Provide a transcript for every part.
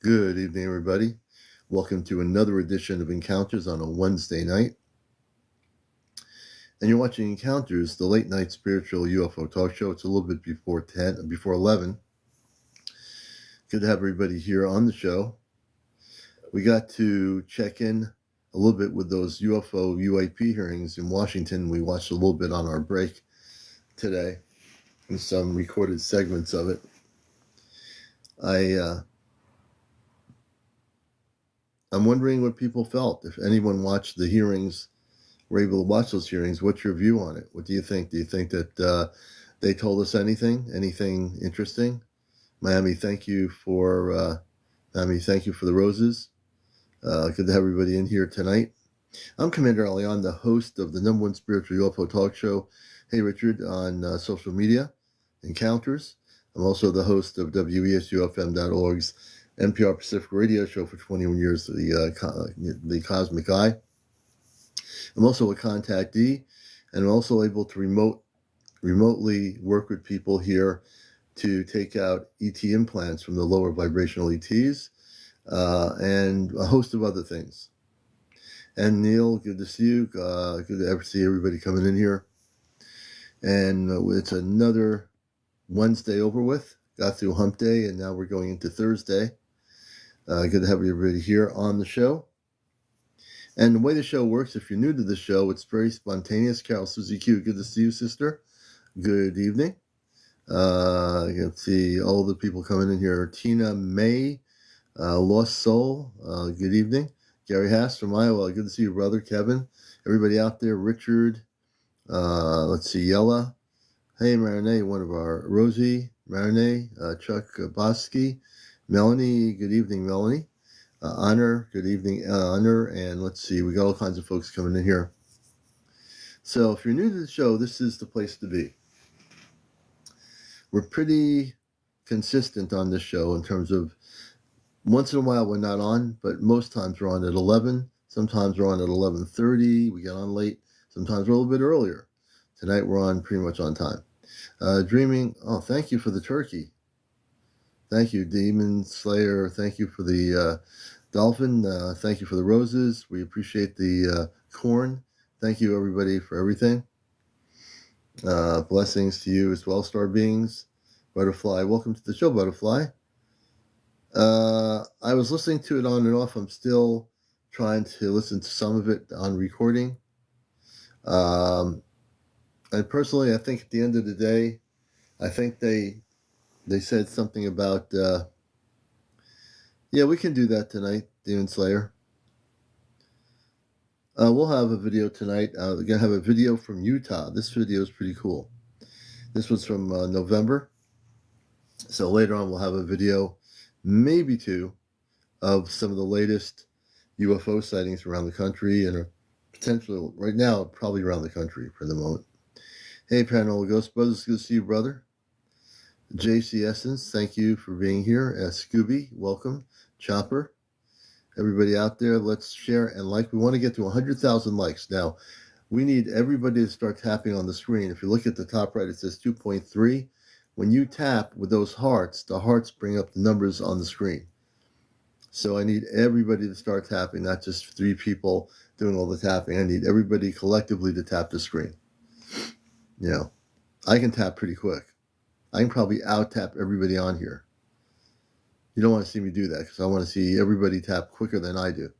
Good evening, everybody. Welcome to another edition of Encounters on a Wednesday night. And you're watching Encounters, the late night spiritual UFO talk show. It's a little bit before 11. Good to have everybody here on the show. We got to check in a little bit with those UFO UAP hearings in Washington. We watched a little bit on our break today and some recorded segments of it. I'm wondering what people felt. If anyone watched the hearings, were able to watch those hearings, what's your view on it? What do you think? Do you think that they told us anything interesting? Miami, thank you for the roses. Good to have everybody in here tonight. I'm CmdrAleon, the host of the #1 spiritual UFO talk show, Hey Richard, on social media, Encounters. I'm also the host of WESUFM.org's NPR Pacific radio show for 21 years, the Cosmic Eye. I'm also a contactee, and I'm also able to remotely work with people here to take out ET implants from the lower vibrational ETs, and a host of other things. And Neil, good to see you. Good to ever see everybody coming in here. And it's another Wednesday over with. Got through hump day, and now we're going into Thursday. Good to have everybody here on the show. And the way the show works, if you're new to the show, it's very spontaneous. Carol Susie Q, good to see you, sister. Good evening. You can see all the people coming in here. Tina May, Lost Soul, good evening. Gary Haas from Iowa, good to see you, brother. Kevin, everybody out there. Richard, let's see, Yella. Hey, Marinee, one of our, Rosie, Marinee, Chuck Bosky, Melanie, good evening, Melanie. Honor, good evening, Honor, and let's see, we got all kinds of folks coming in here. So if you're new to the show, this is the place to be. We're pretty consistent on this show in terms of once in a while we're not on, but most times we're on at 11. Sometimes we're on at 11:30. We get on late. Sometimes we're a little bit earlier. Tonight we're on pretty much on time. Dreaming, thank you for the turkey. Thank you, Demon Slayer. Thank you for the dolphin. Thank you for the roses. We appreciate the corn. Thank you, everybody, for everything. Blessings to you as well, star beings. Butterfly, welcome to the show, Butterfly. I was listening to it on and off. I'm still trying to listen to some of it on recording. And personally, I think at the end of the day, I think they said something about, we can do that tonight, Demon Slayer. We'll have a video tonight. We're going to have a video from Utah. This video is pretty cool. This was from November. So later on, we'll have a video, maybe two, of some of the latest UFO sightings around the country, and potentially, right now, probably around the country for the moment. Hey, Paranormal Ghost Brothers, good to see you, brother. JC Essence, thank you for being here. Scooby, welcome. Chopper, everybody out there, let's share and like. We want to get to 100,000 likes. Now, we need everybody to start tapping on the screen. If you look at the top right, it says 2.3. When you tap with those hearts, the hearts bring up the numbers on the screen. So I need everybody to start tapping, not just 3 people doing all the tapping. I need everybody collectively to tap the screen. I can tap pretty quick. I can probably out-tap everybody on here. You don't want to see me do that because I want to see everybody tap quicker than I do.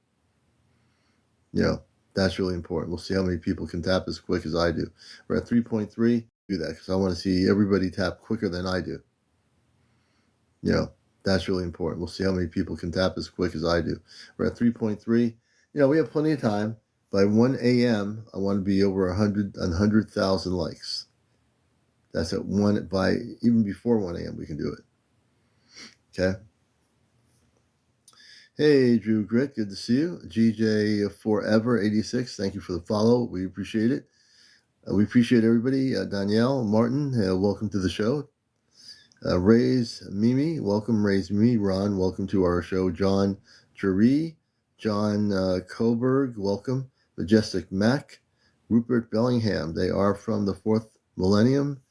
That's really important. We'll see how many people can tap as quick as I do. We're at 3.3. Do that because I want to see everybody tap quicker than I do. That's really important. We'll see how many people can tap as quick as I do. We're at 3.3. We have plenty of time. By 1 a.m., I want to be over 100,000 likes. That's at 1, by even before 1 a.m. we can do it. Okay. Hey, Drew Grit, good to see you. GJ Forever 86, thank you for the follow. We appreciate it. We appreciate everybody. Danielle, Martin, welcome to the show. Ray's Mimi, welcome, Ray's Mimi. Ron, welcome to our show. John Jeree, John Coburg, welcome. Majestic Mac, Rupert Bellingham, they are from the 4th millennium.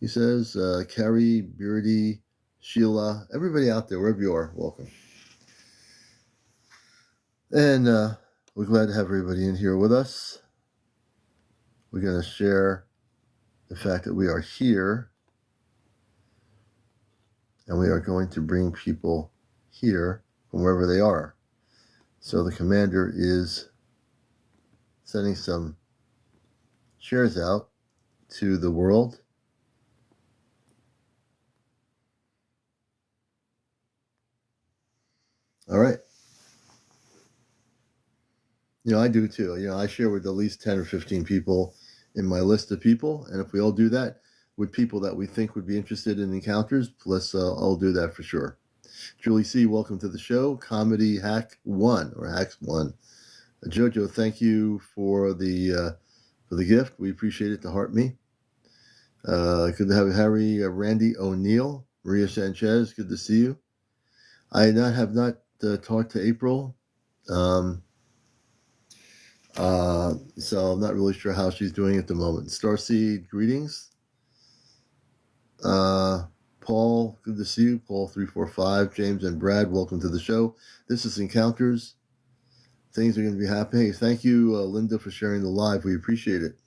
He says, Carrie, Beardy, Sheila, everybody out there, wherever you are, welcome. And we're glad to have everybody in here with us. We're going to share the fact that we are here, and we are going to bring people here from wherever they are. So the commander is sending some shares out to the world. All right. I do too. I share with at least 10 or 15 people in my list of people. And if we all do that with people that we think would be interested in encounters, I'll do that for sure. Julie C., welcome to the show. Comedy Hack 1 or Hacks 1. Jojo, thank you for the gift. We appreciate it to heart me. Good to have Harry, Randy O'Neill, Maria Sanchez. Good to see you. I have not talked to April. So I'm not really sure how she's doing at the moment. Starseed, greetings. Paul, good to see you. Paul 345, James and Brad, welcome to the show. This is Encounters. Things are going to be happening. Hey, thank you, Linda, for sharing the live. We appreciate it.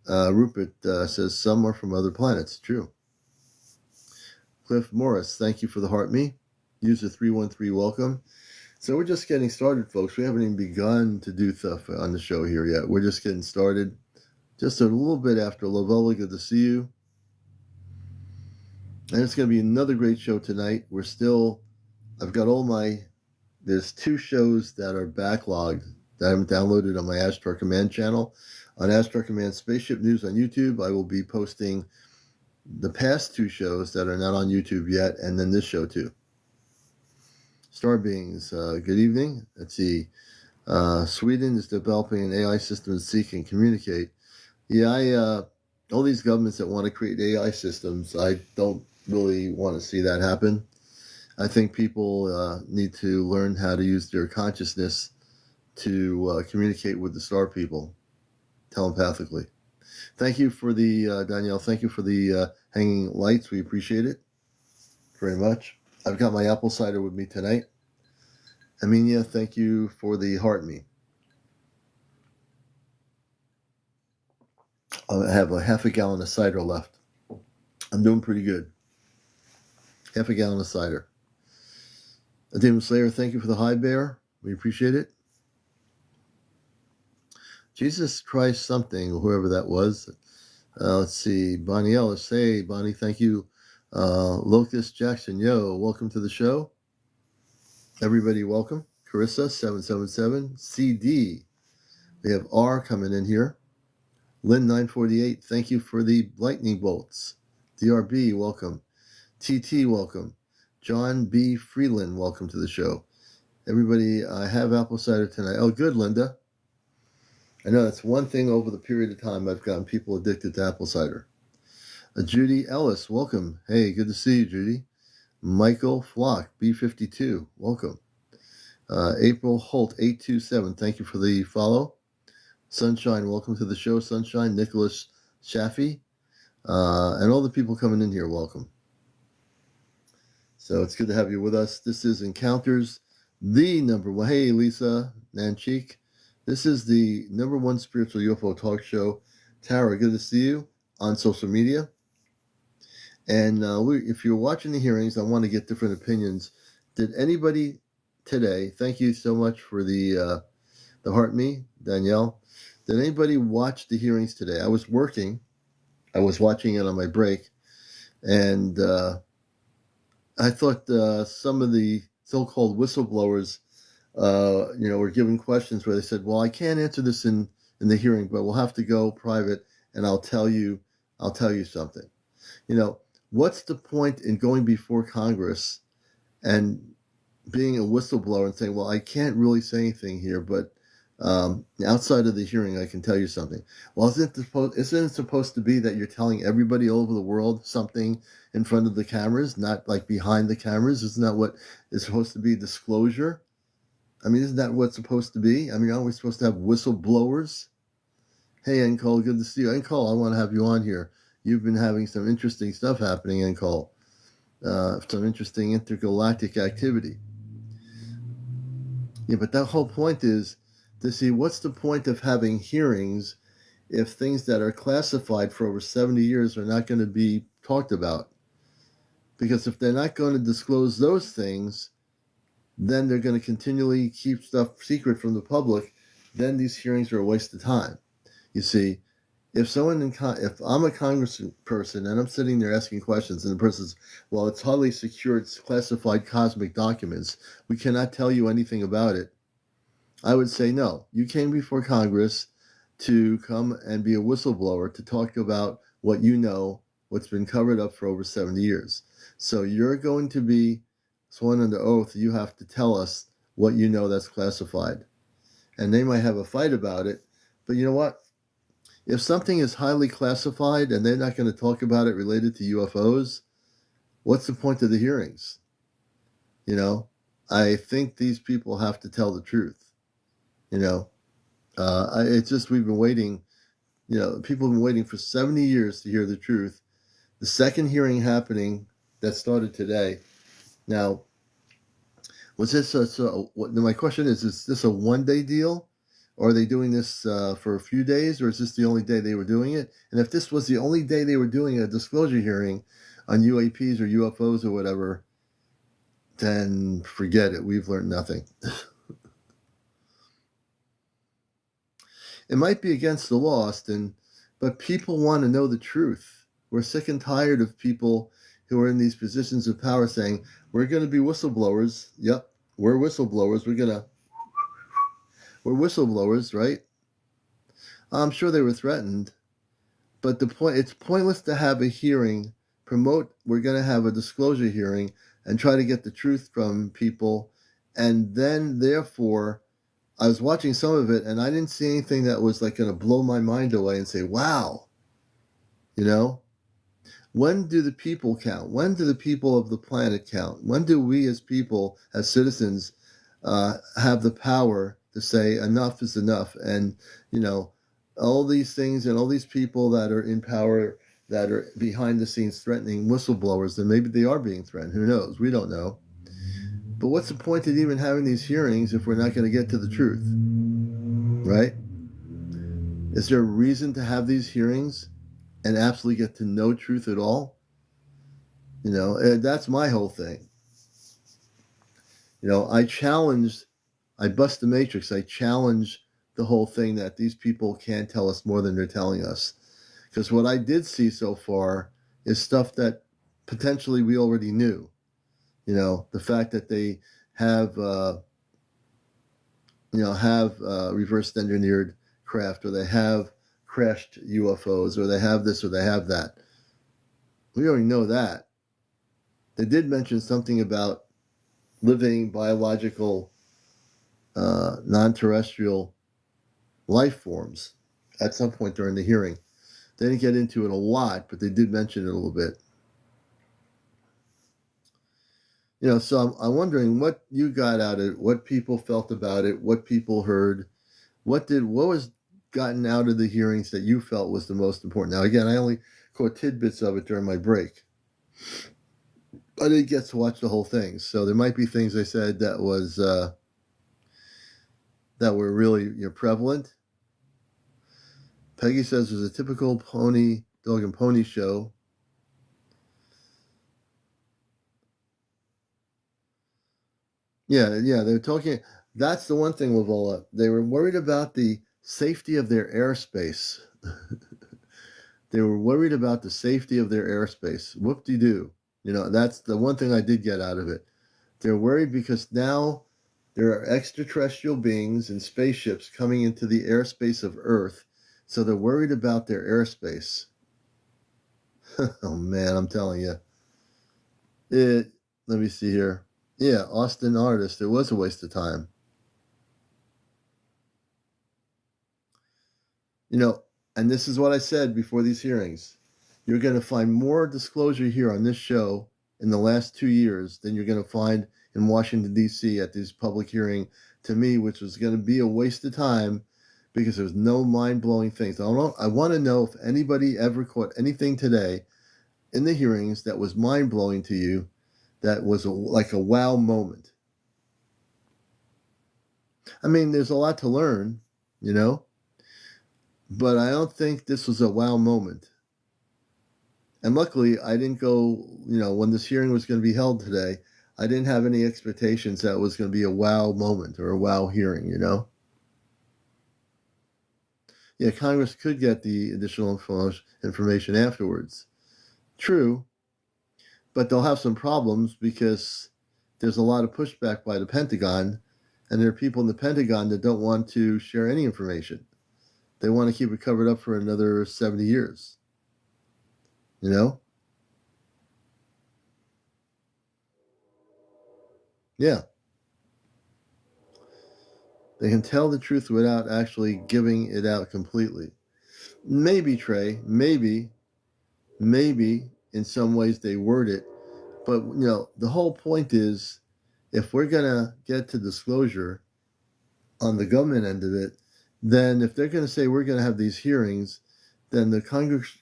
Rupert says some are from other planets. True. Cliff Morris, thank you for the heart me. User 313, welcome. So we're just getting started, folks. We haven't even begun to do stuff on the show here yet. We're just getting started. Just a little bit after Lovella, good to see you. And it's going to be another great show tonight. I've got there's 2 shows that are backlogged that I haven't downloaded on my Astro Command channel. On Astro Command Spaceship News on YouTube, I will be posting the past 2 shows that are not on YouTube yet, and then this show too. Star Beings, good evening. Let's see. Sweden is developing an AI system to seek and communicate. Yeah, all these governments that want to create AI systems, I don't really want to see that happen. I think people need to learn how to use their consciousness to communicate with the star people telepathically. Thank you for the, Danielle, thank you for the hanging lights. We appreciate it very much. I've got my apple cider with me tonight. Aminia, thank you for the heart me. I have a half a gallon of cider left. I'm doing pretty good. Half a gallon of cider. Demon Slayer, thank you for the high bear. We appreciate it. Jesus Christ something, whoever that was. Let's see. Bonnie Ellis, hey, Bonnie, thank you. Locust Jackson, yo, welcome to the show. Everybody welcome. Carissa, 777. CD. We have R coming in here. Lynn, 948, thank you for the lightning bolts. DRB, welcome. TT, welcome. John B. Freeland, welcome to the show. Everybody, I have apple cider tonight. Oh, good, Linda. I know that's one thing over the period of time I've gotten people addicted to apple cider. Judy Ellis, welcome. Hey, good to see you, Judy. Michael Flock, B52, welcome. April Holt, 827, thank you for the follow. Sunshine, welcome to the show, Sunshine. Nicholas Shaffy, and all the people coming in here, welcome. So it's good to have you with us. This is Encounters, the number one. Hey, Lisa Nanchik. This is the number one spiritual UFO talk show. Tara, good to see you on social media. And if you're watching the hearings, I want to get different opinions. Did anybody today, thank you so much for the heart me, Danielle. Did anybody watch the hearings today? I was working. I was watching it on my break. And I thought some of the so-called whistleblowers, were given questions where they said, well, I can't answer this in the hearing, but we'll have to go private and I'll tell you something. What's the point in going before Congress and being a whistleblower and saying, well, I can't really say anything here, but outside of the hearing, I can tell you something. Well, isn't it supposed to be that you're telling everybody all over the world something in front of the cameras, not like behind the cameras? Isn't that what is supposed to be disclosure? I mean, isn't that what's supposed to be? I mean, aren't we supposed to have whistleblowers? Hey, Encol, good to see you. Encol, I want to have you on here. You've been having some interesting stuff happening, Encol. Some interesting intergalactic activity. Yeah, but that whole point is to see what's the point of having hearings if things that are classified for over 70 years are not going to be talked about. Because if they're not going to disclose those things, then they're going to continually keep stuff secret from the public. Then these hearings are a waste of time. You see, if I'm a congressperson and I'm sitting there asking questions and the person's, well, it's highly secured, classified cosmic documents, we cannot tell you anything about it, I would say, no, you came before Congress to come and be a whistleblower to talk about what you know, what's been covered up for over 70 years. So you're going to be sworn under oath. You have to tell us what you know that's classified. And they might have a fight about it. But you know what? If something is highly classified and they're not going to talk about it related to UFOs, what's the point of the hearings? You know, I think these people have to tell the truth. You know, it's just we've been waiting. You know, people have been waiting for 70 years to hear the truth. The second hearing happening that started today. Now, was this my question is this a one-day deal? Or are they doing this for a few days? Or is this the only day they were doing it? And if this was the only day they were doing a disclosure hearing on UAPs or UFOs or whatever, then forget it. We've learned nothing. It might be against the law, Austin, but people want to know the truth. We're sick and tired of people who are in these positions of power saying, we're going to be whistleblowers. Yep, we're whistleblowers. We're whistleblowers, right? I'm sure they were threatened, but it's pointless to have a hearing, we're going to have a disclosure hearing and try to get the truth from people. And then, therefore, I was watching some of it and I didn't see anything that was like going to blow my mind away and say, wow, you know, when do the people count? When do the people of the planet count? When do we as people, as citizens, have the power to say enough is enough? And, you know, all these things and all these people that are in power that are behind the scenes threatening whistleblowers, then maybe they are being threatened. Who knows? We don't know. But what's the point of even having these hearings if we're not going to get to the truth? Right? Is there a reason to have these hearings and absolutely get to no truth at all? You know, and that's my whole thing. You know, I bust the matrix. I challenge the whole thing that these people can't tell us more than they're telling us. Because what I did see so far is stuff that potentially we already knew. You know, the fact that they have reverse engineered craft, or they have crashed UFOs, or they have this, or they have that. We already know that. They did mention something about living biological, non-terrestrial life forms at some point during the hearing. They didn't get into it a lot, but they did mention it a little bit. You know, so I'm wondering what you got out of it, what people felt about it, what people heard, what was gotten out of the hearings that you felt was the most important. Now, again, I only caught tidbits of it during my break. I didn't get to watch the whole thing, so there might be things I said that were really prevalent. Peggy says it was a typical dog and pony show. Yeah, they were talking. That's the one thing, Lavola. They were worried about the safety of their airspace. They were worried about the safety of their airspace. Whoop-de-doo. You know, that's the one thing I did get out of it. They're worried because now there are extraterrestrial beings and spaceships coming into the airspace of Earth. So they're worried about their airspace. Oh, man, I'm telling you. Let me see here. Yeah, Austin Artist. It was a waste of time. You know, and this is what I said before these hearings. You're going to find more disclosure here on this show in the last 2 years than you're going to find in Washington, D.C. at this public hearing, to me, which was going to be a waste of time because there's no mind-blowing things. I want to know if anybody ever caught anything today in the hearings that was mind-blowing to you, that was like a wow moment. I mean, there's a lot to learn, you know, but I don't think this was a wow moment. And luckily, I didn't go, when this hearing was going to be held today, I didn't have any expectations that it was going to be a wow moment or a wow hearing, Yeah, Congress could get the additional information afterwards. True, but they'll have some problems because there's a lot of pushback by the Pentagon, and there are people in the Pentagon that don't want to share any information. They want to keep it covered up for another 70 years. Yeah. They can tell the truth without actually giving it out completely. Maybe, Trey, maybe in some ways they word it, but the whole point is if we're going to get to disclosure on the government end of it, then if they're going to say we're going to have these hearings, then the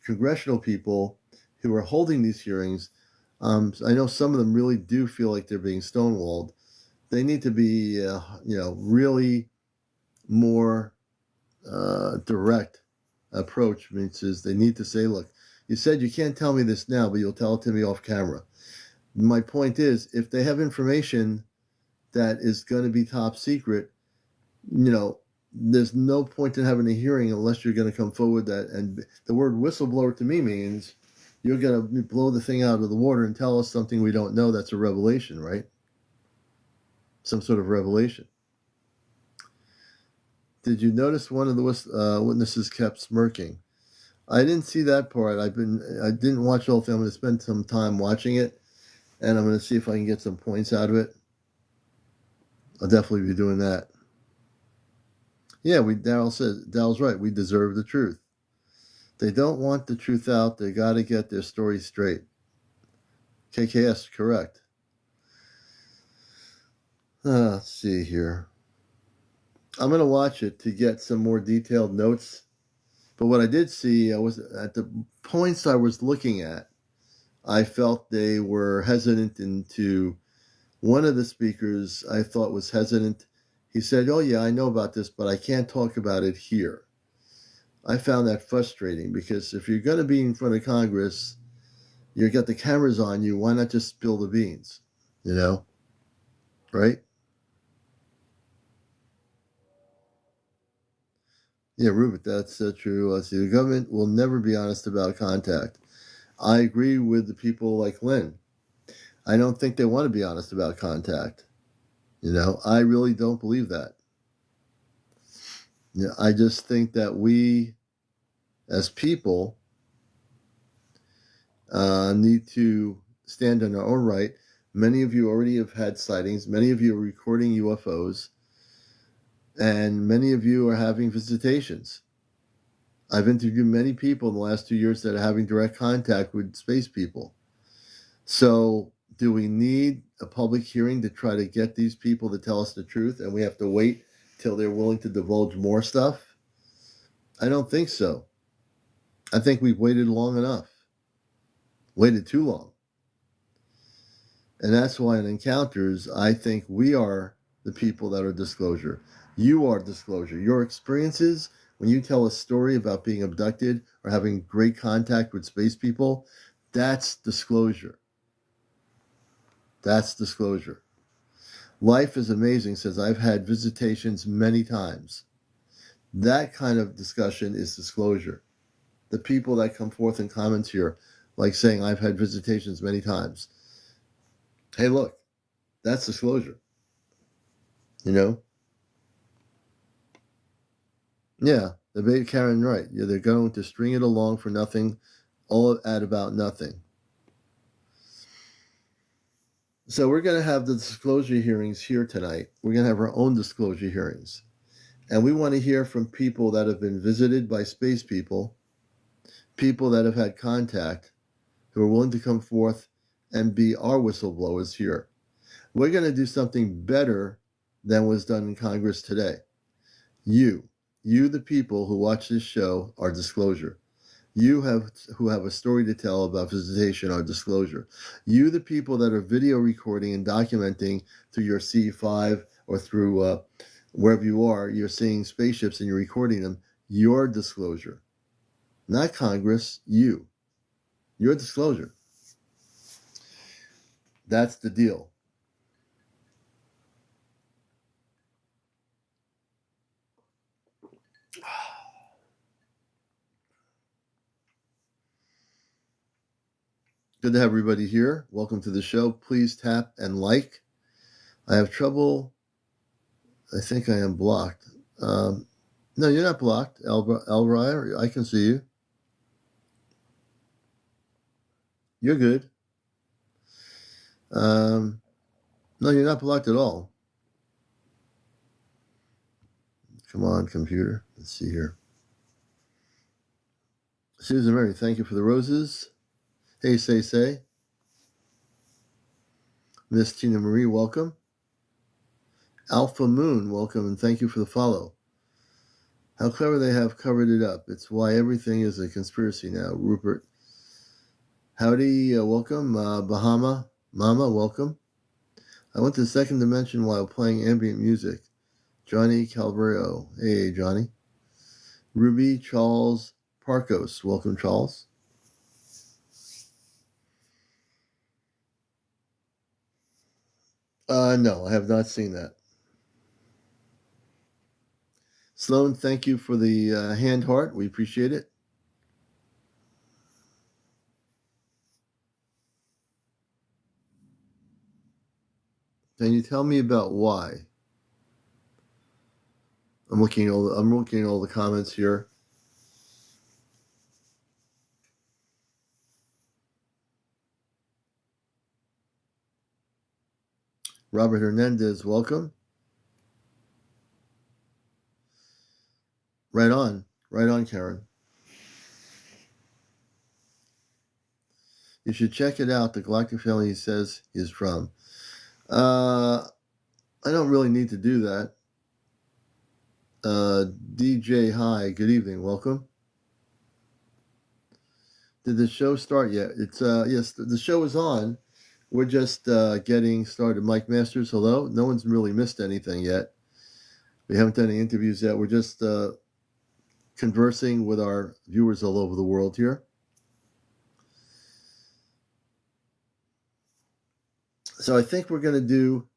congressional people who are holding these hearings, I know some of them really do feel like they're being stonewalled. They need to be, really more direct approach, which is they need to say, look, you said you can't tell me this now, but you'll tell it to me off camera. My point is, if they have information that is going to be top secret, there's no point in having a hearing unless you're going to come forward that. And the word whistleblower to me means you're going to blow the thing out of the water and tell us something we don't know. That's a revelation, right? Some sort of revelation. Did you notice one of the witnesses kept smirking? I didn't see that part. I didn't watch the whole thing. I'm going to spend some time watching it, and I'm going to see if I can get some points out of it. I'll definitely be doing that. Yeah, Daryl's right. We deserve the truth. They don't want the truth out. They got to get their story straight. KKS, correct. Let's see here. I'm going to watch it to get some more detailed notes. But what I did see, I was at the points I was looking at, I felt they were hesitant into one of the speakers. I thought was hesitant. He said, oh yeah, I know about this, but I can't talk about it here. I found that frustrating because if you're going to be in front of Congress, you've got the cameras on you. Why not just spill the beans? Right? Yeah, Rupert, that's true. Let's see. The government will never be honest about contact. I agree with the people like Lynn. I don't think they want to be honest about contact. I really don't believe that. I just think that we, as people, need to stand on our own right. Many of you already have had sightings. Many of you are recording UFOs. And many of you are having visitations. I've interviewed many people in the last 2 years that are having direct contact with space people. So do we need a public hearing to try to get these people to tell us the truth, and we have to wait till they're willing to divulge more stuff? I don't think so. I think we've waited long enough. Waited too long. And that's why in encounters, I think we are the people that are disclosure. You are disclosure. Your experiences, when you tell a story about being abducted or having great contact with space people, that's disclosure. That's disclosure. Life is amazing says, I've had visitations many times. That kind of discussion is disclosure. The people that come forth in comments here, like saying, I've had visitations many times. Hey, look, that's disclosure. Yeah, the baby Karen, right. Yeah, they're going to string it along for nothing, all at about nothing. So we're going to have the disclosure hearings here tonight. We're going to have our own disclosure hearings. And we want to hear from people that have been visited by space people that have had contact, who are willing to come forth and be our whistleblowers here. We're going to do something better than was done in Congress today. You, the people who watch this show, are disclosure. You who have a story to tell about visitation are disclosure. You, the people that are video recording and documenting through your C5 or through wherever you are, you're seeing spaceships and you're recording them, your disclosure. Not Congress, you. Your disclosure. That's the deal. Good to have everybody here. Welcome to the show. Please tap and like. I have trouble. I think I am blocked. No, you're not blocked, Elryer. I can see you. You're good. No, you're not blocked at all. Come on, computer. Let's see here. Susan Mary, thank you for the roses. Hey, say. Miss Tina Marie, welcome. Alpha Moon, welcome, and thank you for the follow. How clever they have covered it up. It's why everything is a conspiracy now. Rupert. Howdy, welcome. Bahama Mama, welcome. I went to the second dimension while playing ambient music. Johnny Calvario. Hey, Johnny. Ruby Charles Parkos. Welcome, Charles. No, I have not seen that. Sloan, thank you for the hand heart. We appreciate it. Can you tell me about why? I'm looking at all the comments here. Robert Hernandez, welcome. Right on, Karen. You should check it out. The Galactic family he says he's from. I don't really need to do that. DJ, hi, good evening, welcome. Did the show start yet? It's yes, the show is on. We're just getting started. Mike Masters, hello. No one's really missed anything yet. We haven't done any interviews yet. We're just conversing with our viewers all over the world here. So I think we're going to do.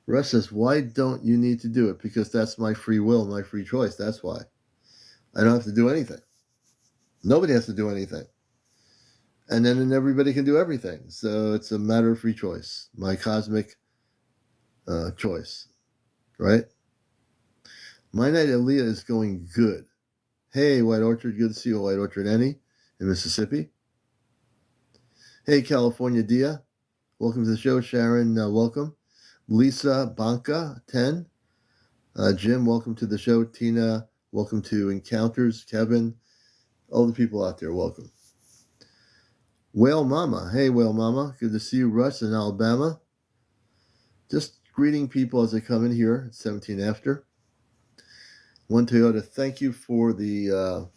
Russ says, why don't you need to do it? Because that's my free will, my free choice. That's why. I don't have to do anything. Nobody has to do anything. And then everybody can do everything. So it's a matter of free choice. My cosmic choice. Right? My night at Leah is going good. Hey, White Orchard. Good to see you, White Orchard Annie in Mississippi. Hey, California Dia. Welcome to the show. Sharon, welcome. Lisa Banca, 10. Jim, welcome to the show. Tina, welcome to Encounters. Kevin, all the people out there, welcome. Whale Mama. Hey, Whale Mama. Good to see you, Russ, in Alabama. Just greeting people as they come in here at 17 after. One Toyota, thank you for the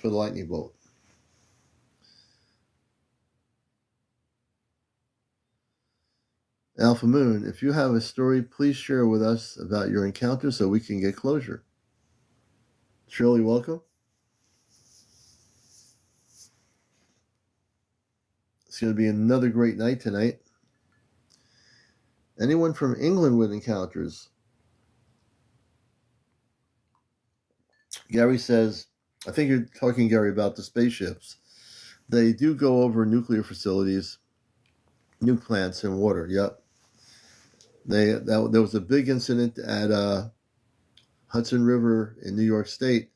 lightning bolt. Alpha Moon, if you have a story, please share with us about your encounter so we can get closure. Shirley, welcome. It's going to be another great night tonight. Anyone from England with encounters? Gary says, I think you're talking, Gary, about the spaceships. They do go over nuclear facilities, nuke plants, and water. Yep. There was a big incident at Hudson River in New York State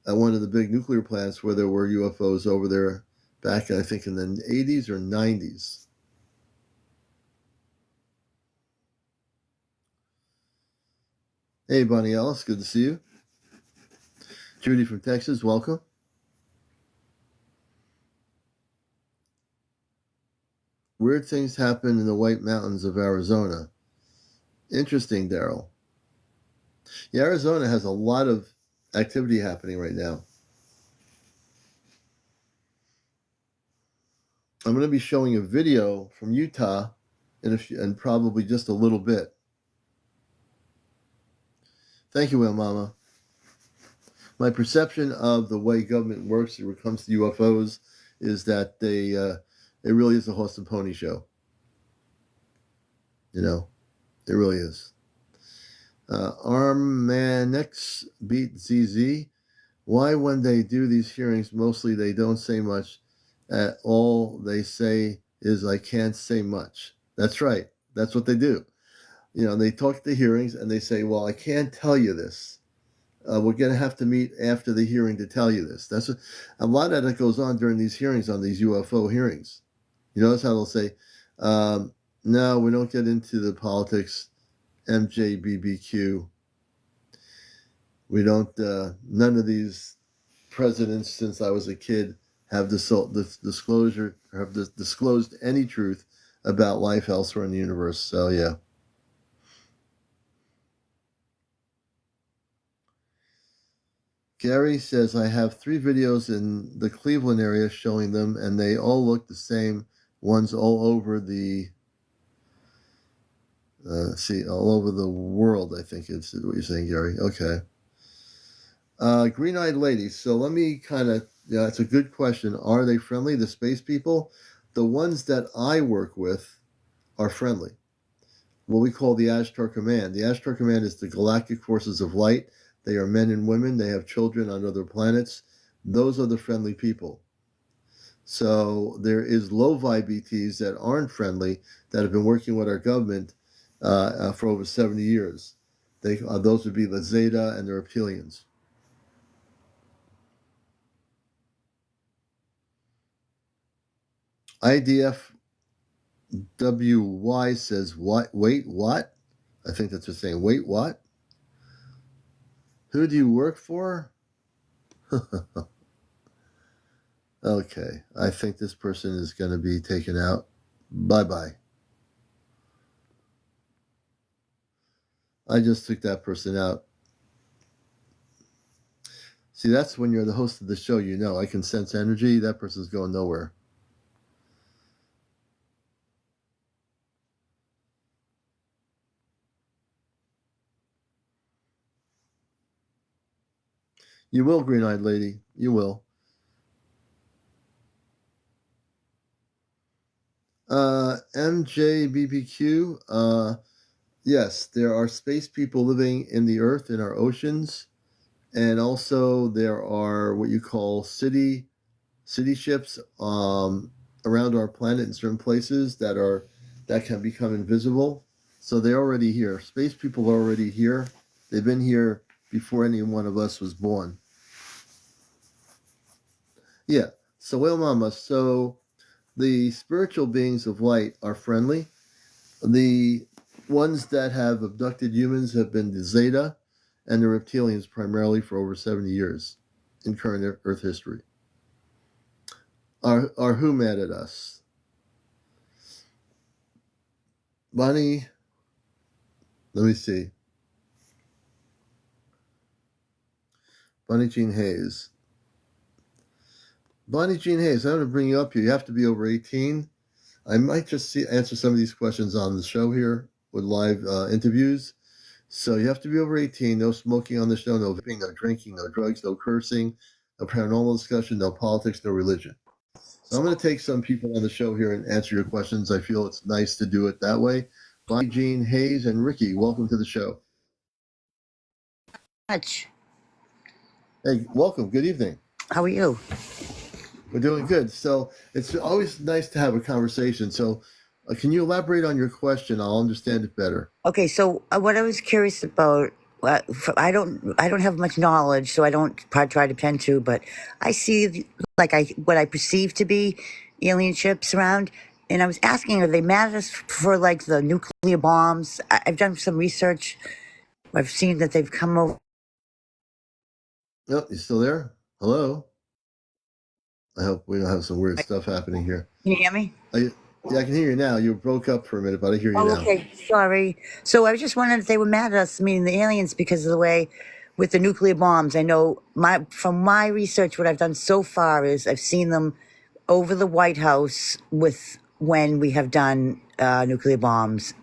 at one of the big nuclear plants where there were UFOs over there back, I think, in the 80s or 90s. Hey, Bonnie Ellis, good to see you. Judy from Texas, welcome. Weird things happen in the White Mountains of Arizona. Interesting, Daryl. Yeah, Arizona has a lot of activity happening right now. I'm going to be showing a video from Utah in probably just a little bit. Thank you, Will Mama. My perception of the way government works when it comes to UFOs is that it really is a horse and pony show. You know, it really is. Armanex beat ZZ. Why, when they do these hearings, mostly they don't say much at all. They say is, I can't say much. That's right. That's what they do. They talk at the hearings and they say, well, I can't tell you this. We're going to have to meet after the hearing to tell you this. That's a lot of that goes on during these hearings, on these UFO hearings. You notice how they'll say, no, we don't get into the politics, MJBBQ. We don't, none of these presidents since I was a kid have disclosed any truth about life elsewhere in the universe. So, yeah. Gary says, I have 3 videos in the Cleveland area showing them, and they all look the same. One's all over the, all over the world, I think is what you're saying, Gary. Okay. Green-eyed lady. So let me it's a good question. Are they friendly, the space people? The ones that I work with are friendly. What we call the Ashtar Command. The Ashtar Command is the Galactic Forces of Light. They are men and women. They have children on other planets. Those are the friendly people. So there is low-vibe ETs that aren't friendly that have been working with our government for over 70 years. Those would be the Zeta and the Reptilians. IDFWY says, what? Wait, what? I think that's just saying, wait, what? Who do you work for? Okay, I think this person is going to be taken out. Bye-bye. I just took that person out. See, that's when you're the host of the show, I can sense energy. That person's going nowhere. You will, green-eyed lady. You will. MJBBQ. Yes, there are space people living in the earth, in our oceans. And also there are what you call city ships around our planet in certain places that can become invisible. So they're already here. Space people are already here. They've been here before any one of us was born. Yeah. So, well, Mama, so the spiritual beings of light are friendly. The ones that have abducted humans have been the Zeta and the Reptilians primarily for over 70 years in current Earth history. Are who mad at us? Bonnie, let me see. Bonnie Jean Hayes. Bonnie Jean Hayes, I'm going to bring you up here. You have to be over 18. I might just answer some of these questions on the show here with live interviews. So you have to be over 18, no smoking on the show, no vaping, no drinking, no drugs, no cursing, no paranormal discussion, no politics, no religion. So I'm going to take some people on the show here and answer your questions. I feel it's nice to do it that way. Bonnie Jean Hayes and Ricky, welcome to the show. Much. Hey, welcome. Good evening. How are you? We're doing good. So it's always nice to have a conversation. So can you elaborate on your question? I'll understand it better. Okay, so what I was curious about, I don't have much knowledge, so I don't try to pretend to, but I see what I perceive to be alien ships around, and I was asking, are they mad at us for like the nuclear bombs? I've done some research. I've seen that they've come over. Oh, you still there? Hello? I hope we don't have some weird stuff happening here. Can you hear me? Yeah, I can hear you now. You broke up for a minute, but I hear you now. Okay, sorry. So I was just wondering if they were mad at us, meaning the aliens, because of the way with the nuclear bombs. I know from my research, what I've done so far is I've seen them over the White House when we have done nuclear bombs.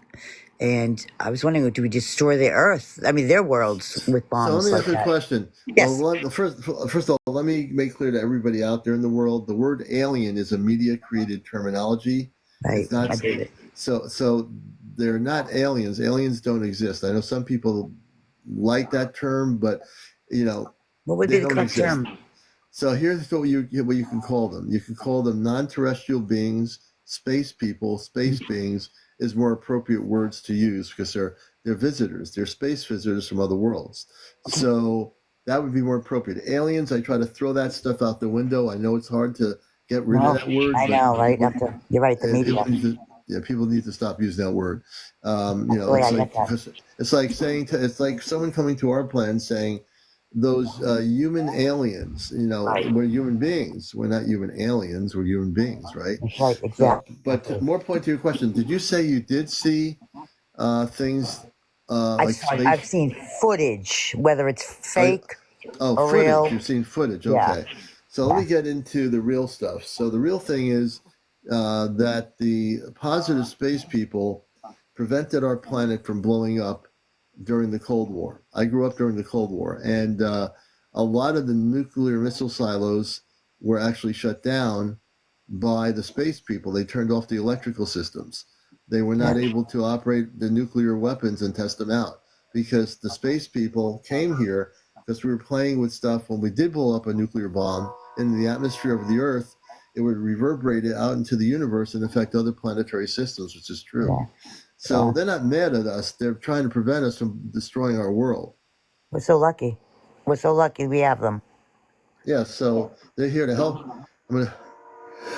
And I was wondering, do we destroy the Earth? I mean, their worlds with So let bombs me like ask you a that. question. Well, Yes. first of all, let me make clear to everybody out there in the world: the word alien is a media-created terminology. Right. It's not I did it. so they're not aliens. Aliens don't exist. I know some people like that term, but you know What would they be the don't correct exist. term? So here's what you can call them. You can call them non-terrestrial beings, space people, space beings is more appropriate words to use because they're visitors. They're space visitors from other worlds. Okay. So that would be more appropriate. Aliens, I try to throw that stuff out the window. I know it's hard to get rid of No, that word, I but know, right? people After you're right, the people media. need to yeah people need to stop using that word. Absolutely, It's I get like that. it's like saying it's like someone coming to our planet saying those human aliens. Right. We're human beings. We're not human aliens. We're human beings, right? That's right. So, Exactly. more point to your question. Did you say you did see things like I've space? seen footage, whether it's Oh, fake oh, or footage. real. You've seen footage. Yeah. Okay. So let Yeah. me get into the real stuff. So the real thing is that the positive space people prevented our planet from blowing up during the Cold War. I grew up during the Cold War, and a lot of the nuclear missile silos were actually shut down by the space people. They turned off the electrical systems. They were Yeah. not able to operate the nuclear weapons and test them out because the space people came here because we were playing with stuff. When we did blow up a nuclear bomb in the atmosphere of the Earth, it would reverberate it out into the universe and affect other planetary systems, which is true. Yeah. So Yeah. they're not mad at us. They're trying to prevent us from destroying our world. We're so lucky. We're so lucky we have them. Yeah, so they're here to help. I'm gonna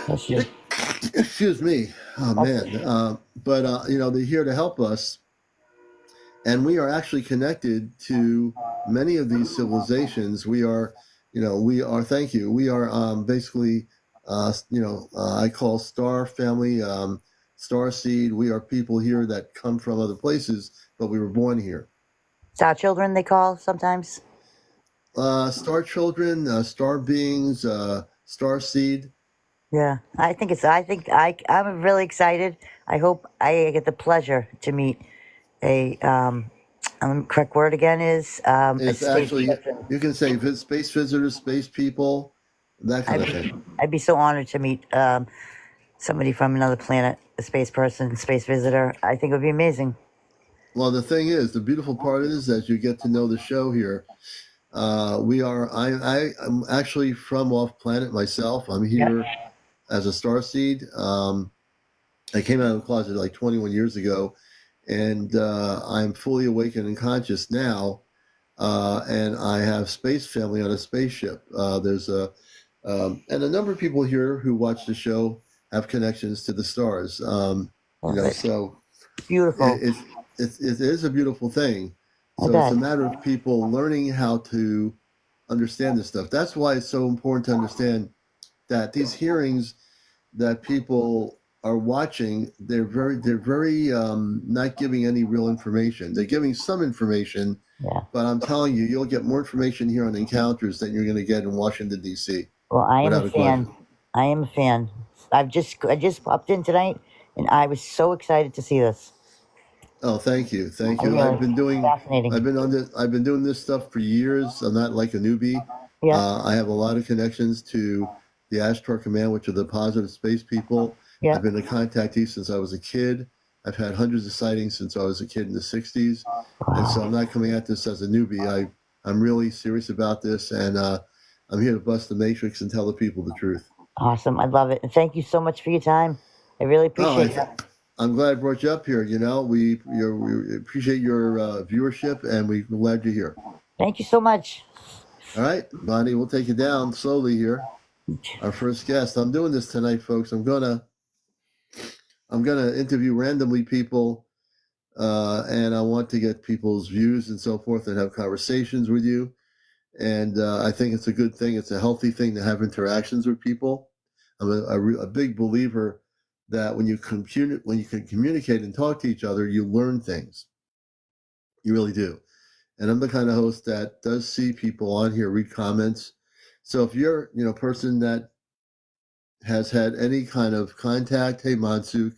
Bless you. excuse me. Oh Bless man, you. but they're here to help us, and we are actually connected to many of these civilizations. We are. Thank you. We are basically, I call star family, star seed. We are people here that come from other places, but we were born here. Star children, they call sometimes. Star children, star beings, star seed. Yeah, I think it's. I think I'm really excited. I hope I get the pleasure to meet a. Correct word again is a Is space actually person. you can say space visitors, space people, that kind I'd of be, thing. I'd be so honored to meet somebody from another planet, a space person, space visitor. I think it would be amazing. Well, the thing is, the beautiful part is as you get to know the show here. We are. I'm actually from off planet myself. I'm Yeah. here as a star seed. I came out of the closet like 21 years ago, and I'm fully awakened and conscious now. And I have space family on a spaceship. There's a and a number of people here who watch the show have connections to the stars. Love it. So Beautiful. it, it is a beautiful thing. I So it's bet. a matter of people learning how to understand this stuff. That's why it's so important to understand that these hearings that people are watching, they're very not giving any real information. They're giving some information, Yeah. but I'm telling you, you'll get more information here on encounters than you're going to get in Washington D.C. Well, I am a Without a fan. question. I am a fan. I just popped in tonight, and I was so excited to see this. Oh, thank you, thank I you. really fascinating. I've been doing this stuff for years. I'm not like a newbie. Yeah. I have a lot of connections to the Ashtar Command, which are the positive space people. Yeah. I've been a contactee since I was a kid. I've had hundreds of sightings since I was a kid in the 60s. And so Wow. I'm not coming at this as a newbie. I'm really serious about this, and I'm here to bust the matrix and tell the people the truth. Awesome. I love it. And thank you so much for your time. I really Oh, appreciate it. I'm glad I brought you up here. We appreciate your viewership, and we're glad you're here. Thank you so much. All right, Bonnie, we'll take you down slowly here. Our first guest. I'm doing this tonight, folks. I'm gonna interview randomly people, and I want to get people's views and so forth, and have conversations with you. And I think it's a good thing. It's a healthy thing to have interactions with people. I'm a big believer that when you can communicate and talk to each other, you learn things. You really do. And I'm the kind of host that does see people on here read comments. So if you're a person that has had any kind of contact, hey Mansuk,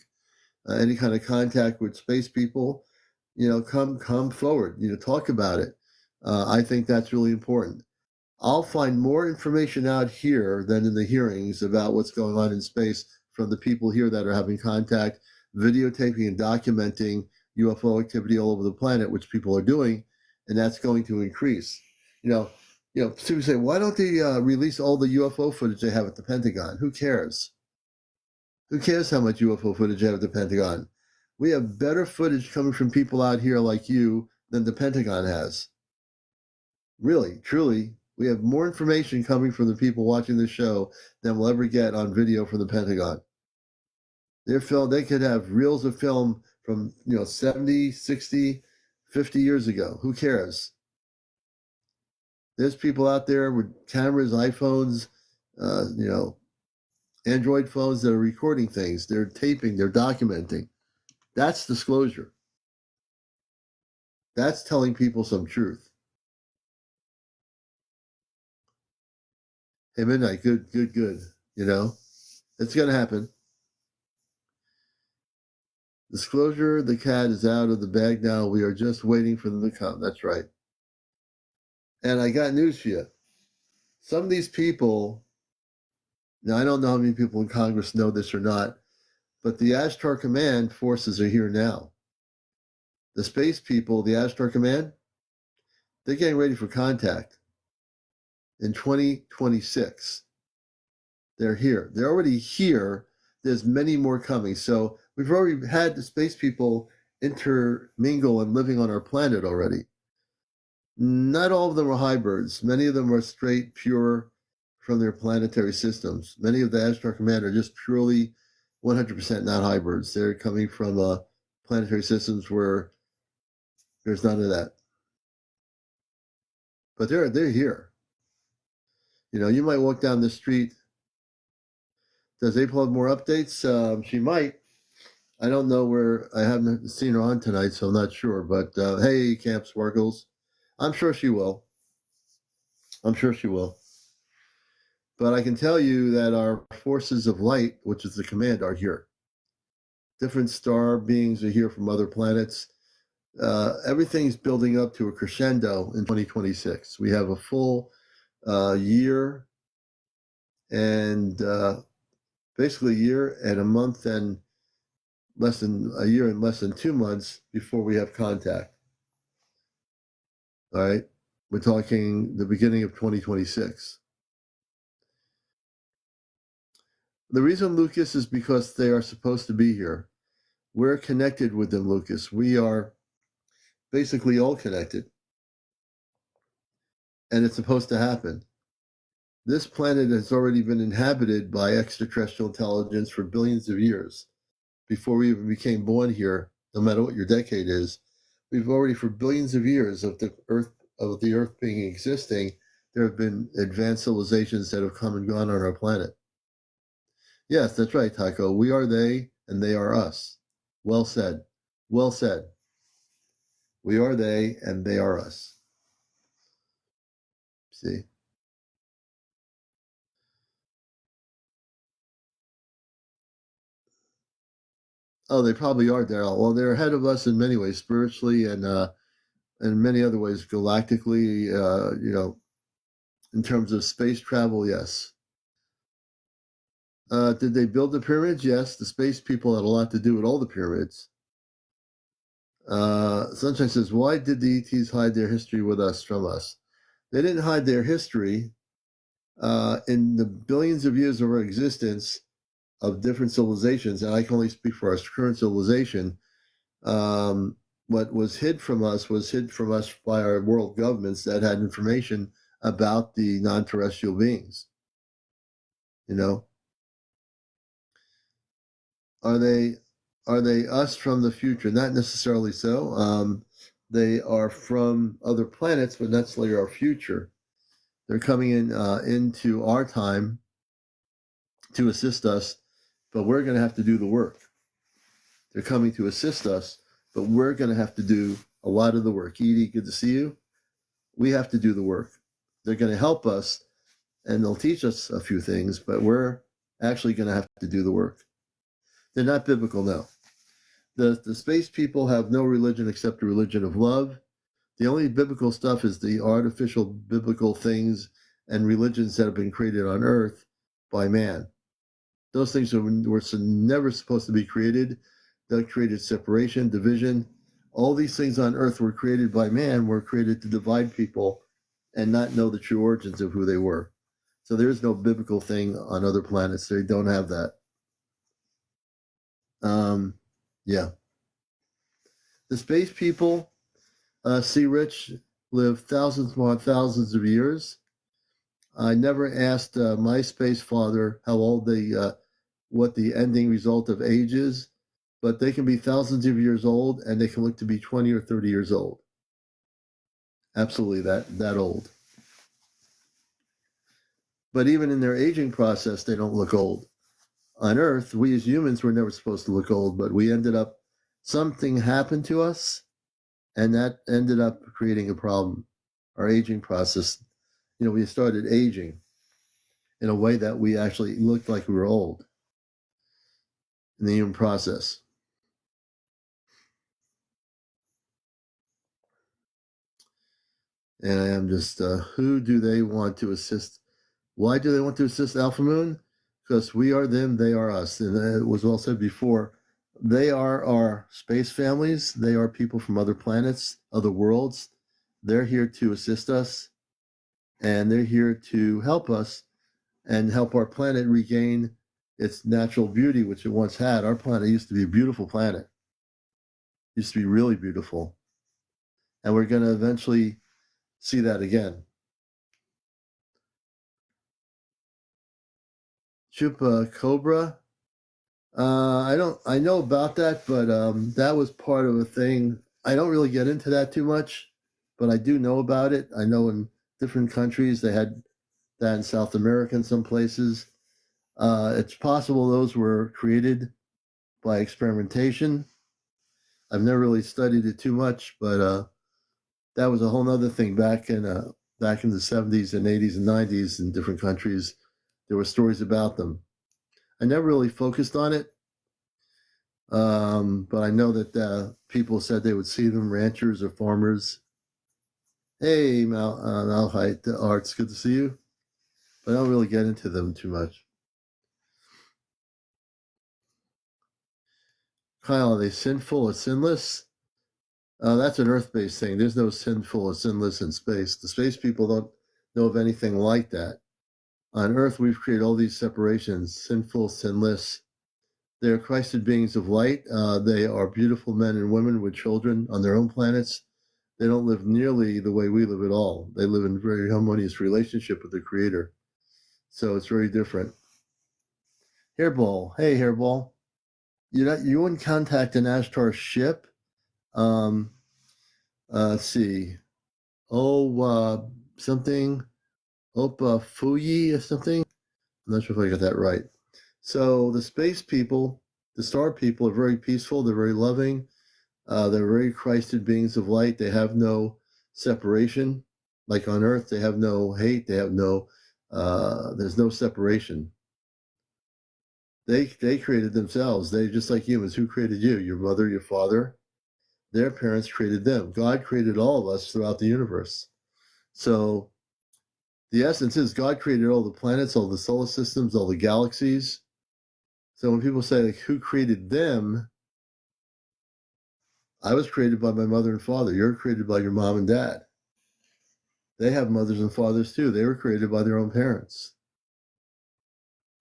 any kind of contact with space people, come forward, talk about it. I think that's really important. I'll find more information out here than in the hearings about what's going on in space from the people here that are having contact, videotaping and documenting UFO activity all over the planet, which people are doing, and that's going to increase. People say, why don't they release all the UFO footage they have at the Pentagon? Who cares? Who cares how much UFO footage they have at the Pentagon? We have better footage coming from people out here like you than the Pentagon has. Really, truly, we have more information coming from the people watching this show than we'll ever get on video from the Pentagon. They could have reels of film from 70, 60, 50 years ago. Who cares? There's people out there with cameras, iPhones, Android phones that are recording things. They're taping, they're documenting. That's disclosure. That's telling people some truth. Hey, Midnight, good. It's going to happen. Disclosure, the cat is out of the bag now. We are just waiting for them to come. That's right. And I got news for you. Some of these people, now I don't know how many people in Congress know this or not, but the Ashtar Command forces are here now. The space people, the Ashtar Command, they're getting ready for contact in 2026. They're here. They're already here. There's many more coming. So we've already had the space people intermingle and living on our planet already. Not all of them are hybrids. Many of them are straight, pure from their planetary systems. Many of the Ashtar Command are just purely 100% not hybrids. They're coming from planetary systems where there's none of that. But they're here. You might walk down the street. Does April have more updates? She might. I don't know where. I haven't seen her on tonight, so I'm not sure. But hey, Camp Sparkles. I'm sure she will. But I can tell you that our forces of light, which is the command, are here. Different star beings are here from other planets. Everything's building up to a crescendo in 2026. We have a full year and basically a year and a month and less than a year and less than 2 months before we have contact. All right. We're talking the beginning of 2026. The reason, Lucas, is because they are supposed to be here. We're connected with them, Lucas. We are basically all connected. And it's supposed to happen. This planet has already been inhabited by extraterrestrial intelligence for billions of years. Before we even became born here, no matter what your decade is, we've already, for billions of years of the Earth being existing, there have been advanced civilizations that have come and gone on our planet. Yes, that's right, Taco. We are they, and they are us. Well said. Well said. We are they, and they are us. See? Oh, they probably are, Daryl. Well, they're ahead of us in many ways, spiritually and in many other ways, galactically. In terms of space travel, yes. Did they build the pyramids? Yes. The space people had a lot to do with all the pyramids. Sunshine says, why did the ETs hide their history with us from us? They didn't hide their history. In the billions of years of our existence of different civilizations, and I can only speak for our current civilization, what was hid from us by our world governments that had information about the non-terrestrial beings. Are they us from the future? Not necessarily so. They are from other planets, but not necessarily our future. They're coming into our time to assist us, but we're going to have to do the work. They're coming to assist us, but we're going to have to do a lot of the work. Edie, good to see you. We have to do the work. They're going to help us, and they'll teach us a few things, but we're actually going to have to do the work. They're not biblical, no. The space people have no religion except a religion of love. The only biblical stuff is the artificial biblical things and religions that have been created on Earth by man. Those things were never supposed to be created. That created separation, division. All these things on Earth were created by man, were created to divide people and not know the true origins of who they were. So there's no biblical thing on other planets. They don't have that. Yeah. The space people, see Rich, live thousands upon thousands of years. I never asked my space father how old what the ending result of age is, but they can be thousands of years old and they can look to be 20 or 30 years old. Absolutely that old. But even in their aging process, they don't look old. On Earth, we as humans were never supposed to look old, but we ended up, something happened to us, and that ended up creating a problem. Our aging process, we started aging in a way that we actually looked like we were old in the human process. And I am just, who do they want to assist? Why do they want to assist Alpha Moon? Because we are them, they are us. And it was well said before, they are our space families. They are people from other planets, other worlds. They're here to assist us, and they're here to help us and help our planet regain its natural beauty, which it once had. Our planet used to be a beautiful planet. It used to be really beautiful. And we're going to eventually see that again. Chupa Cobra. I know about that, but that was part of a thing. I don't really get into that too much, but I do know about it. I know in different countries they had that in South America in some places. It's possible those were created by experimentation. I've never really studied it too much, but that was a whole other thing back in the 70s and 80s and 90s in different countries. There were stories about them. I never really focused on it, but I know that people said they would see them, ranchers or farmers. Hey, Malhite Arts, good to see you. But I don't really get into them too much. Kyle, are they sinful or sinless? That's an Earth-based thing. There's no sinful or sinless in space. The space people don't know of anything like that. On Earth, we've created all these separations, sinful, sinless. They're Christed beings of light. They are beautiful men and women with children on their own planets. They don't live nearly the way we live at all. They live in a very harmonious relationship with the Creator. So it's very different. Hairball. Hey, Hairball. You in contact an Ashtar ship? Let's see. Something. Opa Fuyi or something? I'm not sure if I got that right. So the space people, the star people, are very peaceful. They're very loving. They're very Christed beings of light. They have no separation. Like on Earth, they have no hate. They have there's no separation. They created themselves. They just like humans. Who created you? Your mother, your father. Their parents created them. God created all of us throughout the universe. So the essence is God created all the planets, all the solar systems, all the galaxies. So when people say, like, who created them? I was created by my mother and father. You're created by your mom and dad. They have mothers and fathers too. They were created by their own parents.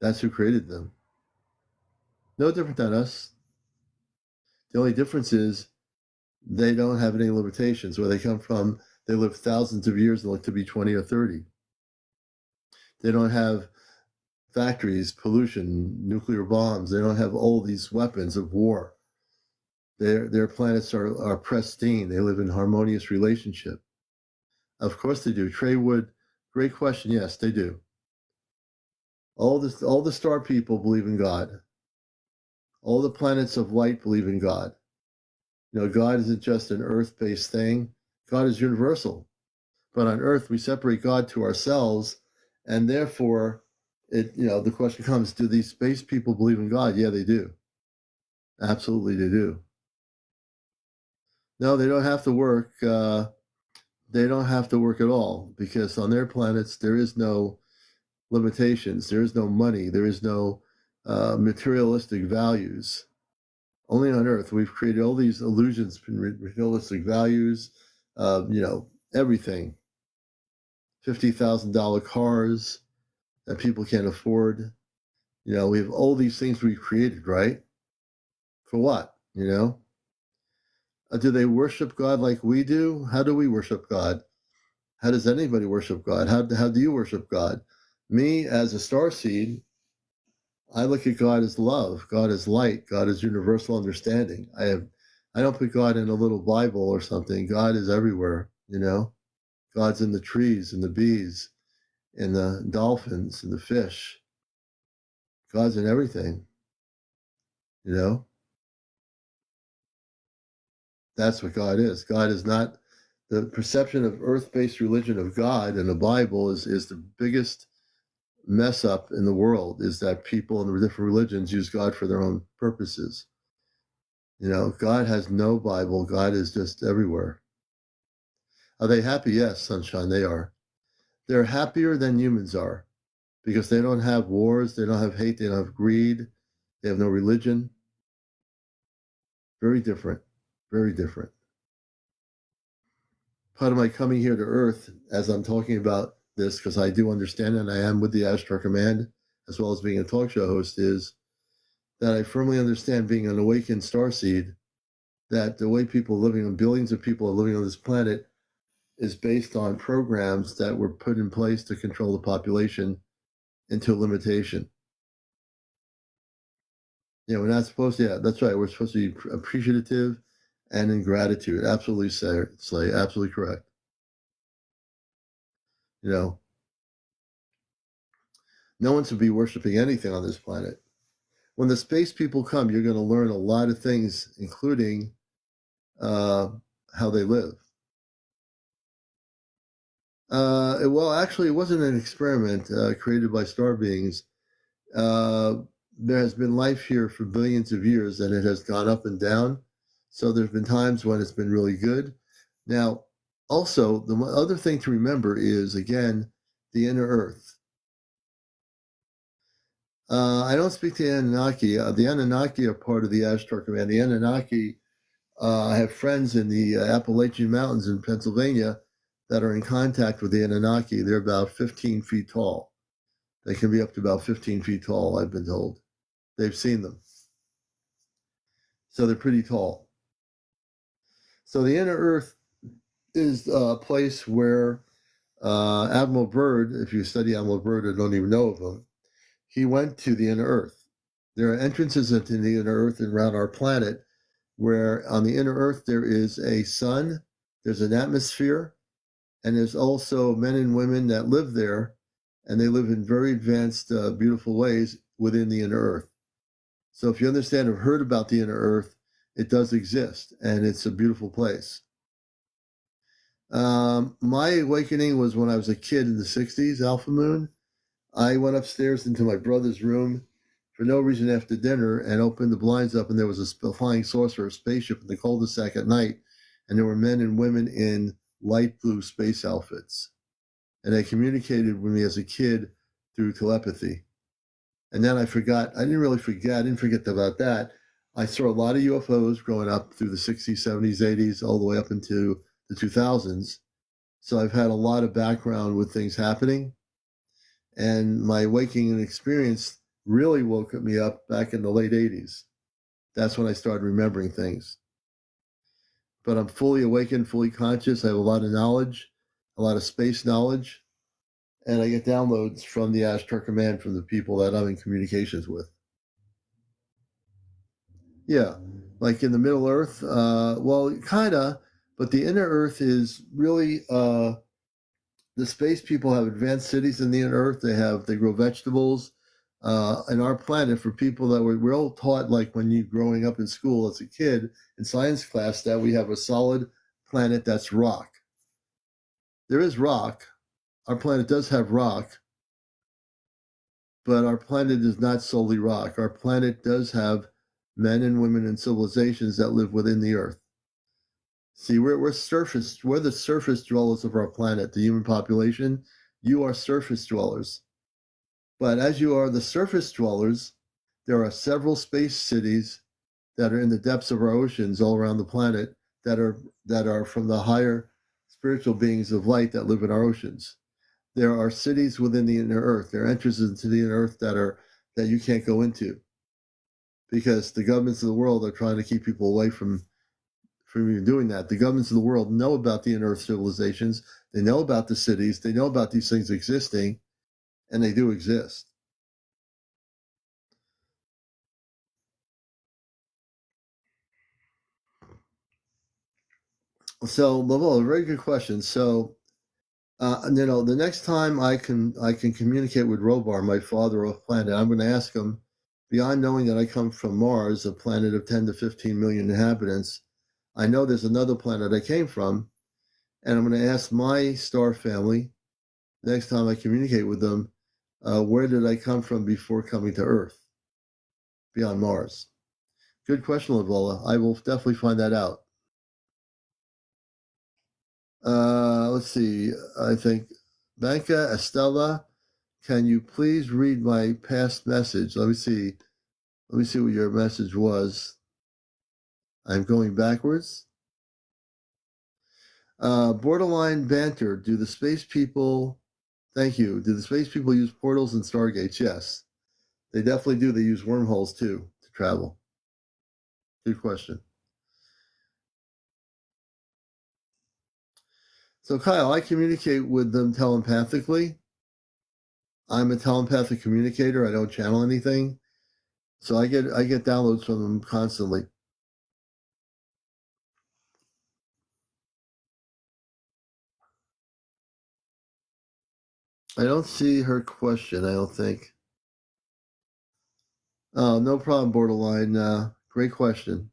That's who created them. No different than us. The only difference is they don't have any limitations. Where they come from, they live thousands of years and look to be 20 or 30. They don't have factories, pollution, nuclear bombs. They don't have all these weapons of war. Their planets are pristine. They live in harmonious relationship. Of course they do. Trey Wood, great question. Yes, they do. All the star people believe in God. All the planets of light believe in God. God isn't just an earth-based thing. God is universal. But on Earth, we separate God to ourselves, and therefore, the question comes: do these space people believe in God? Yeah, they do. Absolutely, they do. No, they don't have to work. They don't have to work at all, because on their planets there is no limitations. There is no money. There is no materialistic values. Only on Earth we've created all these illusions, materialistic values, everything. $50,000 cars that people can't afford. We have all these things we've created, right? For what? Do they worship God like we do? How do we worship God? How does anybody worship God? How do you worship God? Me, as a starseed, I look at God as love. God is light. God is universal understanding. I don't put God in a little Bible or something. God is everywhere. God's in the trees and the bees, in the dolphins and the fish. God's in everything. That's what God is. God is not the perception of earth-based religion of God in the Bible is the biggest mess up in the world, is that people in the different religions use God for their own purposes. God has no Bible. God is just everywhere. Are they happy? Yes, sunshine, they are. They're happier than humans are, because they don't have wars, they don't have hate, they don't have greed, they have no religion. Very different. Very different. Part of my coming here to Earth, as I'm talking about this, because I do understand, and I am with the Ashtar Command, as well as being a talk show host, is that I firmly understand, being an awakened starseed, that the way people are living, billions of people are living on this planet, is based on programs that were put in place to control the population into a limitation. We're not supposed to, yeah, that's right. We're supposed to be appreciative and in gratitude. Absolutely, Slay. Absolutely correct. No one should be worshiping anything on this planet. When the space people come, you're going to learn a lot of things, including how they live. Well, actually, it wasn't an experiment created by star beings. There has been life here for billions of years, and it has gone up and down. So there's been times when it's been really good. Now, also, the other thing to remember is, again, the inner Earth. I don't speak to the Anunnaki. The Anunnaki are part of the Ashtar Command. The Anunnaki, I have friends in the Appalachian Mountains in Pennsylvania that are in contact with the Anunnaki. They're about 15 feet tall. They can be up to about 15 feet tall, I've been told. They've seen them. So they're pretty tall. So the inner Earth is a place where Admiral Byrd, if you study Admiral Byrd and don't even know of him, he went to the inner Earth. There are entrances into the inner Earth and around our planet, where on the inner Earth there is a sun, there's an atmosphere, and there's also men and women that live there, and they live in very advanced, beautiful ways within the inner Earth. So if you understand or heard about the inner Earth, it does exist, and it's a beautiful place. My awakening was when I was a kid in the 60s, Alpha Moon. I went upstairs into my brother's room for no reason after dinner and opened the blinds up, and there was a flying saucer, a spaceship in the cul-de-sac at night, and there were men and women in light blue space outfits. And they communicated with me as a kid through telepathy. And then I didn't forget about that. I saw a lot of UFOs growing up through the 60s, 70s, 80s, all the way up into the 2000s. So I've had a lot of background with things happening. And my awakening experience really woke me up back in the late 80s. That's when I started remembering things. But I'm fully awakened, fully conscious. I have a lot of knowledge, a lot of space knowledge. And I get downloads from the Ashtar Command from the people that I'm in communications with. Yeah, like in the Middle Earth, well, kind of, but the inner Earth is really the space people have advanced cities in the inner Earth. They grow vegetables. And our planet, for people that we're all taught, like when you growing up in school as a kid in science class, that we have a solid planet that's rock. There is rock. Our planet does have rock, but our planet is not solely rock. Our planet does have men and women and civilizations that live within the Earth. See, we're surface. We're the surface dwellers of our planet, the human population. You are surface dwellers. But as you are the surface dwellers, there are several space cities that are in the depths of our oceans all around the planet that are from the higher spiritual beings of light that live in our oceans. There are cities within the inner earth. There are entrances into the inner earth that you can't go into because the governments of the world are trying to keep people away from even doing that. The governments of the world know about the inner earth civilizations. They know about the cities. They know about these things existing, and they do exist. So, Lavelle, very good question. So, the next time I can communicate with Robar, my father off planet, I'm going to ask him, beyond knowing that I come from Mars, a planet of 10 to 15 million inhabitants, I know there's another planet I came from, and I'm going to ask my star family next time I communicate with them, where did I come from before coming to Earth, beyond Mars? Good question, Lavola. I will definitely find that out. Let's see. I think Banca Estella, can you please read my past message? Let me see. Let me see what your message was. I'm going backwards. Borderline banter. Do the space people? Thank you. Do the space people use portals and stargates? Yes, they definitely do. They use wormholes too to travel. Good question. So Kyle, I communicate with them telepathically. I'm a telepathic communicator. I don't channel anything. So I get downloads from them constantly. I don't see her question, I don't think. Oh, no problem, Borderline. Great question.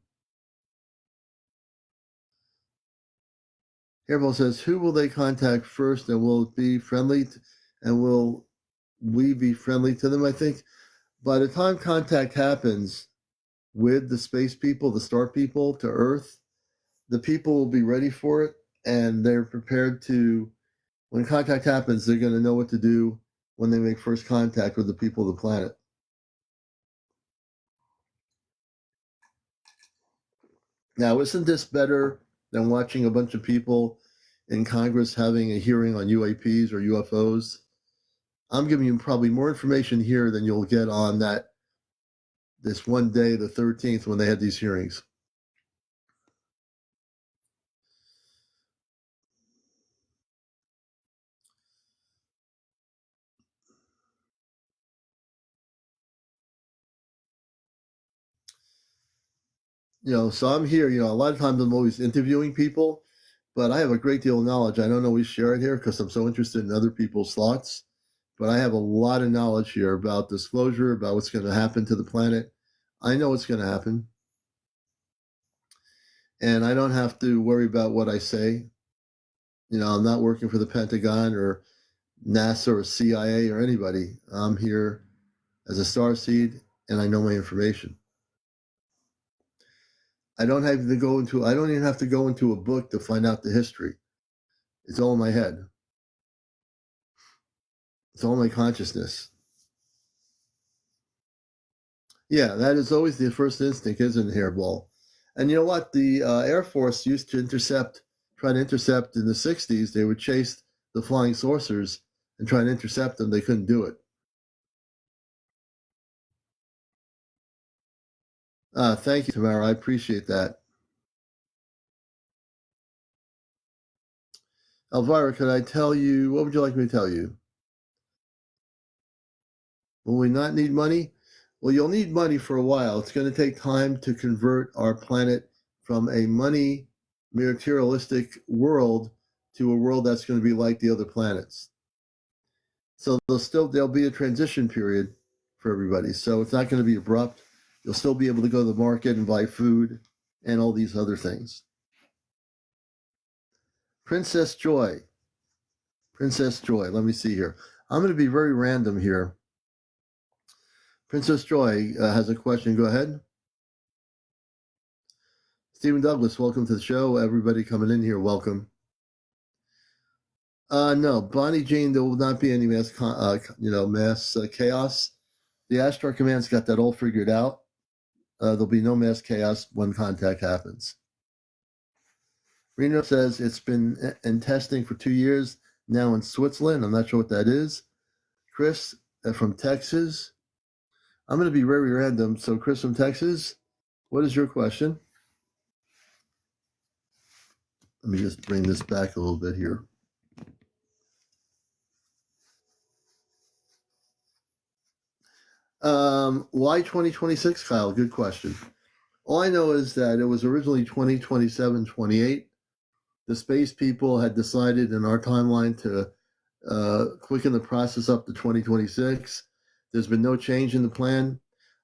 Hairball says, who will they contact first and will it be friendly and will we be friendly to them? I think by the time contact happens with the space people, the star people to Earth, the people will be ready for it and they're prepared to, when contact happens, they're going to know what to do when they make first contact with the people of the planet. Now, isn't this better than watching a bunch of people in Congress having a hearing on UAPs or UFOs? I'm giving you probably more information here than you'll get on this one day, the 13th, when they had these hearings. So I'm here, a lot of times I'm always interviewing people, but I have a great deal of knowledge. I don't always share it here because I'm so interested in other people's thoughts, but I have a lot of knowledge here about disclosure, about what's going to happen to the planet. I know what's going to happen, and I don't have to worry about what I say. I'm not working for the Pentagon or NASA or CIA or anybody. I'm here as a starseed, and I know my information. I don't even have to go into a book to find out the history. It's all in my head. It's all my consciousness. Yeah, that is always the first instinct, isn't it, Hairball? And you know what? The Air Force used to try to intercept in the 60s. They would chase the flying saucers and try and intercept them. They couldn't do it. Thank you, Tamara. I appreciate that. Elvira, could I tell you, what would you like me to tell you? Will we not need money? Well, you'll need money for a while. It's going to take time to convert our planet from a money materialistic world to a world that's going to be like the other planets. So there'll be a transition period for everybody. So it's not going to be abrupt. You'll still be able to go to the market and buy food and all these other things. Princess Joy. Let me see here. I'm going to be very random here. Princess Joy has a question. Go ahead. Stephen Douglas, welcome to the show. Everybody coming in here, welcome. No, Bonnie Jean, there will not be any mass chaos. The Ashtar Command's got that all figured out. There'll be no mass chaos when contact happens. Reno says it's been in testing for 2 years, now in Switzerland. I'm not sure what that is. Chris from Texas. I'm going to be very random. So, Chris from Texas, what is your question? Let me just bring this back a little bit here. Why 2026, Kyle? Good question. All I know is that it was originally 2027, 28. The space people had decided in our timeline to quicken the process up to 2026. There's been no change in the plan.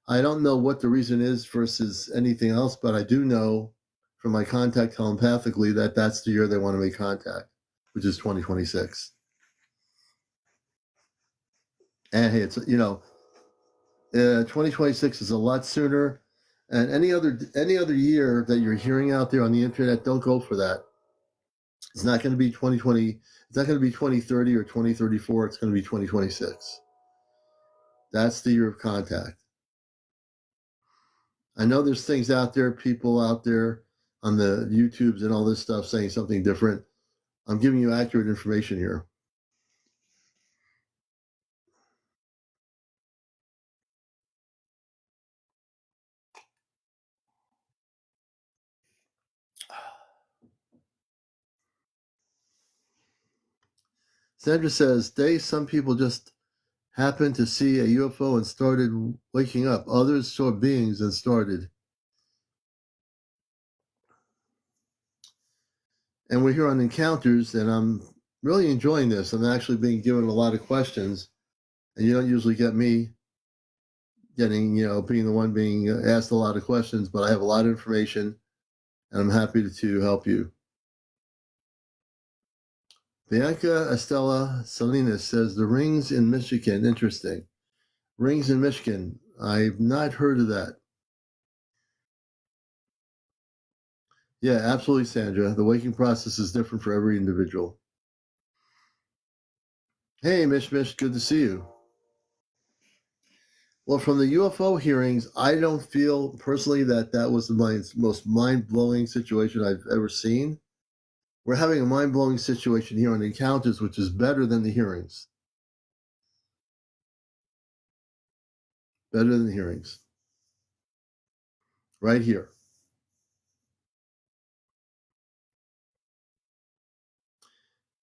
I don't know what the reason is versus anything else, but I do know from my contact telepathically that that's the year they want to make contact, which is 2026. And hey, it's 2026 is a lot sooner. And any other year that you're hearing out there on the internet, don't go for that. It's not going to be 2020. It's not going to be 2030 or 2034. It's going to be 2026. That's the year of contact. I know there's things out there, people out there on the YouTubes and all this stuff saying something different. I'm giving you accurate information here. Sandra says, some people just happened to see a UFO and started waking up. Others saw beings and started. And we're here on Encounters, and I'm really enjoying this. I'm actually being given a lot of questions, and you don't usually get me being the one being asked a lot of questions, but I have a lot of information, and I'm happy to help you. Bianca Estella Salinas says, the rings in Michigan, interesting. Rings in Michigan, I've not heard of that. Yeah, absolutely, Sandra. The waking process is different for every individual. Hey, Mish, good to see you. Well, from the UFO hearings, I don't feel personally that was the most mind-blowing situation I've ever seen. We're having a mind-blowing situation here on Encounters, which is better than the hearings. Better than the hearings. Right here.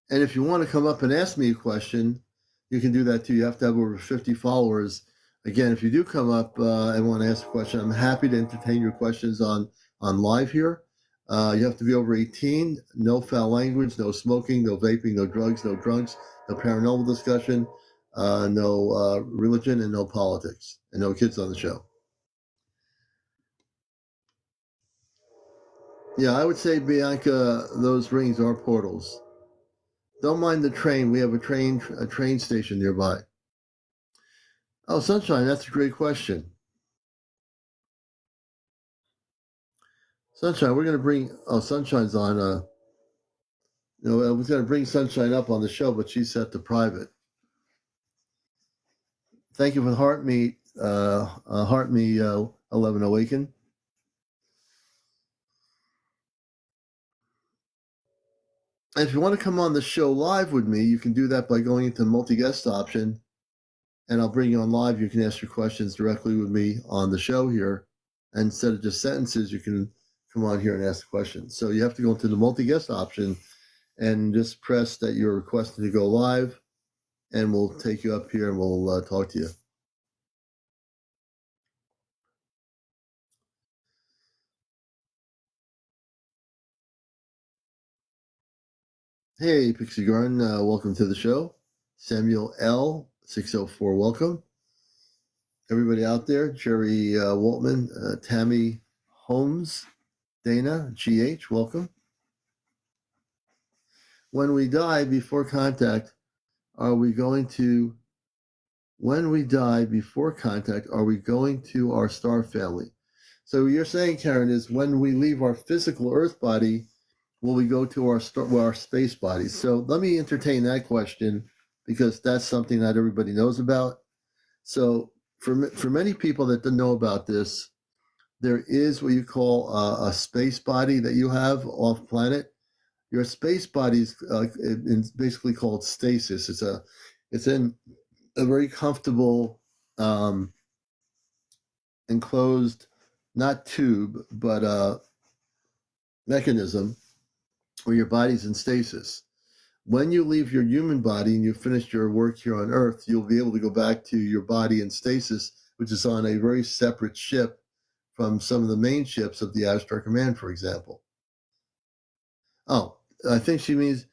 And if you want to come up and ask me a question, you can do that too. You have to have over 50 followers. Again, if you do come up and want to ask a question, I'm happy to entertain your questions on live here. You have to be over 18, no foul language, no smoking, no vaping, no drugs, no drunks, no paranormal discussion, no religion, and no politics, and no kids on the show. Yeah, I would say, Bianca, those rings are portals. Don't mind the train. We have a train station nearby. Oh, Sunshine, that's a great question. Sunshine, we're going to bring... Oh, Sunshine's on... I was going to bring Sunshine up on the show, but she's set to private. Thank you for the Heart Me 11 Awaken. And if you want to come on the show live with me, you can do that by going into the multi-guest option, and I'll bring you on live. You can ask your questions directly with me on the show here. And instead of just sentences, you can come on here and ask questions. So you have to go into the multi-guest option and just press that you're requesting to go live, and we'll take you up here and we'll talk to you. Hey, Pixie Garden, welcome to the show. Samuel L. 604, welcome. Everybody out there, Jerry Waltman, Tammy Holmes, Dana, GH, welcome. When we die before contact, are we going to our star family? So what you're saying, Karen, is when we leave our physical Earth body, will we go to our space bodies? So let me entertain that question because that's something not everybody knows about. So for many people that don't know about this, there is what you call a space body that you have off planet. Your space body is basically called stasis. It's in a very comfortable enclosed, not tube, but mechanism where your body's in stasis. When you leave your human body and you've finished your work here on Earth, you'll be able to go back to your body in stasis, which is on a very separate ship from some of the main ships of the Astro Command, for example. Oh, I think she means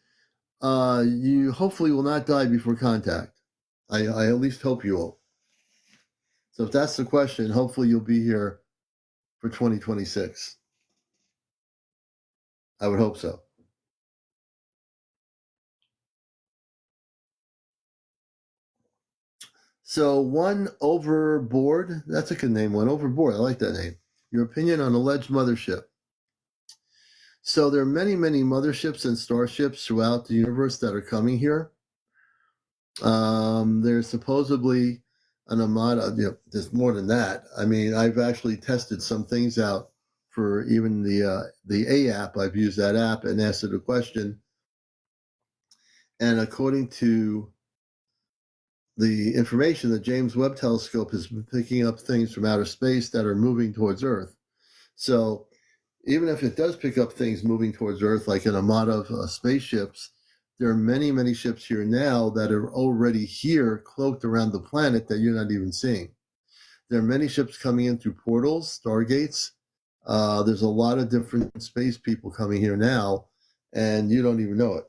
you hopefully will not die before contact. I at least hope you will. So if that's the question, hopefully you'll be here for 2026. I would hope so. So one overboard, that's a good name, one overboard. I like that name. Your opinion on alleged mothership. So there are many, many motherships and starships throughout the universe that are coming here. There's supposedly an armada. There's more than that. I mean, I've actually tested some things out for even the A app. I've used that app and asked it a question. And according to the information, the James Webb Telescope is picking up things from outer space that are moving towards Earth. So even if it does pick up things moving towards Earth, like an armada of spaceships, there are many, many ships here now that are already here, cloaked around the planet that you're not even seeing. There are many ships coming in through portals, stargates. There's a lot of different space people coming here now, and you don't even know it.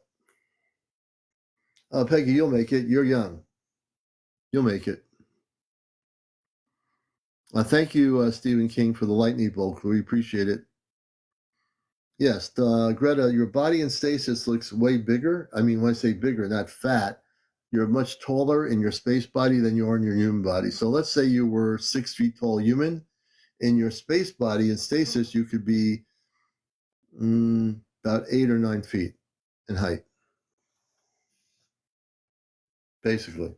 Peggy, you'll make it. You're young. You'll make it. Thank you, Stephen King, for the lightning bolt. We appreciate it. Yes, Greta, your body in stasis looks way bigger. I mean, when I say bigger, not fat, you're much taller in your space body than you are in your human body. So let's say you were 6 feet tall human. In your space body in stasis, you could be about 8 or 9 feet in height, basically.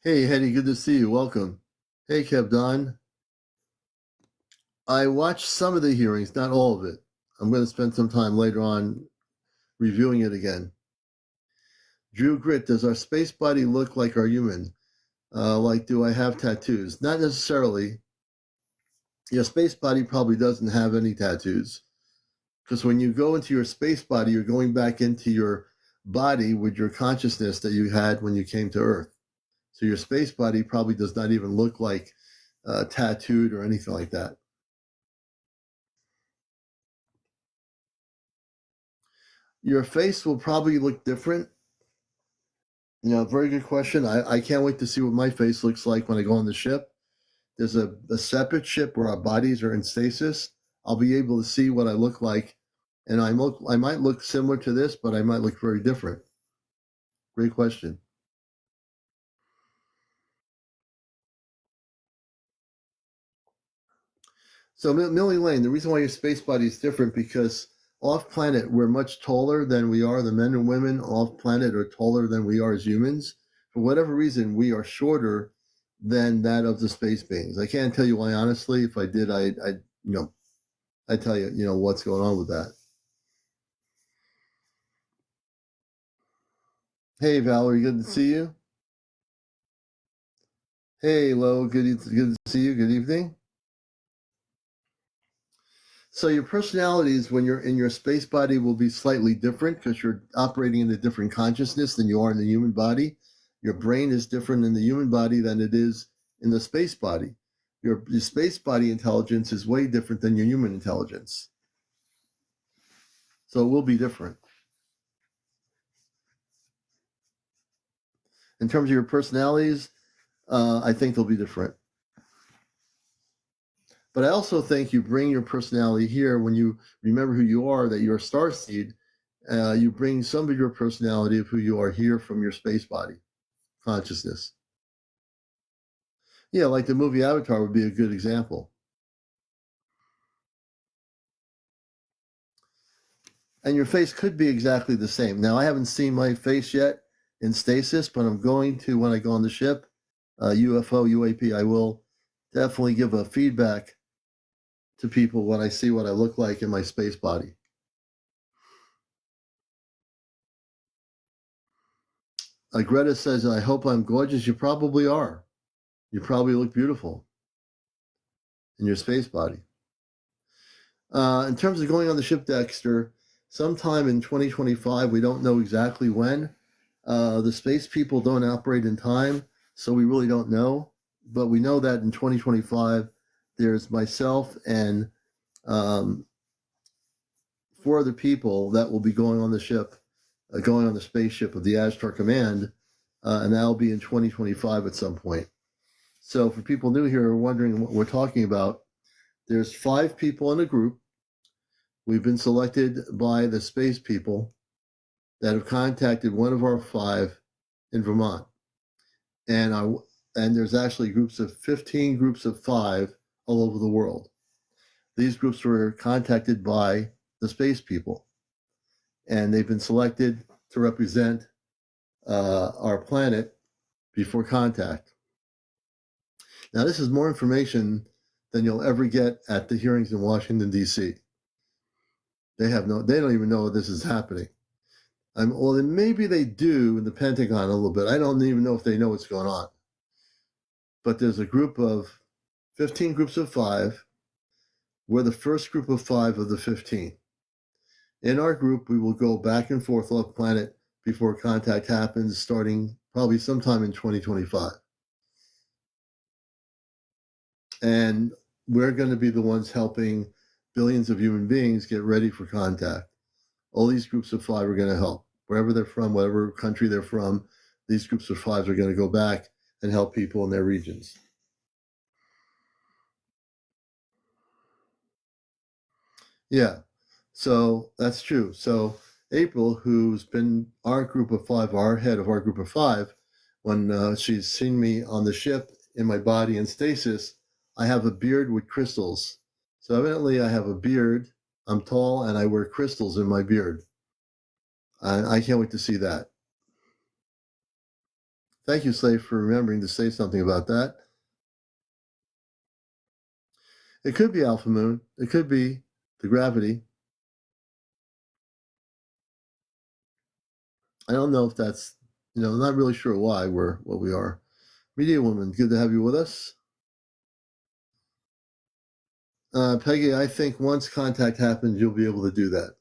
Hey, Hetty, good to see you. Welcome. Hey, Kevdon. I watched some of the hearings, not all of it. I'm going to spend some time later on reviewing it again. Drew Grit, does our space body look like our human? Like, do I have tattoos? Not necessarily. Your space body probably doesn't have any tattoos. Because when you go into your space body, you're going back into your body with your consciousness that you had when you came to Earth. So your space body probably does not even look like tattooed or anything like that. Your face will probably look different. Very good question. I can't wait to see what my face looks like when I go on the ship. There's a separate ship where our bodies are in stasis. I'll be able to see what I look like. And I might look similar to this, but I might look very different. Great question. So Millie Lane, the reason why your space body is different because off planet we're much taller than we are. The men and women off planet are taller than we are as humans. For whatever reason, we are shorter than that of the space beings. I can't tell you why, honestly. If I did, I'd tell you, what's going on with that. Hey, Valerie, good to see you. Hey, Lo, good to see you. Good evening. So your personalities when you're in your space body will be slightly different because you're operating in a different consciousness than you are in the human body. Your brain is different in the human body than it is in the space body. Your space body intelligence is way different than your human intelligence. So it will be different. In terms of your personalities, I think they'll be different. But I also think you bring your personality here when you remember who you are, that you're a star seed, You bring some of your personality of who you are here from your space body, consciousness. Yeah, like the movie Avatar would be a good example. And your face could be exactly the same. Now, I haven't seen my face yet in stasis, but I'm going to when I go on the ship, UFO, UAP. I will definitely give a feedback to people when I see what I look like in my space body. Greta says, I hope I'm gorgeous. You probably are. You probably look beautiful in your space body. In terms of going on the ship, Dexter, sometime in 2025, we don't know exactly when. The space people don't operate in time, so we really don't know. But we know that in 2025, there's myself and 4 other people that will be going on the ship, going on the spaceship of the Ashtar Command, and that'll be in 2025 at some point. So for people new here who are wondering what we're talking about, there's 5 people in a group. We've been selected by the space people that have contacted one of our 5 in Vermont. And there's actually groups of 15 groups of 5 all over the world. These groups were contacted by the space people, and they've been selected to represent our planet before contact. Now, this is more information than you'll ever get at the hearings in Washington, D.C. They don't even know this is happening. Well, then maybe they do in the Pentagon a little bit. I don't even know if they know what's going on. But there's a group of 15 groups of 5. We're the first group of 5 of the 15. In our group, we will go back and forth off planet before contact happens, starting probably sometime in 2025. And we're going to be the ones helping billions of human beings get ready for contact. All these groups of 5 are going to help. Wherever they're from, whatever country they're from, these groups of 5 are going to go back and help people in their regions. Yeah, so that's true. So April, who's been our group of 5, our head of our group of 5, when she's seen me on the ship in my body in stasis, I have a beard with crystals. So evidently I have a beard, I'm tall, and I wear crystals in my beard. I can't wait to see that. Thank you, Slave, for remembering to say something about that. It could be Alpha Moon. It could be the gravity. I don't know if that's, I'm not really sure why we're what we are. Media Woman, good to have you with us. Peggy, I think once contact happens, you'll be able to do that.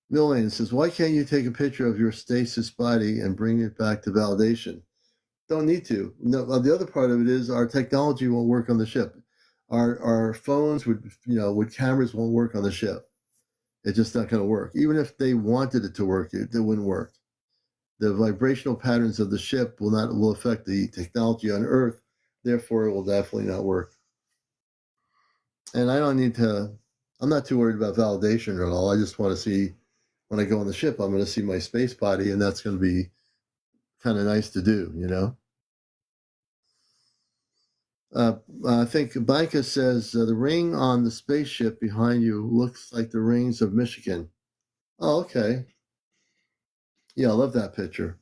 Millane says, why can't you take a picture of your stasis body and bring it back to validation? Don't need to. No, the other part of it is our technology won't work on the ship. Our phones with cameras won't work on the ship. It's just not going to work. Even if they wanted it to work, it wouldn't work. The vibrational patterns of the ship will affect the technology on Earth. Therefore, it will definitely not work. And I'm not too worried about validation at all. I just want to see, when I go on the ship, I'm going to see my space body, and that's going to be kind of nice to do, I think Banka says, the ring on the spaceship behind you looks like the rings of Michigan. Oh, okay. Yeah, I love that picture.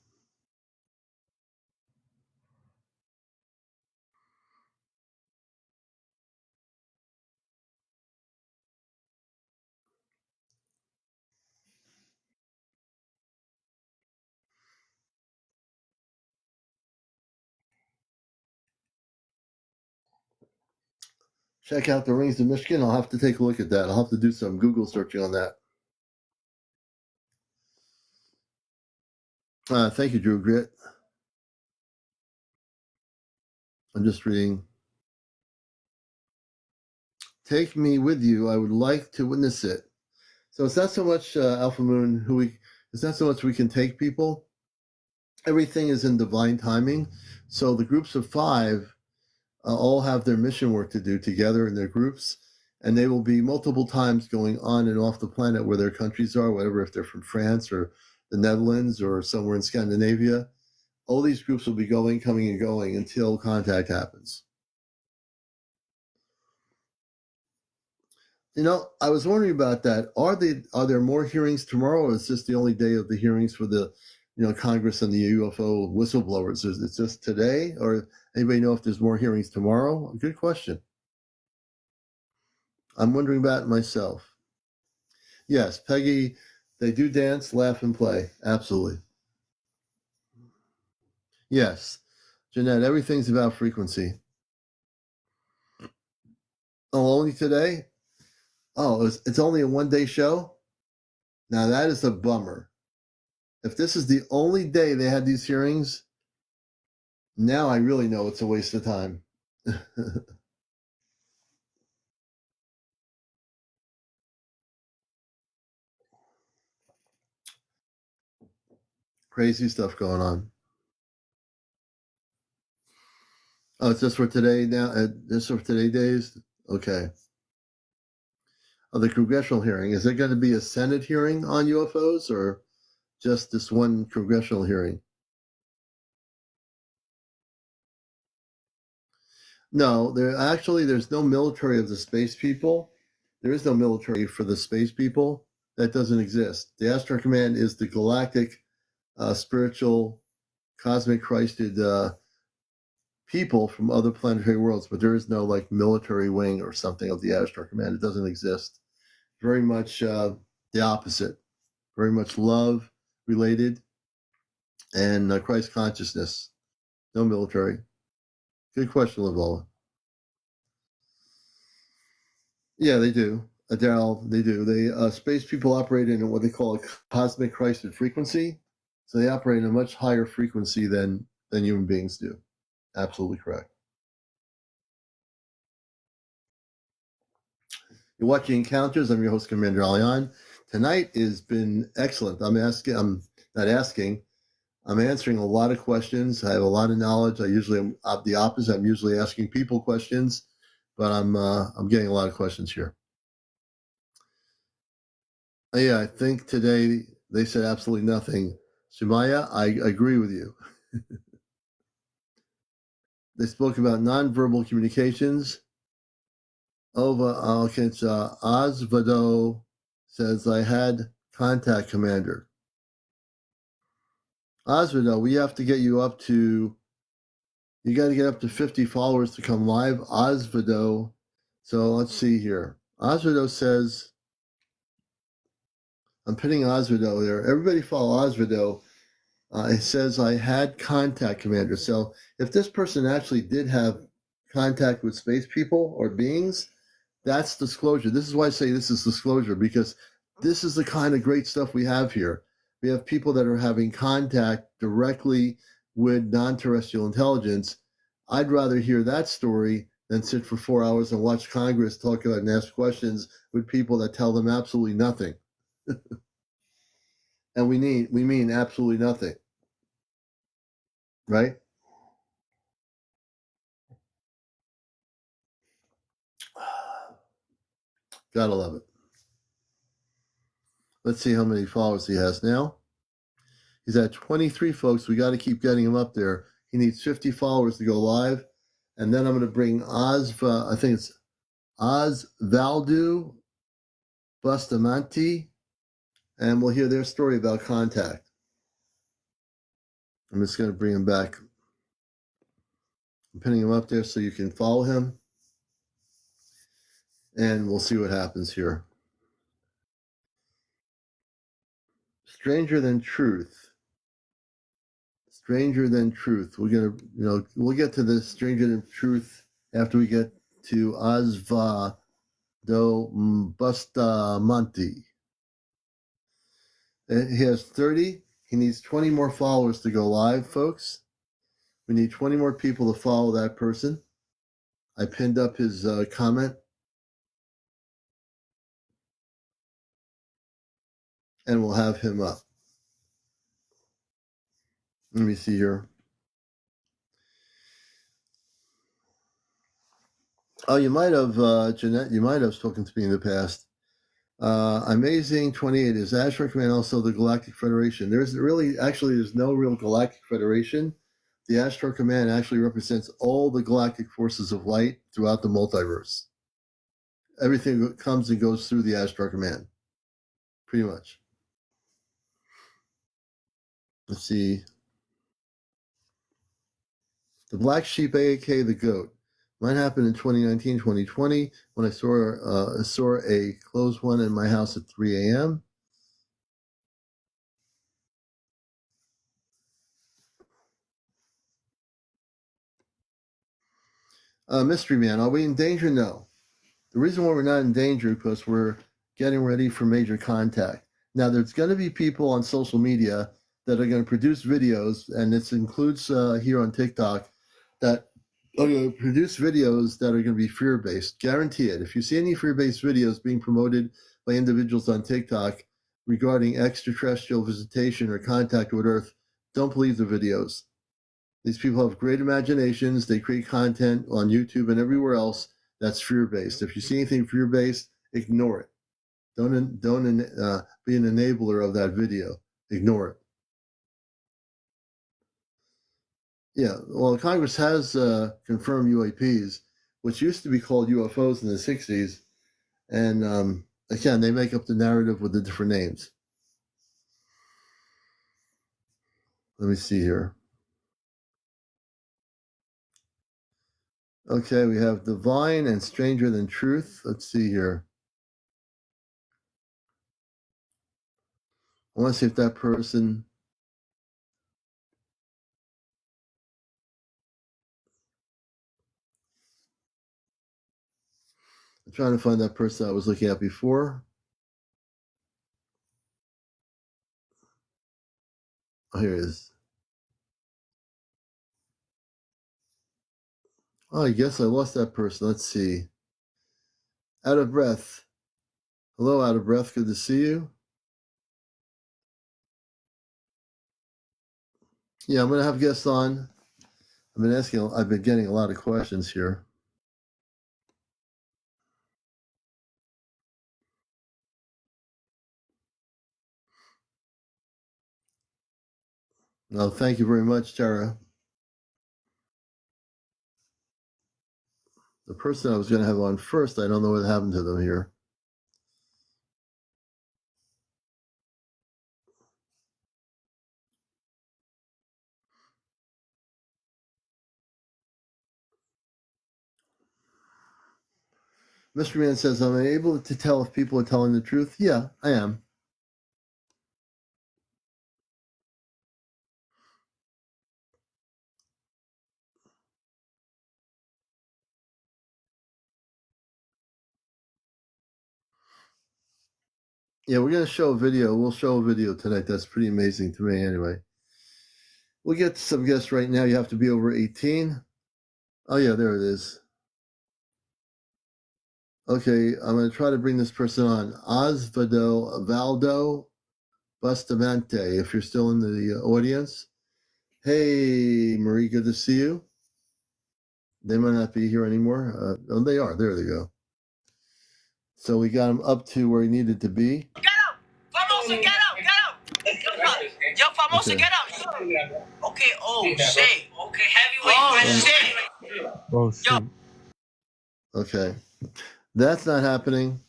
Check out the rings of Michigan. I'll have to take a look at that. I'll have to do some Google searching on that. Thank you, Drew Grit. I'm just reading. Take me with you. I would like to witness it. So it's not so much Alpha Moon it's not so much we can take people. Everything is in divine timing. So the groups of 5 all have their mission work to do together in their groups. and they will be multiple times going on and off the planet where their countries are, whatever, if they're from France or the Netherlands or somewhere in Scandinavia. All these groups will be going, coming, and going until contact happens. I was wondering about that. Are there more hearings tomorrow, or is this the only day of the hearings for the, Congress and the UFO whistleblowers? Is it just today, or anybody know if there's more hearings tomorrow? Good question. I'm wondering about it myself. Yes, Peggy, they do dance, laugh, and play. Absolutely. Yes, Jeanette, everything's about frequency. Oh, only today? Oh, it's only a one-day show? Now that is a bummer. If this is the only day they had these hearings, now I really know it's a waste of time. Crazy stuff going on. Oh, it's just for today now? Just for today days? Okay. Oh, the congressional hearing. Is there going to be a Senate hearing on UFOs or just this one congressional hearing? No, there's no military of the space people. There is no military for the space people. That doesn't exist. The Astro Command is the galactic, spiritual, cosmic Christed people from other planetary worlds, but there is no like military wing or something of the Astro Command. It doesn't exist. Very much the opposite. Very much love related and Christ consciousness. No military. Good question, Lavola. Yeah, they do. Adele, they do. They space people operate in what they call a cosmic Christed frequency. So they operate in a much higher frequency than human beings do. Absolutely correct. You're watching Encounters. I'm your host, CmdrAleon. Tonight has been excellent. I'm answering a lot of questions. I have a lot of knowledge. I'm the opposite. I'm usually asking people questions, but I'm getting a lot of questions here. Yeah, I think today they said absolutely nothing. Sumaya, I agree with you. They spoke about nonverbal communications. Ova Osvado says, I had contact, Commander. Osvado, we have to get you got to get up to 50 followers to come live. Osvado. So let's see here. Osvado says, I'm pinning Osvado there. Everybody follow Osvado. It says, I had contact, Commander. So if this person actually did have contact with space people or beings, that's disclosure. This is why I say this is disclosure, because this is the kind of great stuff we have here. We have people that are having contact directly with non-terrestrial intelligence. I'd rather hear that story than sit for 4 hours and watch Congress talk about and ask questions with people that tell them absolutely nothing. And we mean absolutely nothing. Right? Gotta love it. Let's see how many followers he has now. He's at 23, folks. We got to keep getting him up there. He needs 50 followers to go live. And then I'm going to bring I think it's Osvaldo Bustamante, and we'll hear their story about contact. I'm just going to bring him back. I'm pinning him up there so you can follow him. And we'll see what happens here. Stranger Than Truth. Stranger Than Truth. We're going to, we'll get to the Stranger Than Truth after we get to Osvaldo Bustamante. He has 30. He needs 20 more followers to go live, folks. We need 20 more people to follow that person. I pinned up his comment. And we'll have him up. Let me see here. Oh, you might have, Jeanette, you might have spoken to me in the past. Amazing 28 is Ashford Command also the Galactic Federation. There's no real Galactic Federation. The Astro Command actually represents all the galactic forces of light throughout the multiverse. Everything comes and goes through the Astro Command, pretty much. Let's see. The Black Sheep, aka the Goat. Mine happened in 2019, 2020 when I saw a closed one in my house at 3 a.m. Mystery Man, are we in danger? No. The reason why we're not in danger is because we're getting ready for major contact. Now, there's going to be people on social media that are going to produce videos, and this includes here on TikTok, that are going to produce videos that are going to be fear-based. Guarantee it. If you see any fear-based videos being promoted by individuals on TikTok regarding extraterrestrial visitation or contact with Earth, don't believe the videos. These people have great imaginations. They create content on YouTube and everywhere else that's fear-based. If you see anything fear-based, ignore it. Don't be an enabler of that video. Ignore it. Yeah, well, Congress has confirmed UAPs, which used to be called UFOs in the 60s. And again, they make up the narrative with the different names. Let me see here. Okay, we have Divine and Stranger Than Truth. Let's see here. I want to see if that person... I'm trying to find that person I was looking at before. Oh, here it is. Oh, I guess I lost that person. Let's see. Out of Breath. Hello, Out of Breath. Good to see you. Yeah, I'm going to have guests on. I've been getting a lot of questions here. No, thank you very much, Tara. The person I was going to have on first, I don't know what happened to them here. Mr. Man says, am I able to tell if people are telling the truth? Yeah, I am. Yeah, we're going to show a video. We'll show a video tonight. That's pretty amazing to me anyway. We'll get to some guests right now. You have to be over 18. Oh, yeah, there it is. Okay, I'm going to try to bring this person on. Valdo Bustamante, if you're still in the audience. Hey, Marie, good to see you. They might not be here anymore. Oh, they are. There they go. So we got him up to where he needed to be. Get up! Famoso, get up! Get up! Yo, Famoso, okay. Get up! Okay, oh, shit. Okay, heavyweight. Oh, shit. Oh, shit. Okay. That's not happening.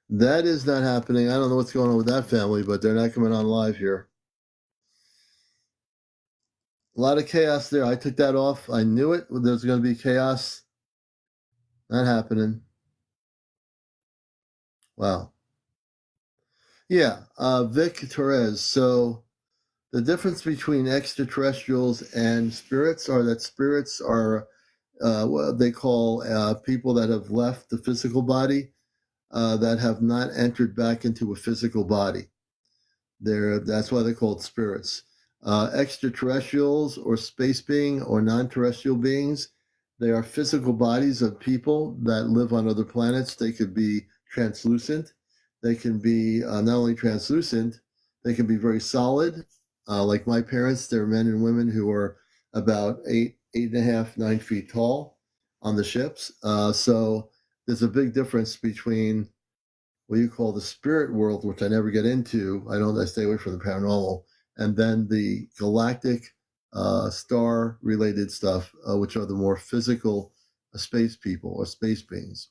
That is not happening. I don't know what's going on with that family, but they're not coming on live here. A lot of chaos there. I took that off. I knew it. There's going to be chaos. Not happening. Wow. Yeah. Vic Torres. So the difference between extraterrestrials and spirits are that spirits are what they call people that have left the physical body, that have not entered back into a physical body. That's why they're called spirits. Extraterrestrials or space being or non-terrestrial beings, they are physical bodies of people that live on other planets. They could be translucent. They can be not only translucent, they can be very solid. Like my parents, they're men and women who are about 8.5, 9 feet tall. on the ships. So there's a big difference between what you call the spirit world, which I never get into. I stay away from the paranormal, and then the galactic star related stuff, which are the more physical space people or space beings.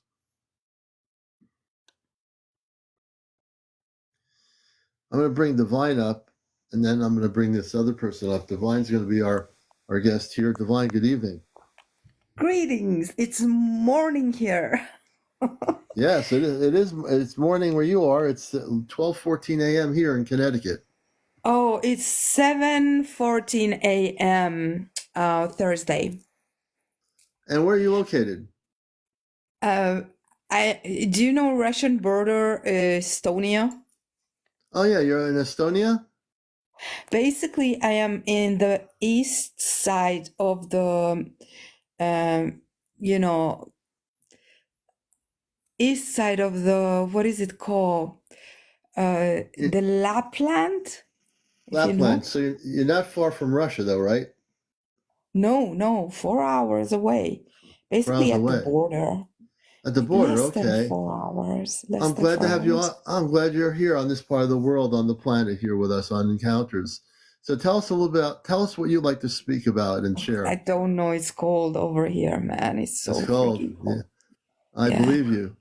I'm going to bring Divine up, and then I'm going to bring this other person up. Divine's going to be our guest here. Divine, good evening. Greetings. It's morning here. Yes, it is. It's morning where you are. It's 12:14 a.m. here in Connecticut. Oh, it's 7:14 a.m. Thursday. And where are you located? Do you know Russian border, Estonia? Oh yeah, you're in Estonia? Basically, I am in the east side of the, east side of the, what is it called? The Lapland? Lapland. So you're not far from Russia though, right? No, 4 hours away. Basically at the border. At the border, Less okay. than 4 hours. I'm glad to have you on. I'm glad you're here on this part of the world, on the planet, here with us on Encounters. So tell us a little bit. Tell us what you'd like to speak about and share. I don't know. It's cold over here, man. It's so cold. freaking cold. I believe you.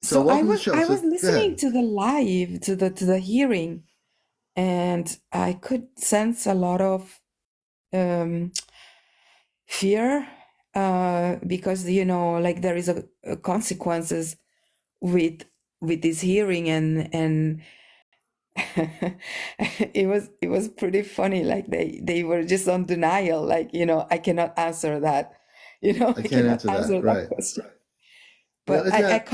So I was listening to the live, to the hearing, and I could sense a lot of fear, because like there is a consequences with this hearing, and it was pretty funny. Like they were just on denial, like I cannot answer that, I cannot answer that question. But I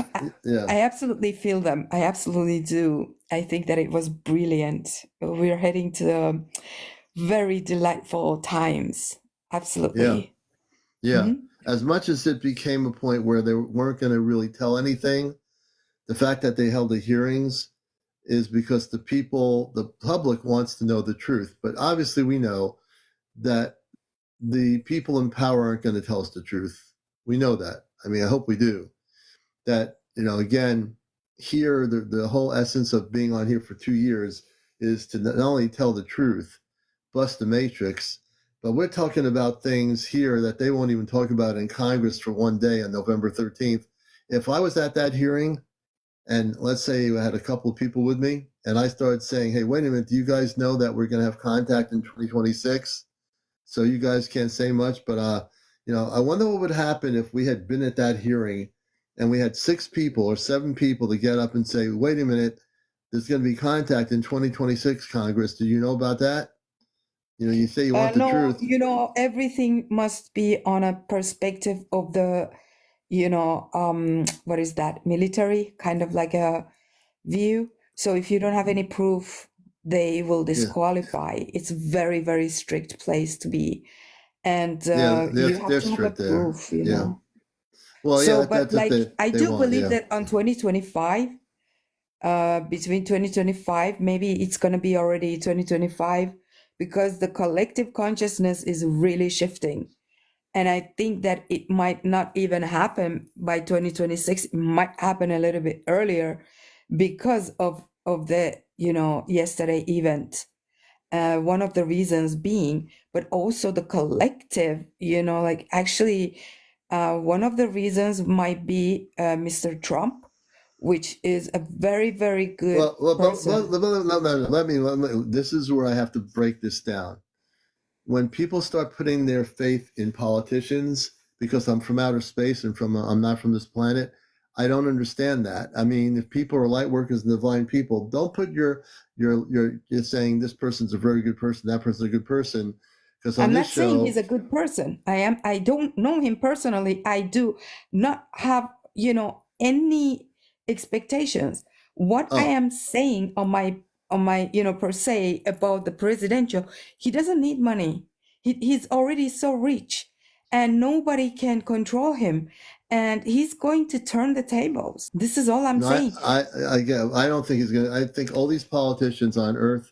absolutely feel them. I absolutely do. I think that it was brilliant. We're heading to very delightful times. Absolutely. Yeah. Mm-hmm. As much as it became a point where they weren't going to really tell anything, the fact that they held the hearings is because the public wants to know the truth. But obviously we know that the people in power aren't going to tell us the truth. We know that. I mean, I hope we do. That, again, here, the whole essence of being on here for 2 years is to not only tell the truth, bust the matrix, but we're talking about things here that they won't even talk about in Congress for one day on November 13th. If I was at that hearing, and let's say I had a couple of people with me, and I started saying, hey, wait a minute, do you guys know that we're going to have contact in 2026? So you guys can't say much, but, I wonder what would happen if we had been at that hearing and we had 6 people or 7 people to get up and say, wait a minute, there's going to be contact in 2026 Congress. Do you know about that? You say you want the truth. Everything must be on a perspective of the, what is that? Military, kind of like a view. So if you don't have any proof, they will disqualify. Yeah. It's very, very strict place to be. And you have to have a proof, know. Well, so, but I do believe that on 2025, between 2025, maybe it's going to be already 2025, because the collective consciousness is really shifting. And I think that it might not even happen by 2026. It might happen a little bit earlier because of the, yesterday event. One of the reasons being, but also the collective, actually, one of the reasons might be Mr. Trump, which is a very, very good person. Let me, this is where I have to break this down. When people start putting their faith in politicians, because I'm from outer space and I'm not from this planet, I don't understand that. I mean, if people are light workers and divine people, don't put you're saying this person's a very good person, that person's a good person. Because I'm not saying he's a good person. I don't know him personally. I do not have, any expectations. What I am saying on my, per se, about the presidential, he doesn't need money. He's already so rich and nobody can control him. And he's going to turn the tables. This is all I'm saying. I don't think he's going to. I think all these politicians on Earth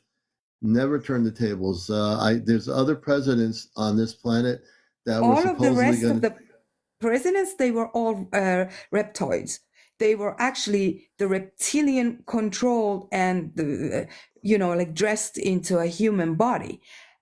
never turn the tables. There's other presidents on this planet that were supposedly going to. presidents, they were all reptoids. They were actually the reptilian controlled and like dressed into a human body.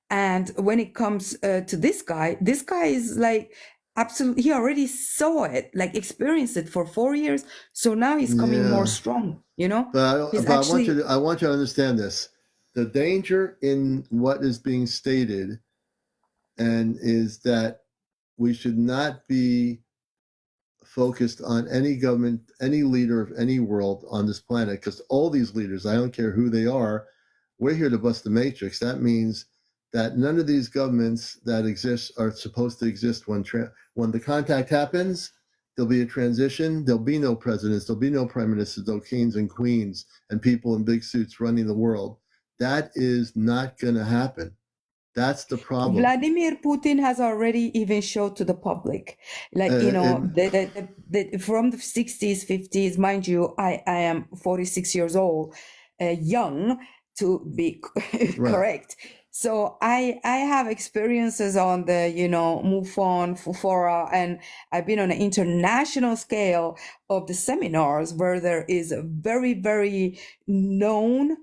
And when it comes to this guy is like absolutely, he already saw it, like experienced it for 4 years. So now he's coming more strong, But he's I actually. want you to understand this. The danger in what is being stated and is that we should not be focused on any government, any leader of any world on this planet, because all these leaders, I don't care who they are, we're here to bust the matrix. That means that none of these governments that exist are supposed to exist when the contact happens. There'll be a transition. There'll be no presidents. There'll be no prime ministers, no kings and queens and people in big suits running the world. That is not going to happen. That's the problem. Vladimir Putin has already even showed to the public, like, from the 60s, 50s, mind you, I am 46 years old, young to be correct. So I have experiences on the, MUFON, Fufora, and I've been on an international scale of the seminars where there is a very, very known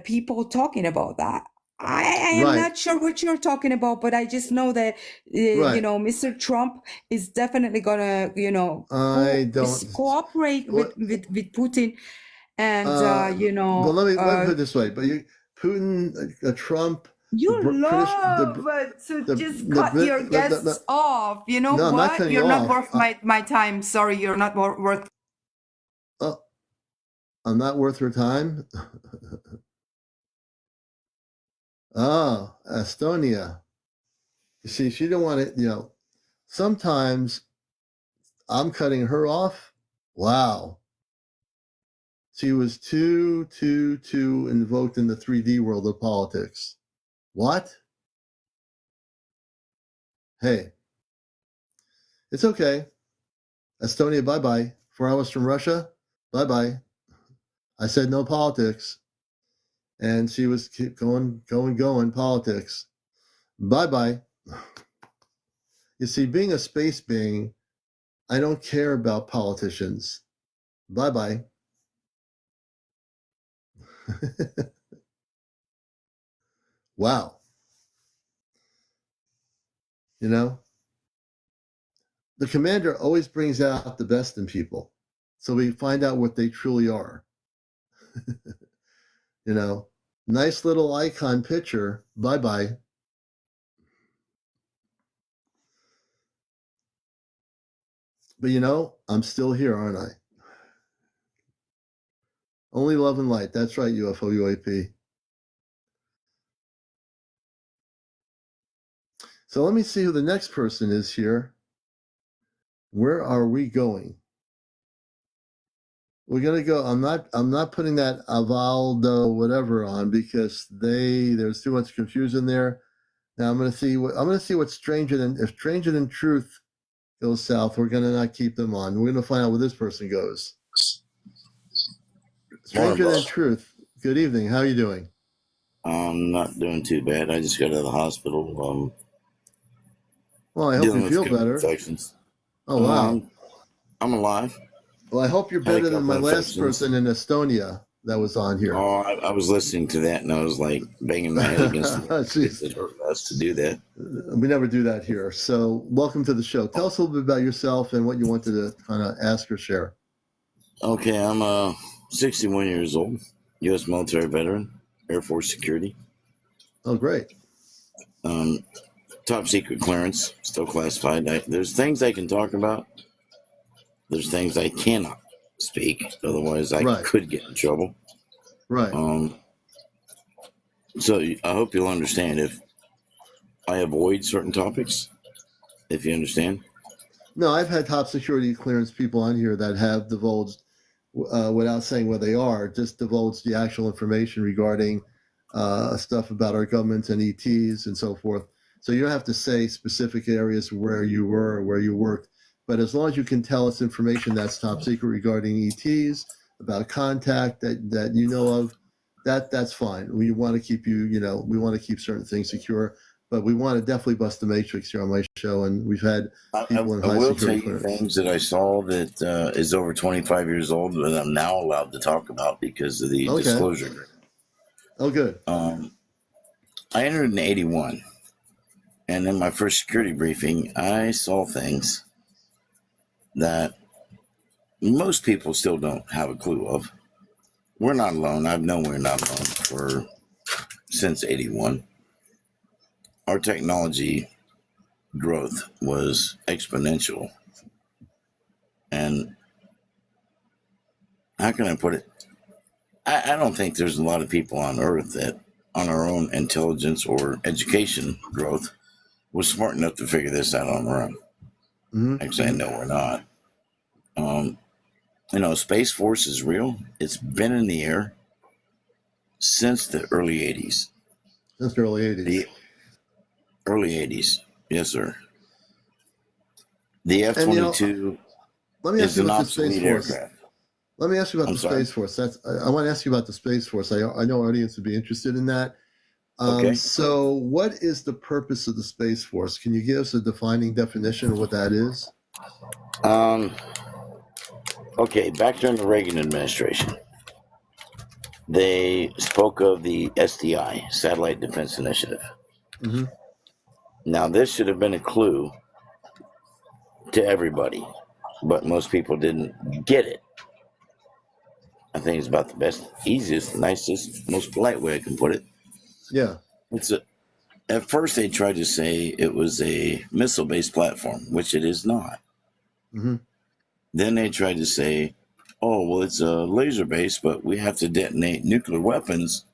people talking about that. I am not sure what you're talking about, but I just know that, Mr. Trump is definitely gonna, cooperate with Putin, and But let me put it this way: Putin, Trump. You love to just cut your guests off. You know what? You're not worth my time. Sorry, you're not worth. I'm not worth her time. Oh, Estonia. You see, she didn't want it, sometimes I'm cutting her off. Wow. She was too invoked in the 3D world of politics. What? Hey, it's okay. Estonia, bye-bye. 4 hours from Russia, bye-bye. I said no politics. And she was keep going, politics. Bye-bye. You see, being a space being, I don't care about politicians. Bye-bye. Wow. The commander always brings out the best in people. So we find out what they truly are. Nice little icon picture. Bye-bye. But I'm still here, aren't I? Only love and light. That's right, UFO UAP. So let me see who the next person is here. Where are we going? We're gonna go. I'm not putting that Avaldo whatever on because there's too much confusion there. Now I'm gonna see what's Stranger Than Truth goes south. We're gonna not keep them on. We're gonna find out where this person goes. Stranger Than Truth. Good evening. How are you doing? I'm not doing too bad. I just got out of the hospital. Well, I hope you feel better. Infections. Oh wow. I'm alive. Well, I hope you're better than my last person in Estonia that was on here. Oh, I was listening to that and I was like banging my head against the wall. It hurt us to do that. We never do that here. So welcome to the show. Tell us a little bit about yourself and what you wanted to kind of ask or share. Okay, I'm 61 years old, U.S. military veteran, Air Force security. Oh, great. Top secret clearance, still classified. There's things I can talk about. There's things I cannot speak, otherwise I could get in trouble. Right. So I hope you'll understand if I avoid certain topics, if you understand. No, I've had top security clearance people on here that have divulged, without saying where they are, just divulged the actual information regarding stuff about our government and ETs and so forth. So you don't have to say specific areas where you were or where you worked. But as long as you can tell us information that's top secret regarding ETs, about contact that of, that's fine. We want to keep we want to keep certain things secure. but we want to definitely bust the matrix here on my show, and we've had people in high I will security tell you clearance. things that I saw that is over 25 years old that I'm now allowed to talk about because of the disclosure. Oh, good. I entered in 81, and in my first security briefing, I saw things that most people still don't have a clue of. We're not alone. I've known we're not alone since 81. Our technology growth was exponential. And how can I put it? I don't think there's a lot of people on Earth that, on our own intelligence or education growth, was smart enough to figure this out on our own. Mm-hmm. Actually, I know we're not. Space Force is real. It's been in the air since the early 80s. Since the early 80s. The early 80s. Yes, sir. The F-22 is an obsolete aircraft. Let me ask you about the Space Force. I want to ask you about the Space Force. I know our audience would be interested in that. Okay. So what is the purpose of the Space Force? Can you give us a defining definition of what that is? Okay, back during the Reagan administration, they spoke of the SDI, Satellite Defense Initiative. Mm-hmm. Now, this should have been a clue to everybody, but most people didn't get it. I think it's about the best, easiest, nicest, most polite way I can put it. Yeah. At first, they tried to say it was a missile-based platform, which it is not. Mm-hmm. Then they tried to say, oh, well, it's a laser-based, but we have to detonate nuclear weapons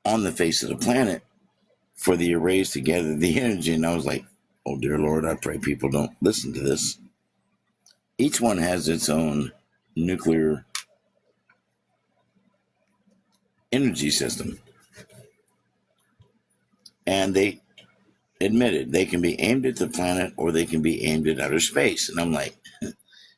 on the face of the planet for the arrays to gather the energy. And I was like, oh, dear Lord, I pray people don't listen to this. Each one has its own nuclear energy system. And they admitted they can be aimed at the planet or they can be aimed at outer space. And I'm like,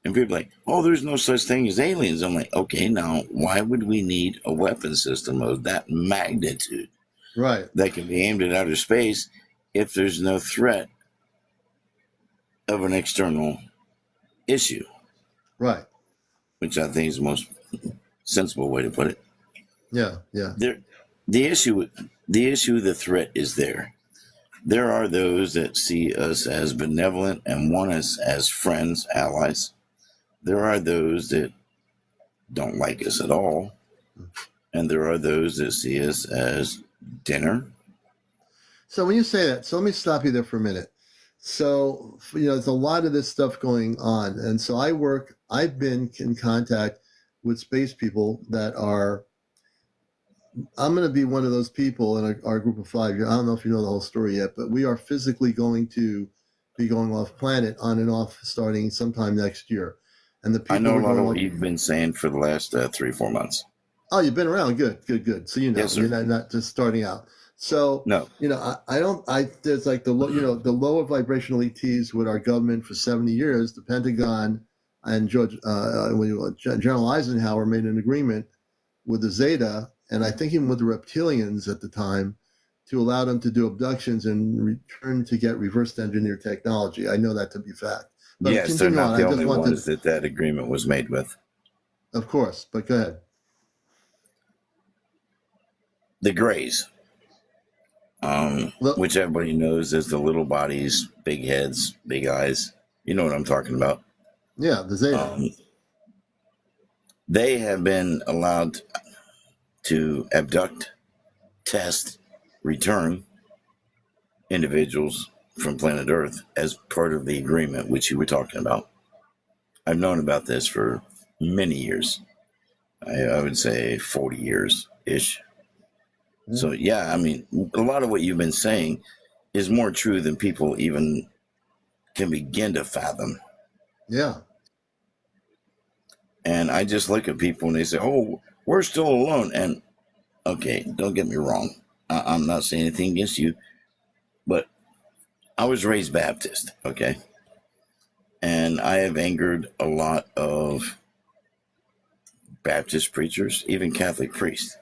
and people are like, oh, there's no such thing as aliens. I'm like, okay, now why would we need a weapon system of that magnitude? Right. That can be aimed at outer space if there's no threat of an external issue. Right. Which I think is the most sensible way to put it. Yeah, yeah. The threat is there. There are those that see us as benevolent and want us as friends, allies. There are those that don't like us at all. And there are those that see us as dinner. So when you say that, so let me stop you there for a minute. So, there's a lot of this stuff going on. And so I've been in contact with space people that are, I'm going to be one of those people in our group of 5. I don't know if you know the whole story yet, but we are physically going to be going off planet on and off starting sometime next year. And the people I know a lot of what you've been saying for the last 3 or 4 months. Oh, you've been around. Good. So, yes, sir. You're not just starting out. So, no, there's like the lower vibrational ETs with our government for 70 years, the Pentagon and General Eisenhower made an agreement with the Zeta, and I think even with the reptilians at the time, to allow them to do abductions and return to get reverse engineered technology. I know that to be fact. But yes, they're not the only ones that agreement was made with. Of course, but go ahead. The Greys, which everybody knows as the little bodies, big heads, big eyes. You know what I'm talking about. Yeah, the Zeta. They have been allowed to abduct, test, return individuals from planet Earth as part of the agreement which you were talking about. I've known about this for many years. I would say 40 years-ish. So, yeah, I mean, a lot of what you've been saying is more true than people even can begin to fathom. Yeah. And I just look at people and they say, oh, we're still alone. And, okay, don't get me wrong. I'm not saying anything against you, but I was raised Baptist, okay? And I have angered a lot of Baptist preachers, even Catholic priests.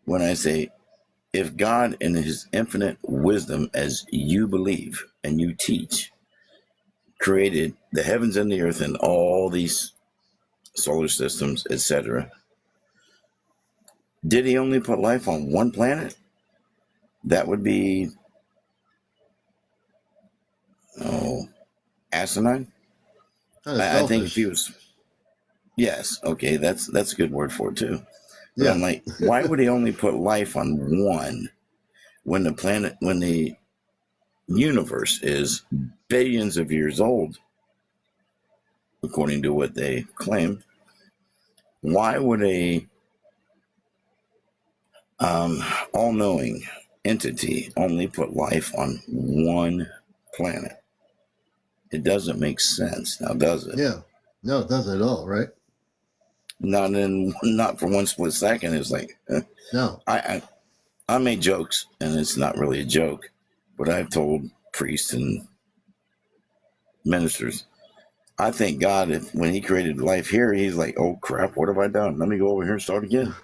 When I say, if God in his infinite wisdom, as you believe and you teach, created the heavens and the earth and all these solar systems, etc., did he only put life on one planet? That would be, asinine. I think if he was, yes, okay, that's a good word for it too. But yeah. I'm like, why would he only put life on one when the universe is billions of years old, according to what they claim? Why would a all-knowing entity only put life on one planet? It doesn't make sense now, does it? Yeah. No, it doesn't at all, right? Not for one split second. It's like, no. I made jokes, and it's not really a joke, but I've told priests and ministers, I thank God when he created life here, he's like, oh crap, what have I done? Let me go over here and start again.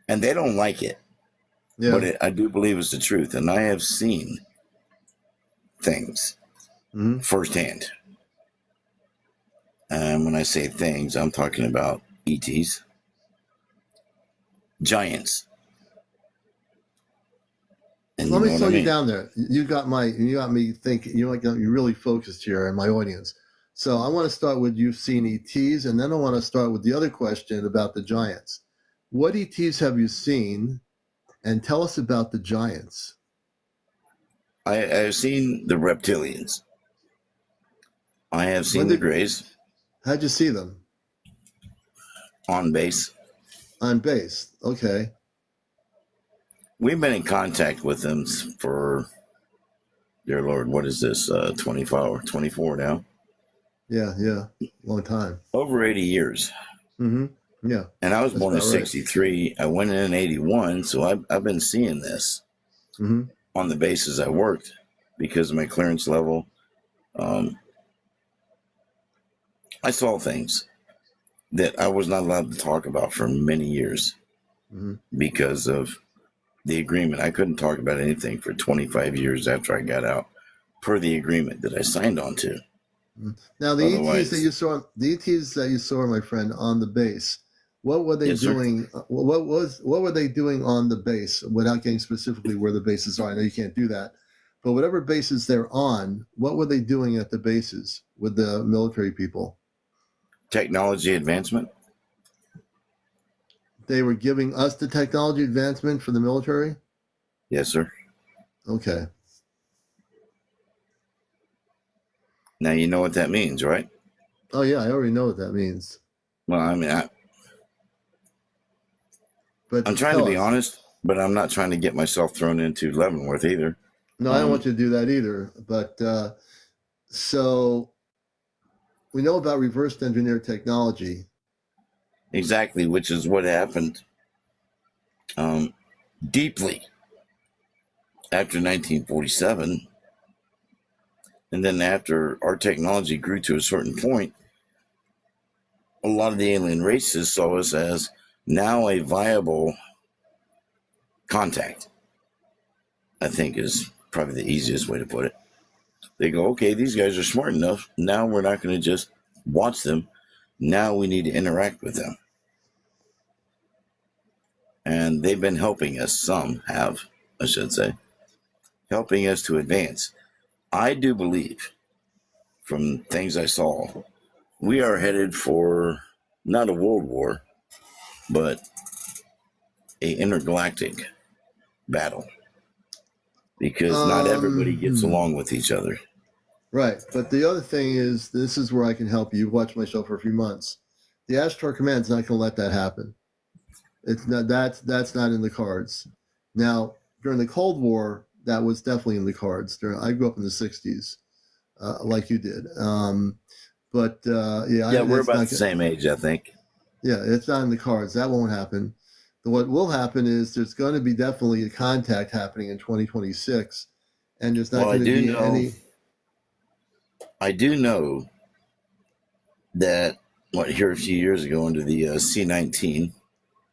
And they don't like it. Yeah. But I do believe it's the truth. And I have seen things firsthand. And when I say things, I'm talking about ETs, giants. And let me slow you down there. You got me thinking. You got me really focused here in my audience. So I want to start with you've seen ETs, and then I want to start with the other question about the giants. What ETs have you seen, and tell us about the giants? I've seen the reptilians. I have seen the Greys. How'd you see them? On base. On base, okay. We've been in contact with them for, dear Lord, what is this, 24 now? Yeah, long time. Over 80 years. Mm-hmm. Yeah. And I was born in 63. Right. I went in 81, so I've been seeing this on the bases I worked because of my clearance level. I saw things that I was not allowed to talk about for many years because of the agreement. I couldn't talk about anything for 25 years after I got out, per the agreement that I signed on to. Now, the ETs that you saw, my friend, on the base, what were they doing? What were they doing on the base? Without getting specifically where the bases are, I know you can't do that, but whatever bases they're on, what were they doing at the bases with the military people? Technology advancement. They were giving us the technology advancement for the military? Yes, sir. Okay. Now you know what that means, right? Oh, yeah, I already know what that means. Well, I mean, I'm trying to be honest, but I'm not trying to get myself thrown into Leavenworth either. No, I don't want you to do that either. But so we know about reverse engineered technology. Exactly, which is what happened deeply after 1947. And then after our technology grew to a certain point, a lot of the alien races saw us as now a viable contact, I think is probably the easiest way to put it. They go, okay, these guys are smart enough. Now we're not going to just watch them. Now we need to interact with them. And they've been helping us. Some have, I should say, helping us to advance. I do believe, from things I saw, we are headed for not a world war, but a intergalactic battle. Because not everybody gets along with each other. Right. But the other thing is, this is where I can help you. You've watched my show for a few months. The Ashtar Command's not going to let that happen. It's not, that's not in the cards. Now, during the Cold War, that was definitely in the cards. I grew up in the 60s, like you did. Yeah, we're about the same age, I think. Yeah, it's not in the cards. That won't happen. What will happen is there's going to be definitely a contact happening in 2026, and there's not going to be any. I do know that here a few years ago under the C-19,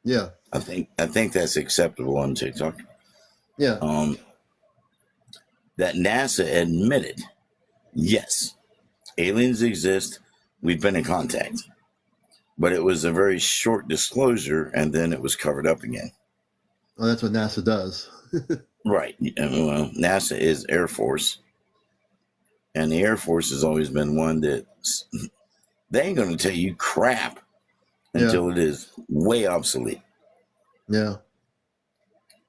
Yeah. I think that's acceptable on TikTok. Yeah. That NASA admitted, yes, aliens exist. We've been in contact, but it was a very short disclosure, and then it was covered up again. Well, that's what NASA does. Right. Well, NASA is Air Force, and the Air Force has always been one that they ain't going to tell you crap until it is way obsolete. Yeah.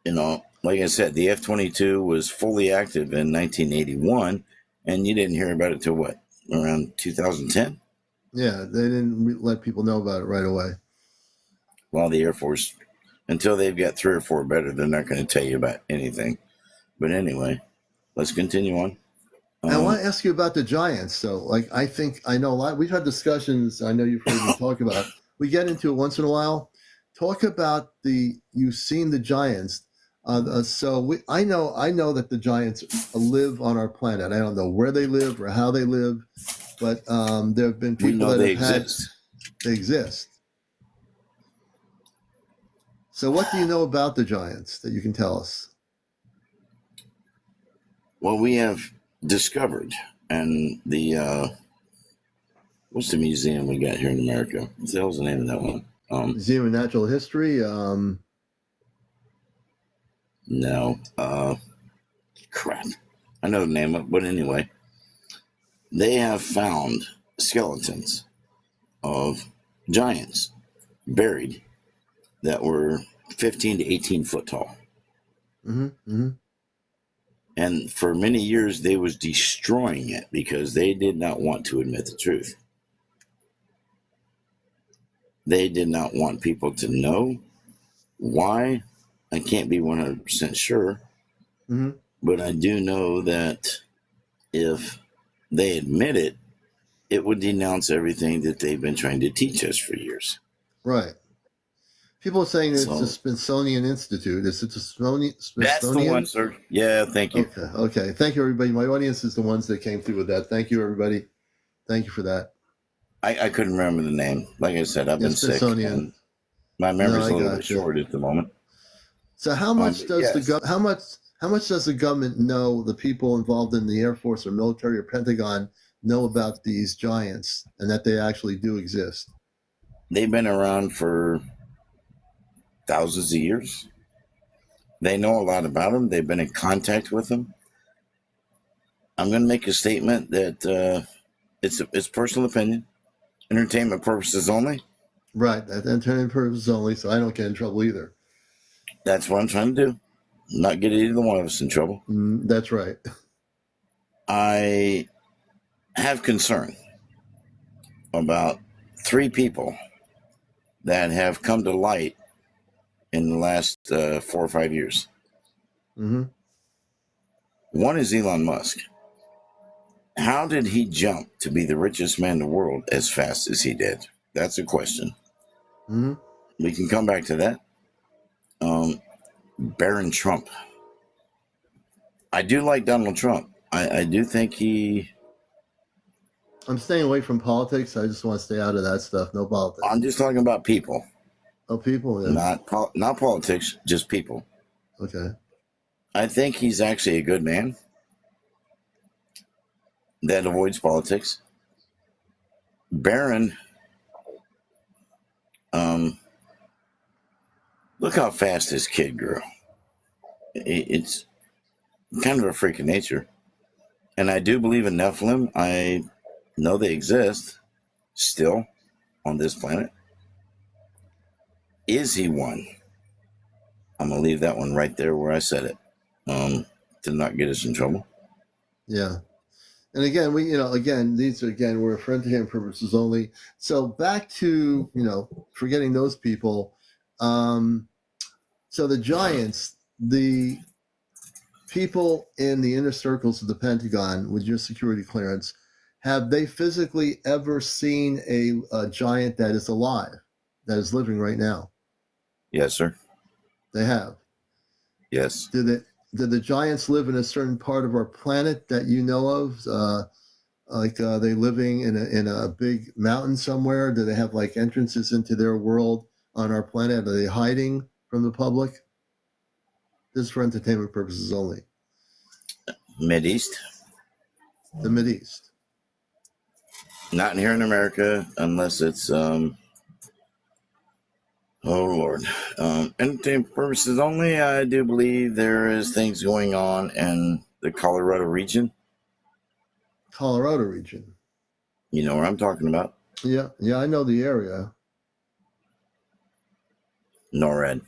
You know, like I said, the F-22 was fully active in 1981, and you didn't hear about it till what, around 2010? Yeah, they didn't let people know about it right away. Well, the Air Force, until they've got 3 or 4 better, they're not going to tell you about anything. But anyway, let's continue on. I want to ask you about the Giants. So, like, I know a lot. We've had discussions. I know you've heard me talk about. We get into it once in a while. Talk about you've seen the Giants. I know that the Giants live on our planet. I don't know where they live or how they live, but there have been people that they exist. So what do you know about the Giants that you can tell us? Well, we have discovered, and what's the museum we got here in America? What the hell's the name of that one? Museum of Natural History. No. Crap. I know the name of it, but anyway. They have found skeletons of giants buried that were 15 to 18 foot tall. Mm-hmm, mm-hmm. And for many years, they was destroying it because they did not want to admit the truth. They did not want people to know why. I can't be 100% sure, but I do know that if they admit it, it would denounce everything that they've been trying to teach us for years. Right. People are saying it's the Smithsonian Institute. Is it the Smithsonian? That's the one, sir. Yeah, thank you. Okay. Thank you, everybody. My audience is the ones that came through with that. Thank you, everybody. Thank you for that. I couldn't remember the name. Like I said, I've been sick. And my memory's a little bit short at the moment. So how much does how much does the government know, the people involved in the Air Force or military or Pentagon know about these giants and that they actually do exist? They've been around for thousands of years. They know a lot about them. They've been in contact with them. I'm going to make a statement that it's personal opinion, entertainment purposes only. Right, entertainment purposes only, so I don't get in trouble either. That's what I'm trying to do. Not get either one of us in trouble. That's right. I have concern about 3 people that have come to light in the last 4 or 5 years. Mm-hmm. One is Elon Musk. How did he jump to be the richest man in the world as fast as he did? That's a question. Mm-hmm. We can come back to that. Baron Trump. I do like Donald Trump. I do think I'm staying away from politics. I just want to stay out of that stuff. No politics. I'm just talking about people. Oh, people? Yeah. Not politics, just people. Okay. I think he's actually a good man that avoids politics. Baron, look how fast this kid grew. It's kind of a freak of nature. And I do believe in Nephilim. I know they exist still on this planet. Is he one? I'm going to leave that one right there where I said it to not get us in trouble. Yeah. And again, we're for entertainment purposes only. So back to, forgetting those people. So the giants, the people in the inner circles of the Pentagon with your security clearance, have they physically ever seen a giant that is alive, that is living right now? Yes, sir. They have. Yes. Did the giants live in a certain part of our planet that you know of? Are they living in a big mountain somewhere? Do they have like entrances into their world on our planet? Are they hiding from the public? This is for entertainment purposes only. Mideast. The Mideast. Not here in America, unless it's oh Lord. Entertainment purposes only. I do believe there is things going on in the Colorado region. Colorado region. You know what I'm talking about? Yeah, I know the area. NORAD.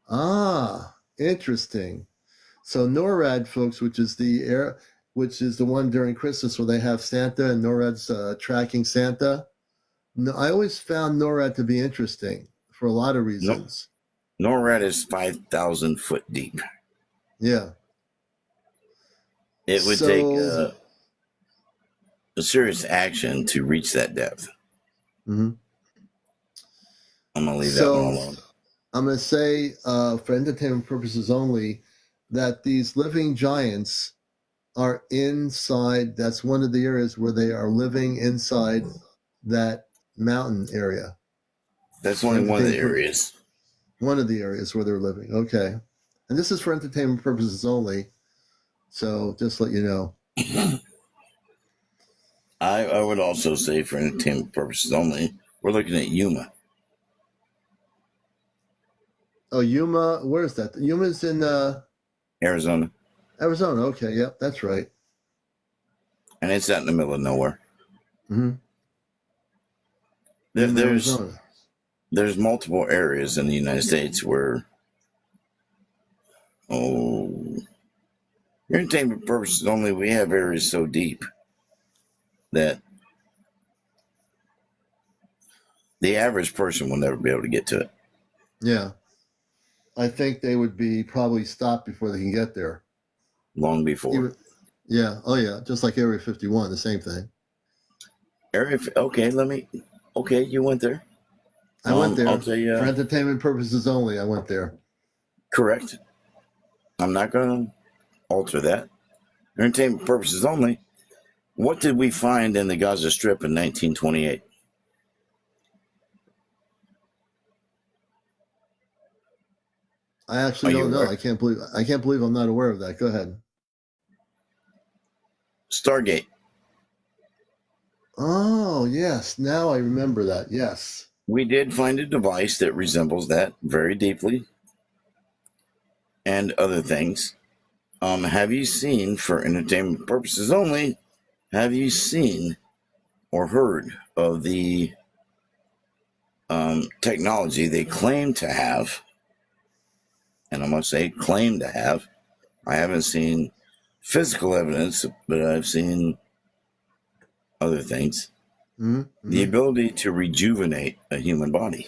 Ah, interesting. So NORAD, folks, which is the one during Christmas where they have Santa and NORAD's tracking Santa. No, I always found NORAD to be interesting for a lot of reasons. NORAD is 5,000 foot deep. Yeah. It would take a serious action to reach that depth. Mm-hmm. I'm going to leave that one alone. I'm going to say, for entertainment purposes only, that these living giants are inside. That's one of the areas where they are living inside that mountain area. That's only one of the areas. One of the areas where they're living. Okay. And this is for entertainment purposes only. So just let you know. I would also say for entertainment purposes only, we're looking at Yuma. Oh, Yuma. Where's that? Yuma's in Arizona. Arizona. Okay. Yep. That's right. And it's out in the middle of nowhere. Mm-hmm. There's multiple areas in the United States where, entertainment purposes only, we have areas so deep that the average person will never be able to get to it. Yeah. I think they would be probably stopped before they can get there. Long before. Yeah. Oh, yeah. Just like Area 51, the same thing. Okay, you went there. I went there. I'll tell you, for entertainment purposes only, I went there. Correct. I'm not going to alter that. Entertainment purposes only. What did we find in the Gaza Strip in 1928? I actually don't know. I can't believe I'm not aware of that. Go ahead. Stargate. Oh, yes. Now I remember that. Yes. We did find a device that resembles that very deeply. And other things. Have you seen, for entertainment purposes only, have you seen or heard of the technology they claim to have? And I must say, claim to have. I haven't seen physical evidence, but I've seen other things. Mm-hmm. The ability to rejuvenate a human body.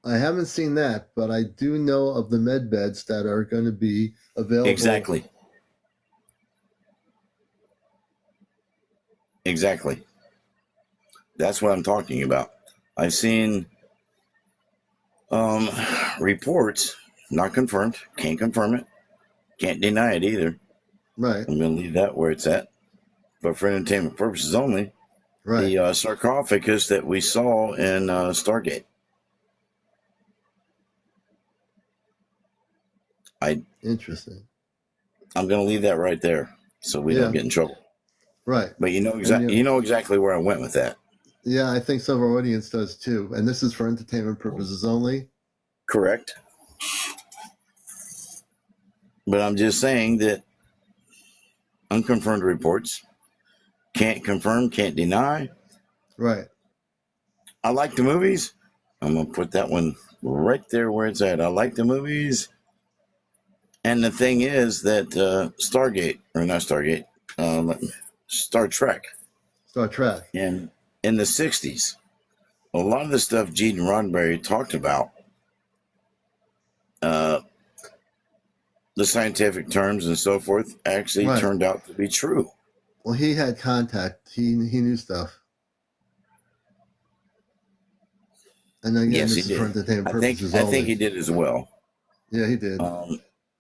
I haven't seen that, but I do know of the med beds that are going to be available. Exactly. That's what I'm talking about. I've seen reports, not confirmed, can't confirm it, can't deny it either. Right. I'm going to leave that where it's at. But for entertainment purposes only, right. The sarcophagus that we saw in Stargate. Interesting. I'm going to leave that right there so we don't get in trouble. Right. But you know exactly where I went with that. Yeah, I think some of our audience does too. And this is for entertainment purposes only. Correct. But I'm just saying that unconfirmed reports, can't confirm, can't deny. Right. I like the movies. I'm going to put that one right there where it's at. I like the movies. And the thing is that Star Trek. And in the 60s, a lot of the stuff Gene Roddenberry talked about, the scientific terms and so forth, actually turned out to be true. Well, he had contact. He knew stuff. And again, yes, this he is for entertainment purposes only. I think he did as well. Yeah, he did.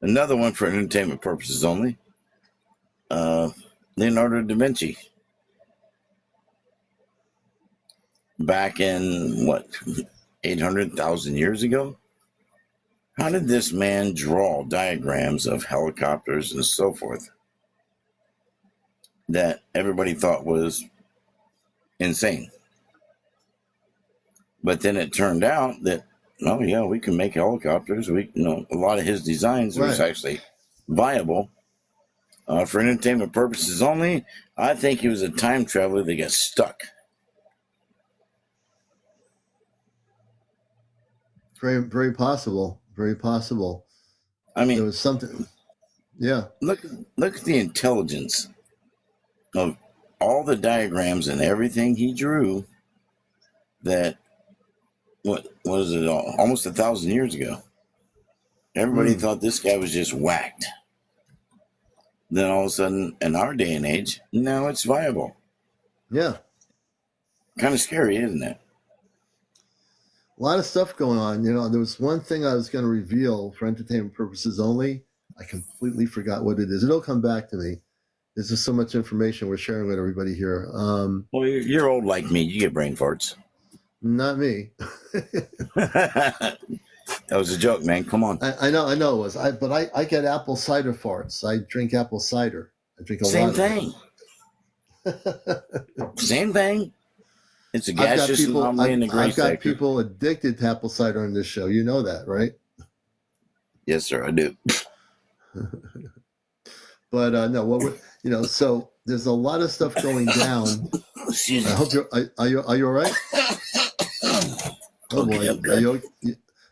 Another one for entertainment purposes only. Leonardo da Vinci. back in, what, 800,000 years ago? How did this man draw diagrams of helicopters and so forth that everybody thought was insane? But then it turned out that, oh yeah, we can make helicopters. A lot of his designs was actually viable for entertainment purposes only. I think he was a time traveler that got stuck. Very, very possible. Very possible. I mean, there was something. Yeah. Look at the intelligence of all the diagrams and everything he drew. That, what was it? Almost 1,000 years ago. Everybody thought this guy was just whacked. Then all of a sudden, in our day and age, now it's viable. Yeah. Kind of scary, isn't it? A lot of stuff going on. There was one thing I was going to reveal for entertainment purposes only. I completely forgot what it is. It'll come back to me. There's just so much information we're sharing with everybody here. Well, you're old like me. You get brain farts. Not me. That was a joke, man. Come on. I know it was. But I get apple cider farts. I drink apple cider. I drink a Same lot thing. Same thing. It's a I've gaseous anomaly in the gray I've got sector. people addicted to apple cider on this show. You know that, right? Yes, sir, I do. But no, so there's a lot of stuff going down. Excuse me. I hope are you all right? Oh boy,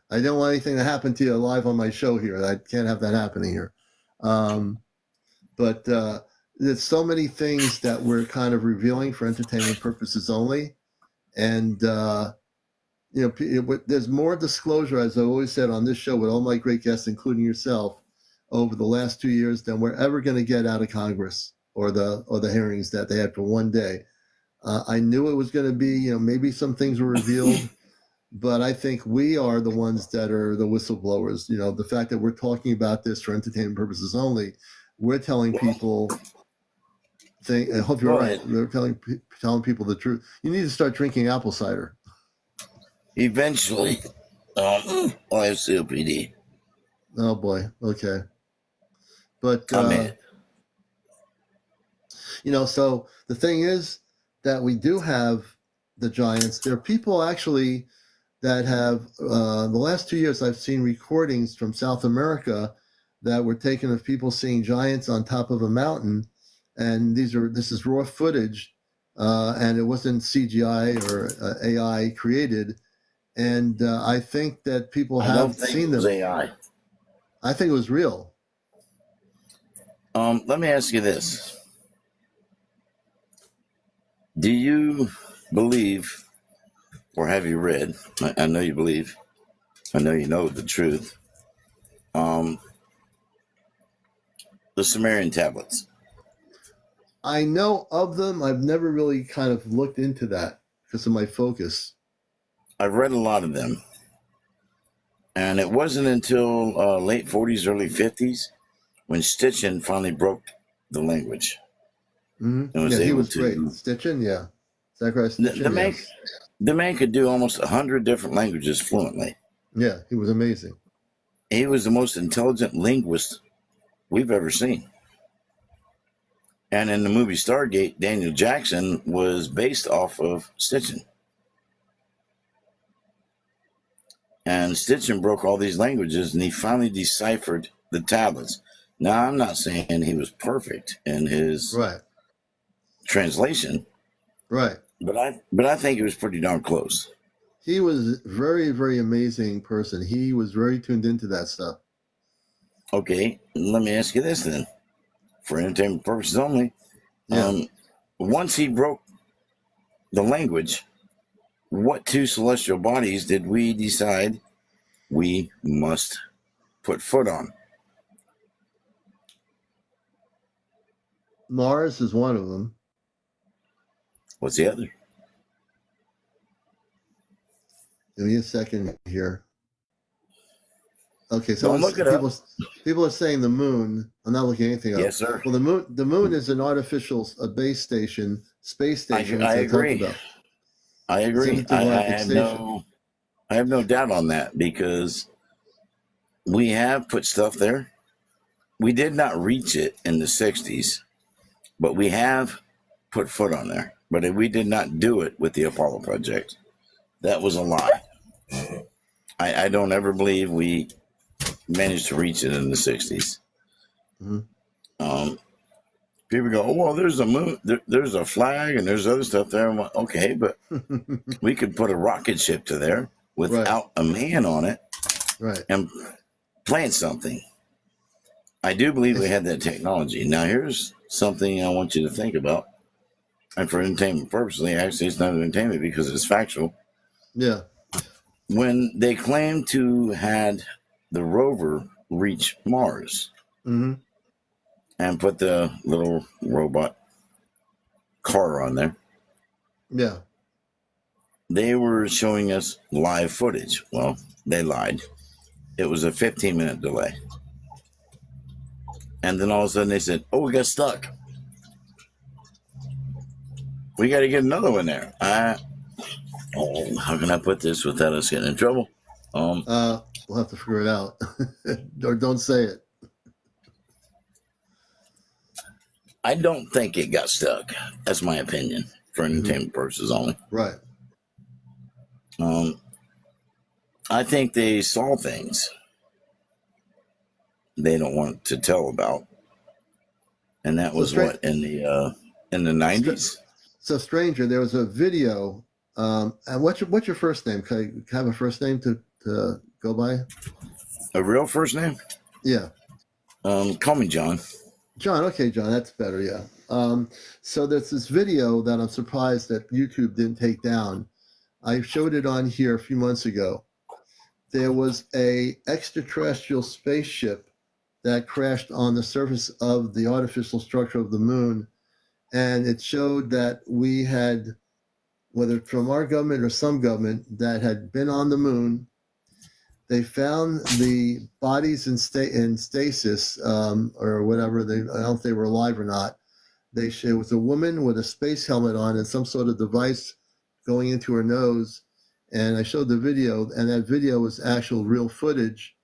I don't want anything to happen to you live on my show here. I can't have that happening here. But there's so many things that we're kind of revealing for entertainment purposes only. And, there's more disclosure, as I always said on this show with all my great guests, including yourself, over the last 2 years than we're ever going to get out of Congress or the hearings that they had for one day. I knew it was going to be, maybe some things were revealed, but I think we are the ones that are the whistleblowers. The fact that we're talking about this for entertainment purposes only, we're telling people. I hope you're right. They're telling people the truth. You need to start drinking apple cider. Eventually, I'll have COPD. Oh boy. Okay. But so the thing is that we do have the giants. There are people actually that have the last 2 years I've seen recordings from South America that were taken of people seeing giants on top of a mountain. And this is raw footage, and it wasn't CGI or AI created. And I think that people have seen them. AI. I think it was real. Let me ask you this: do you believe, or have you read? I know you believe. I know you know the truth. The Sumerian tablets. I know of them. I've never really kind of looked into that because of my focus. I've read a lot of them. And it wasn't until late 40s, early 50s when Stitchin finally broke the language. Mm-hmm. And was he able was to, great. Stitchin, yeah. Zacharias Stitchin, the man could do almost 100 different languages fluently. Yeah, he was amazing. He was the most intelligent linguist we've ever seen. And in the movie Stargate, Daniel Jackson was based off of Stitchin. And Stitchin broke all these languages, and he finally deciphered the tablets. Now, I'm not saying he was perfect in his translation. Right. But I think he was pretty darn close. He was a very, very amazing person. He was very tuned into that stuff. Okay, let me ask you this then. For entertainment purposes only, once he broke the language, what two celestial bodies did we decide we must put foot on? Mars is one of them. What's the other? Give me a second here. Okay, so people are saying the moon. I'm not looking at anything else. Yes, sir. Well, the moon is an artificial space station. I agree. I agree. It's an intergalactic station. I have no doubt on that, because we have put stuff there. We did not reach it in the 60s, but we have put foot on there. But we did not do it with the Apollo project. That was a lie. I don't ever believe we managed to reach it in the 60s. People go, oh, well, there's a moon, there's a flag, and there's other stuff there. I'm like, okay, but we could put a rocket ship to there without a man on it, and plant something. I do believe we had that technology. Now, here's something I want you to think about, and for entertainment purposes, actually, it's not entertainment because it's factual. Yeah. When they claimed to had the rover reach Mars, and put the little robot car on there. Yeah. They were showing us live footage. Well, they lied. It was a 15-minute delay. And then all of a sudden they said, oh, we got stuck. We got to get another one there. How can I put this without us getting in trouble? We'll have to figure it out. Or don't say it. I don't think it got stuck. That's my opinion, for entertainment purposes only. Right. I think they saw things they don't want to tell about, and that was what, in the 90s. So, stranger, there was a video. And what's your first name? Can I have a first name to go by? A real first name? Yeah. Call me John. John, okay, John, that's better, yeah. So there's this video that I'm surprised that YouTube didn't take down. I showed it on here a few months ago. There was a extraterrestrial spaceship that crashed on the surface of the artificial structure of the moon, and it showed that we had, whether from our government or some government, that had been on the moon. They found the bodies in stasis, or whatever. I don't know if they were alive or not. It was a woman with a space helmet on and some sort of device going into her nose. And I showed the video, and that video was actual real footage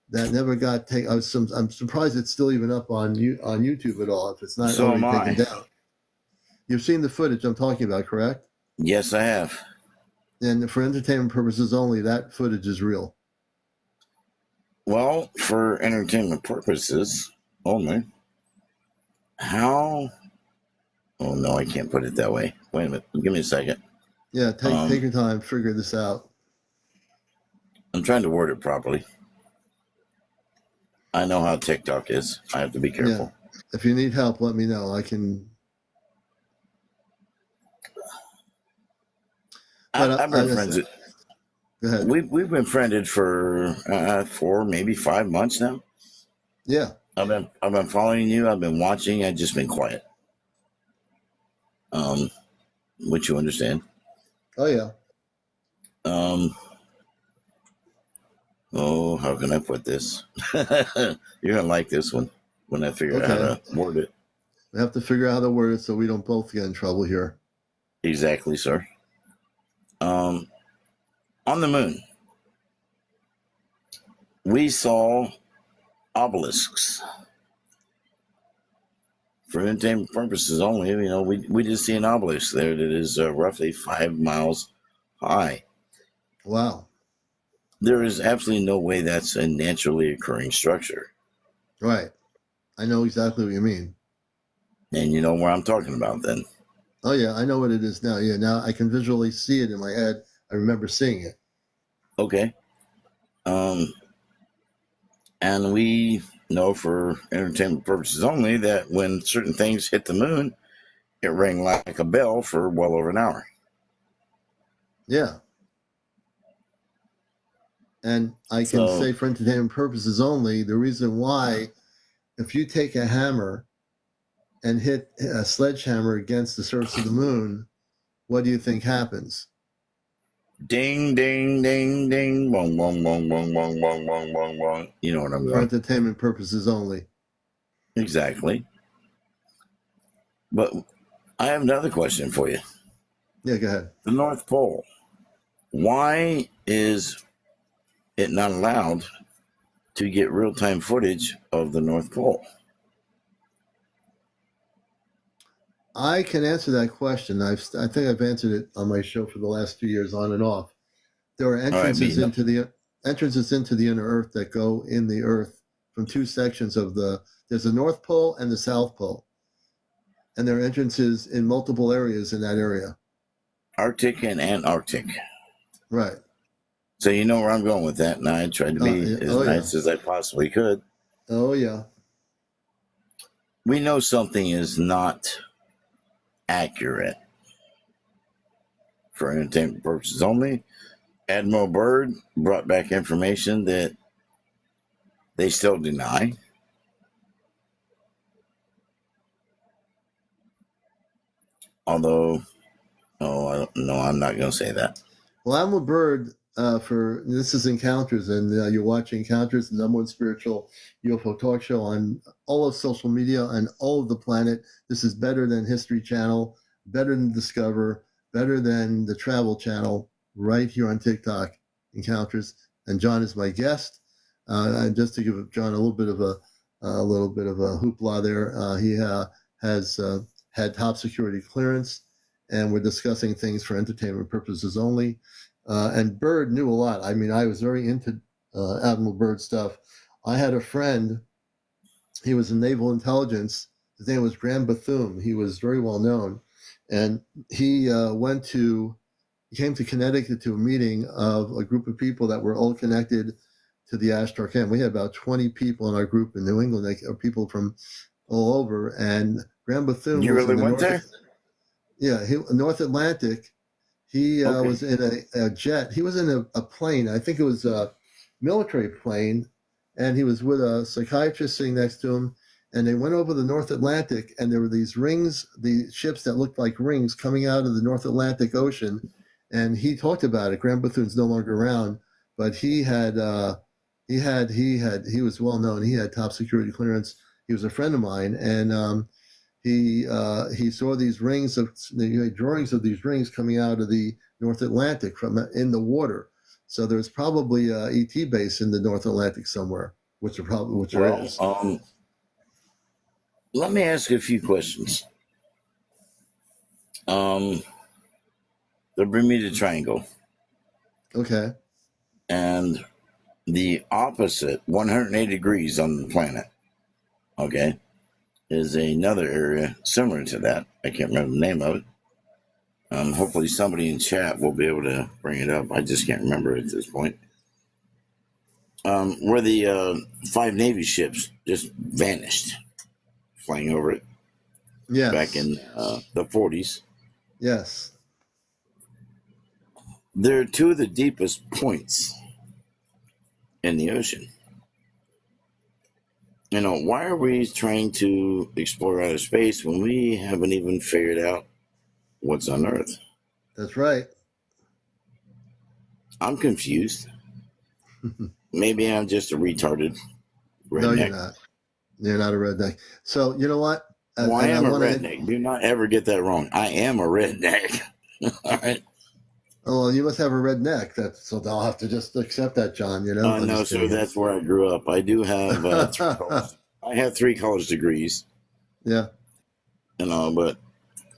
that never got taken. I'm surprised it's still even up on YouTube at all, if it's not already taken down. You've seen the footage I'm talking about, correct? Yes, I have. And for entertainment purposes only, that footage is real. Well, for entertainment purposes only. How? Oh, no, I can't put it that way. Wait a minute. Give me a second. Yeah, take your time. Figure this out. I'm trying to word it properly. I know how TikTok is. I have to be careful. Yeah. If you need help, let me know. I can... I've been friends. Go ahead. We've been friended for 4, maybe 5 months now. Yeah. I've been following you. I've been watching. I've just been quiet. Which you understand. Oh yeah. How can I put this? You're gonna like this one when I figure out how to word it. We have to figure out how to word it so we don't both get in trouble here. Exactly, sir. On the moon, we saw obelisks. For entertainment purposes only, we did see an obelisk there that is roughly 5 miles high. Wow. There is absolutely no way that's a naturally occurring structure. Right. I know exactly what you mean. And you know where I'm talking about then. Oh, yeah, I know what it is now. Yeah, now I can visually see it in my head. I remember seeing it. Okay. And we know for entertainment purposes only that when certain things hit the moon, it rang like a bell for well over an hour. Yeah. And I can say for entertainment purposes only, the reason why, if you take a hammer and hit a sledgehammer against the surface of the moon, what do you think happens? Ding, ding, ding, ding, bong, bong, bong, bong, bong, bong, bong, bong, bong. You know what I'm For going. entertainment purposes only. Exactly. But I have another question for you. Yeah, go ahead. The North Pole. Why is it not allowed to get real-time footage of the North Pole? I can answer that question. I think I've answered it on my show for the last 2 years, on and off. There are entrances into the inner Earth that go in the Earth from two sections of the. There's the North Pole and the South Pole, and there are entrances in multiple areas in that area. Arctic and Antarctic. Right. So you know where I'm going with that, and I tried to be as nice as I possibly could. Oh, yeah. We know something is not accurate for entertainment purposes only. Admiral Byrd brought back information that they still deny. Although, I'm not going to say that. Well, Admiral Byrd, this is Encounters, and you're watching Encounters, the number one spiritual UFO talk show on all of social media and all of the planet. This is better than History Channel, better than Discover, better than the Travel Channel, right here on TikTok, Encounters. And John is my guest. And just to give John a little bit of a hoopla there, he has had top security clearance, and we're discussing things for entertainment purposes only. And Byrd knew a lot. I mean, I was very into Admiral Byrd stuff. I had a friend, he was in naval intelligence. His name was Graham Bethune. He was very well known. And he came to Connecticut to a meeting of a group of people that were all connected to the Ashtar camp. We had about 20 people in our group in New England, people from all over. And Graham Bethune. You really went there? Yeah, North Atlantic. He was in a jet. He was in a plane. I think it was a military plane, and he was with a psychiatrist sitting next to him. And they went over the North Atlantic, and there were these rings, the ships that looked like rings coming out of the North Atlantic Ocean. And he talked about it. Graham Bethune's no longer around, but he was well known. He had top security clearance. He was a friend of mine, and he saw these rings drawings of these rings coming out of the North Atlantic from in the water. So there's probably a ET base in the North Atlantic somewhere, which there is. Let me ask you a few questions. The Bermuda Triangle. Okay. And the opposite, 180 degrees on the planet, okay, is another area similar to that. I can't remember the name of it. Hopefully somebody in chat will be able to bring it up. I just can't remember at this point. Where the 5 Navy ships just vanished, flying over it. Yes. Back in the 40s. Yes. They're 2 of the deepest points in the ocean. You know, why are we trying to explore outer space when we haven't even figured out what's on Earth? That's right. I'm confused. Maybe I'm just a retarded redneck. No, you're not. You're not a redneck. So, you know what? Well, I am a redneck. Do not ever get that wrong. I am a redneck. All right. Oh, well, you must have a red neck. So I'll have to just accept that, John. You know. No, sir. That's where I grew up. I do have 3 college. I have 3 college degrees. Yeah. You know, but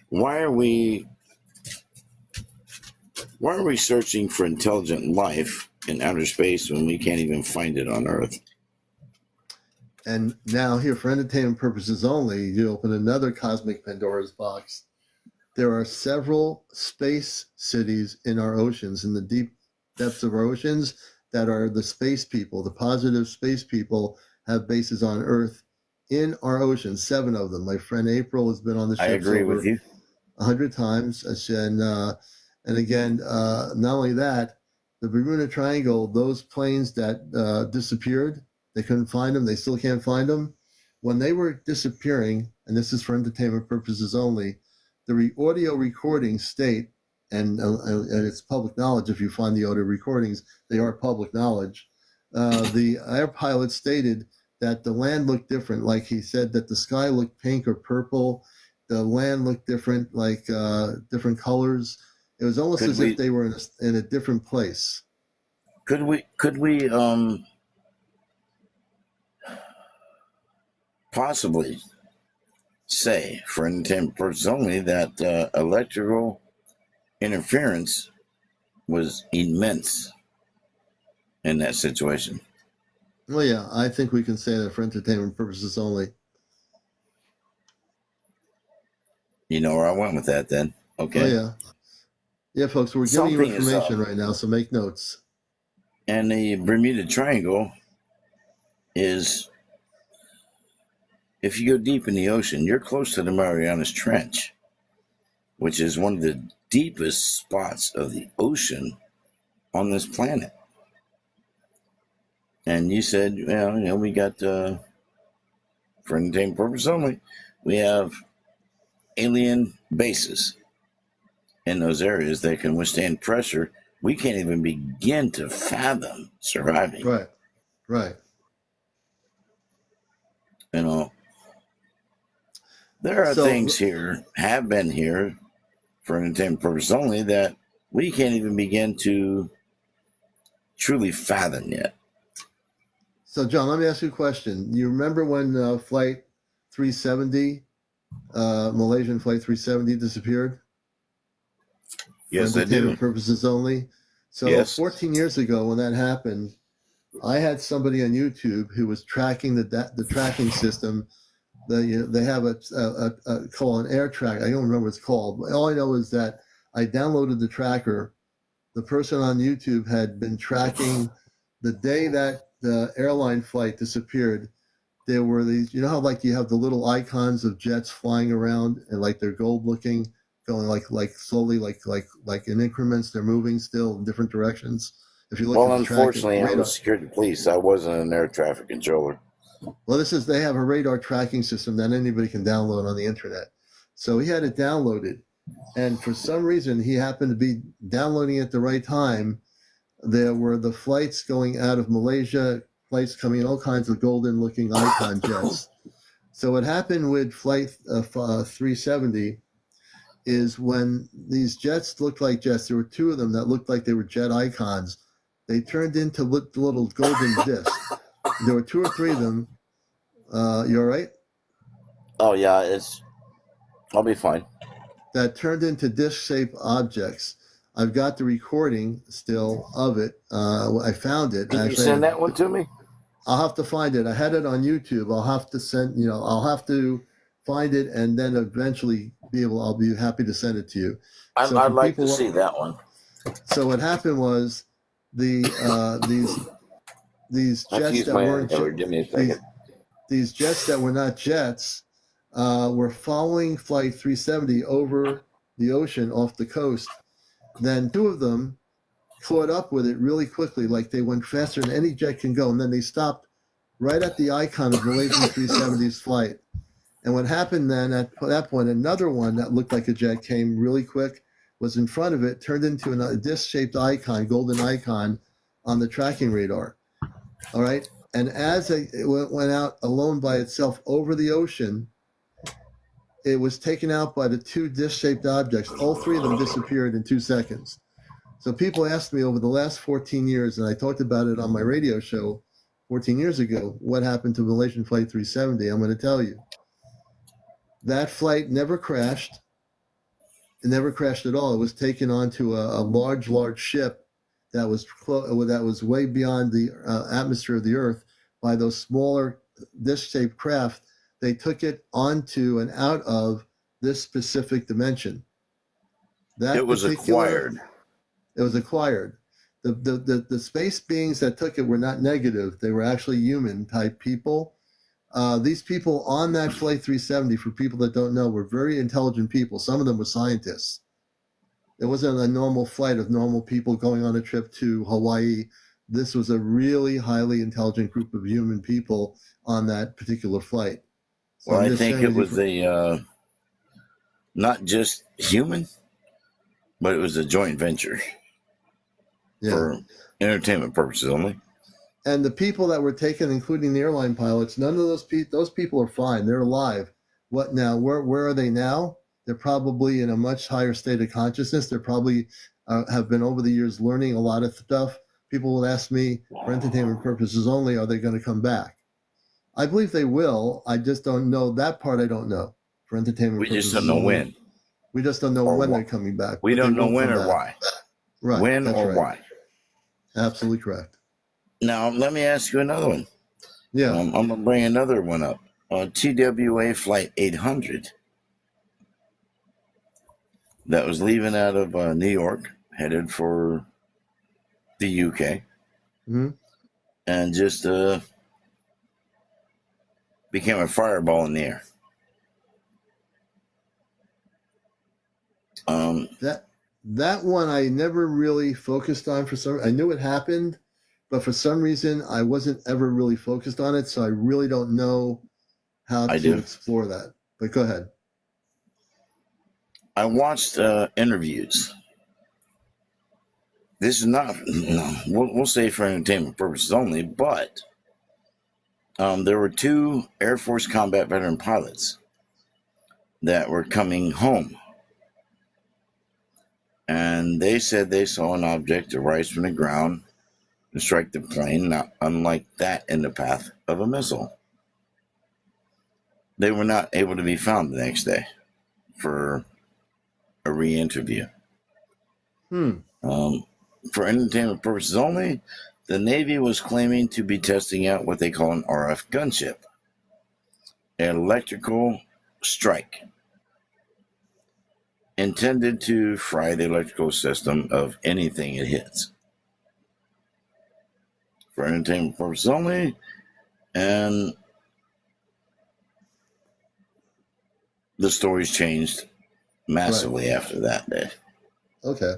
why are we searching for intelligent life in outer space when we can't even find it on Earth? And now, here for entertainment purposes only, you open another cosmic Pandora's box. There are several space cities in our oceans, in the deep depths of our oceans, that are the space people. The positive space people have bases on Earth in our oceans, 7 of them. My friend April has been on the show. I agree with you. 100 times. And again, not only that, the Bermuda Triangle, those planes that disappeared, they couldn't find them. They still can't find them. When they were disappearing, and this is for entertainment purposes only, the audio recordings state, and it's public knowledge if you find the audio recordings, they are public knowledge. The air pilot stated that the land looked different. Like he said that the sky looked pink or purple. The land looked different, like different colors. It was almost as if they were in a different place. Could we possibly say, for entertainment purposes only, that electrical interference was immense in that situation? Well, yeah, I think we can say that for entertainment purposes only. You know where I went with that then. Okay. Oh, yeah. Yeah, folks, we're giving you information right now, so make notes. And the Bermuda Triangle is, if you go deep in the ocean, you're close to the Marianas Trench, which is one of the deepest spots of the ocean on this planet. And you said, well, you know, we got, for entertainment purposes only, we have alien bases in those areas that can withstand pressure we can't even begin to fathom surviving. Right. You know, there are things here, have been here for entertainment purposes only, that we can't even begin to truly fathom yet. So, John, let me ask you a question. You remember when Flight 370, Malaysian Flight 370 disappeared? Yes, for entertainment I do. Purposes only. So yes. 14 years ago when that happened, I had somebody on YouTube who was tracking the tracking system. They have a called an air track. I don't remember what it's called. All I know is that I downloaded the tracker. The person on YouTube had been tracking the day that the airline flight disappeared. There were these, you know how like you have the little icons of jets flying around and like they're gold looking, going like slowly, like in increments. They're moving still in different directions. If you look well, at the unfortunately, I'm a security police. I wasn't an air traffic controller. Well, they have a radar tracking system that anybody can download on the internet. So he had it downloaded, and for some reason he happened to be downloading it at the right time. There were the flights going out of Malaysia, flights coming in, all kinds of golden looking icon jets. So what happened with Flight 370 is when these jets looked like jets, there were two of them that looked like they were jet icons. They turned into little golden discs. There were two or three of them. You all right? Oh, yeah, I'll be fine. That turned into disc-shaped objects. I've got the recording still of it. I found it. Can you send that one to me? I'll have to find it. I had it on YouTube. I'll have to find it and then eventually I'll be happy to send it to you. I'd like to see that one. So what happened was these jets that weren't these jets that were not jets were following Flight 370 over the ocean off the coast. Then two of them caught up with it really quickly, like they went faster than any jet can go, and then they stopped right at the icon of Malaysian 370's flight. And what happened then at that point, another one that looked like a jet came really quick, was in front of it, turned into a disc-shaped icon, golden icon on the tracking radar. All right. And as it went out alone by itself over the ocean, it was taken out by the two disc-shaped objects. All three of them disappeared in 2 seconds. So people asked me over the last 14 years, and I talked about it on my radio show 14 years ago, what happened to Malaysian Flight 370. I'm going to tell you. That flight never crashed. It never crashed at all. It was taken onto a large ship that was way beyond the atmosphere of the Earth by those smaller disc-shaped craft. They took it onto and out of this specific dimension. It was acquired. The space beings that took it were not negative. They were actually human type people. These people on that Flight 370, for people that don't know, were very intelligent people. Some of them were scientists. It wasn't a normal flight of normal people going on a trip to Hawaii. This was a really highly intelligent group of human people on that particular flight. So well, I think it was not just human, but it was a joint venture for entertainment purposes only. And the people that were taken, including the airline pilots, none of those people are fine. They're alive. What now? Where are they now? they're probably in a much higher state of consciousness. They're probably have been over the years learning a lot of stuff. People will ask me, for entertainment purposes only, are they going to come back? I believe they will. I just don't know that part. I don't know. For entertainment purposes, We just don't know only. when. We just don't know Or when why. they're coming back. We but don't they know will when come or back. why. Right. When that's or right. why. Absolutely correct. Now, let me ask you another one. Yeah. I'm going to bring another one up. TWA Flight 800 that was leaving out of New York, headed for the UK, Mm-hmm. and just became a fireball in the air. That one I never really focused on for some. I knew it happened, but for some reason I wasn't ever really focused on it, so I really don't know how to explore that. But go ahead. I watched interviews. This is not, no, we'll say for entertainment purposes only, but there were 2 Air Force combat veteran pilots that were coming home. And they said they saw an object arise from the ground and strike the plane, not unlike that in the path of a missile. They were not able to be found the next day for a re-interview. For entertainment purposes only, the Navy was claiming to be testing out what they call an RF gunship, an electrical strike intended to fry the electrical system of anything it hits. For entertainment purposes only, and the stories changed massively after that day. Okay.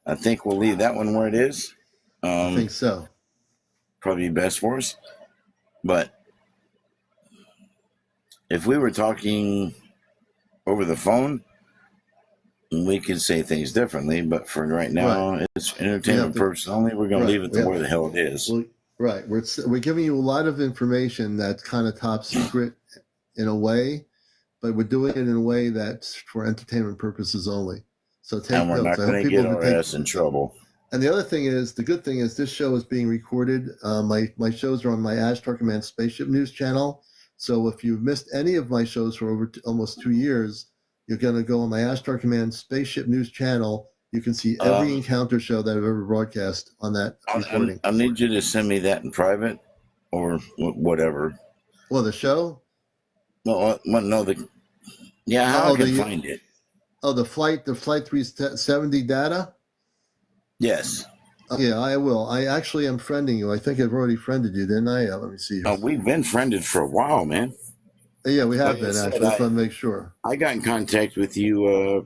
I think we'll leave that one where it is. I think so. Probably best for us. But if we were talking over the phone, we could say things differently. But for right now, it's entertainment purposes only. We're going to leave it to where the hell it is. Well, right. We're giving you a lot of information that's kind of top secret in a way, but we're doing it in a way that's for entertainment purposes only. So take and we're notes. not going to get our ass in trouble. And the other thing is, the good thing is this show is being recorded. My shows are on my Ashtar Command Spaceship News channel. So if you've missed any of my shows for over almost 2 years, you're going to go on my Ashtar Command Spaceship News channel. You can see every encounter show that I've ever broadcast on that recording. I need you to send me that in private or whatever. Well, the show? No, how I can find it. Oh, the Flight 370 data? Yes. Yeah, I will. I actually am friending you. I think I've already friended you, didn't I? Let me see. We've been friended for a while, man. Yeah, we have been, actually. Just want to make sure. I got in contact with you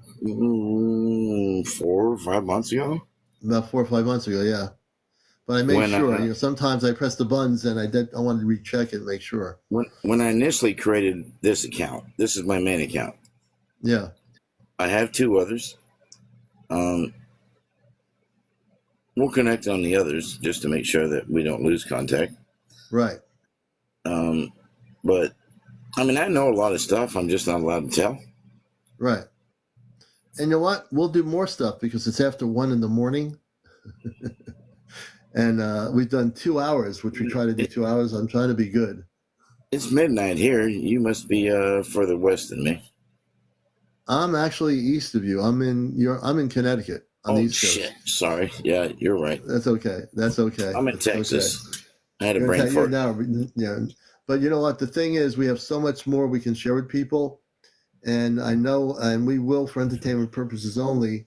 4 or 5 months ago. About 4 or 5 months ago, yeah. But I made sure. Sometimes I press the buttons and I wanted to recheck it and make sure. When I initially created this account, this is my main account. Yeah. I have 2 others. We'll connect on the others just to make sure that we don't lose contact. Right. But, I mean, I know a lot of stuff. I'm just not allowed to tell. Right. And you know what? We'll do more stuff because it's after 1 a.m. And we've done 2 hours, which we try to do 2 hours. I'm trying to be good. It's midnight here. You must be further west than me. I'm actually east of you. I'm in Connecticut on the East Coast. Shit. Sorry. Yeah, you're right. That's okay. I'm in Texas. Okay. I had a brain fart. Yeah. But you know what? The thing is, we have so much more we can share with people. And I know, and we will, for entertainment purposes only,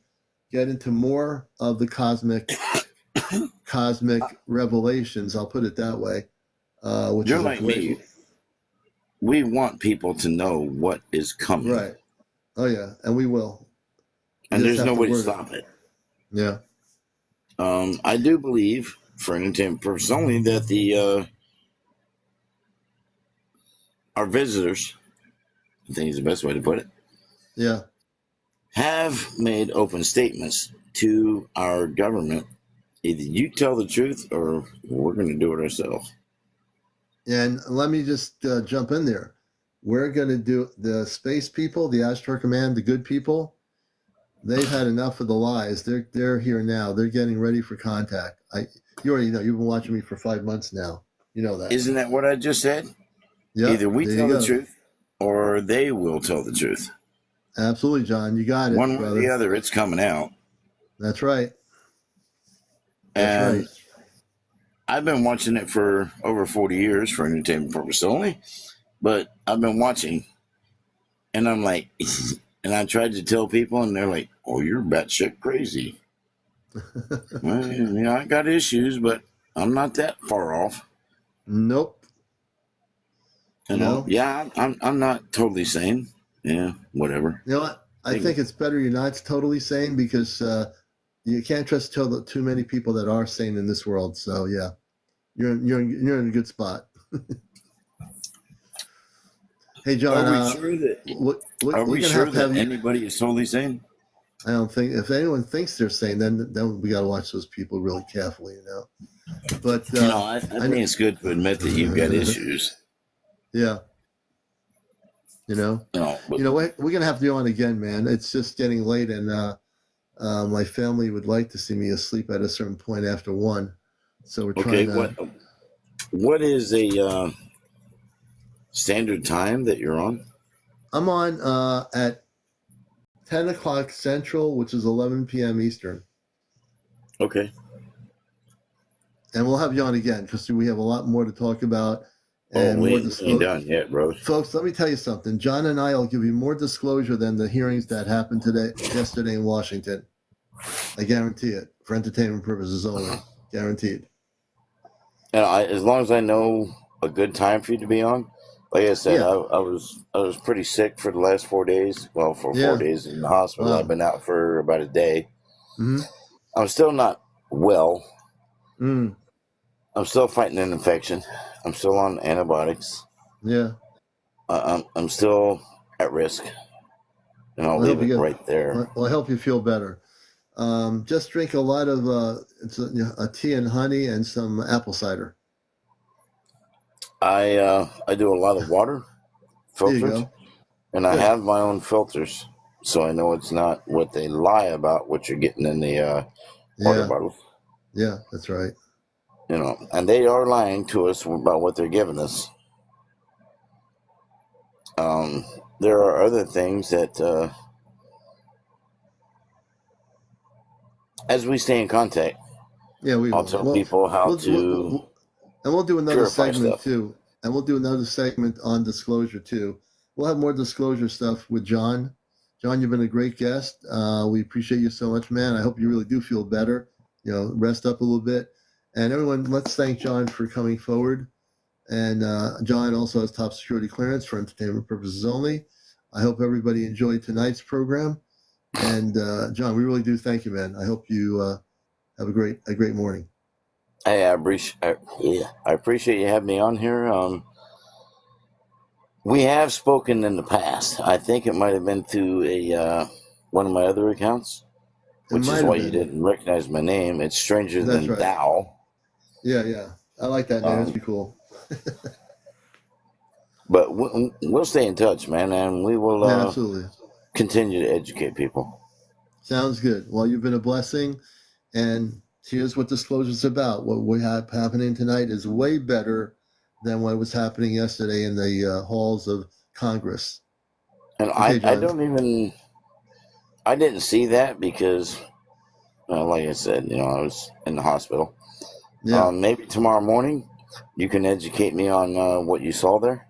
get into more of the cosmic revelations. I'll put it that way. You're like me. We want people to know what is coming. Right. Oh, yeah. And we will. And there's no way to stop it. Yeah. I do believe, for entertainment purposes only, that our visitors, I think is the best way to put it, yeah, have made open statements to our government. Either you tell the truth or we're going to do it ourselves. And let me just jump in there. we're going to do the space people, the Ashtar Command, the good people. They've had enough of the lies. They're here now. They're getting ready for contact. You already know. You've been watching me for 5 months now. You know that. Isn't that what I just said? Yeah. Either we tell the truth or they will tell the truth. Absolutely, John. You got it. One way brother. or the other, it's coming out. That's right. That's right. I've been watching it for over 40 years for entertainment purposes only, but I've been watching, and I'm like, and I tried to tell people, and they're like, "Oh, you're batshit crazy." Well, you know, I got issues, but I'm not that far off. Nope. You know, yeah, I'm not totally sane. Yeah, whatever. You know what? I think it's better you're not totally sane, because you can't trust too many people that are sane in this world. So yeah, you're in a good spot. Hey, John, are we sure that anybody is totally sane? I don't think, if anyone thinks they're sane, then we got to watch those people really carefully, you know. But you know, I think it's good to admit that you've got issues. Yeah. You know, we're gonna have to go on again, man. It's just getting late, and my family would like to see me asleep at a certain point after 1. So we're trying to. What is a standard time that you're on? I'm on at 10 o'clock Central, which is 11 p.m. Eastern. Okay. And we'll have you on again, because we have a lot more to talk about. And we ain't done yet, bro. Folks, let me tell you something. John and I will give you more disclosure than the hearings that happened yesterday in Washington. I guarantee it. For entertainment purposes only. Guaranteed. And as long as I know a good time for you to be on, like I said, I was pretty sick for the last 4 days. Well, for 4 days in the hospital. Wow. I've been out for about a day. Mm-hmm. I'm still not well. I'm still fighting an infection. I'm still on antibiotics. Yeah. I'm still at risk. And I'll leave it right there. Well, I hope you feel better. Just drink a lot of a tea and honey and some apple cider. I do a lot of water filters, and I have my own filters, so I know it's not what they lie about what you're getting in the water bottles. Yeah, that's right. You know, and they are lying to us about what they're giving us. There are other things that, as we stay in contact, I'll tell people how to. And we'll do another segment too. And we'll do another segment on disclosure too. We'll have more disclosure stuff with John. John, you've been a great guest. We appreciate you so much, man. I hope you really do feel better. You know, rest up a little bit. And everyone, let's thank John for coming forward. And John also has top security clearance for entertainment purposes only. I hope everybody enjoyed tonight's program. And John, we really do thank you, man. I hope you have a great morning. Hey, I appreciate you having me on here. We have spoken in the past. I think it might have been through one of my other accounts, which is why you didn't recognize my name. It's Stranger Than Thou. Yeah. I like that name. That's pretty cool. But we'll stay in touch, man, and we will absolutely continue to educate people. Sounds good. Well, you've been a blessing, and here's what disclosure is about. What we have happening tonight is way better than what was happening yesterday in the halls of Congress. And I didn't see that because, like I said, I was in the hospital. Yeah. Maybe tomorrow morning you can educate me on what you saw there.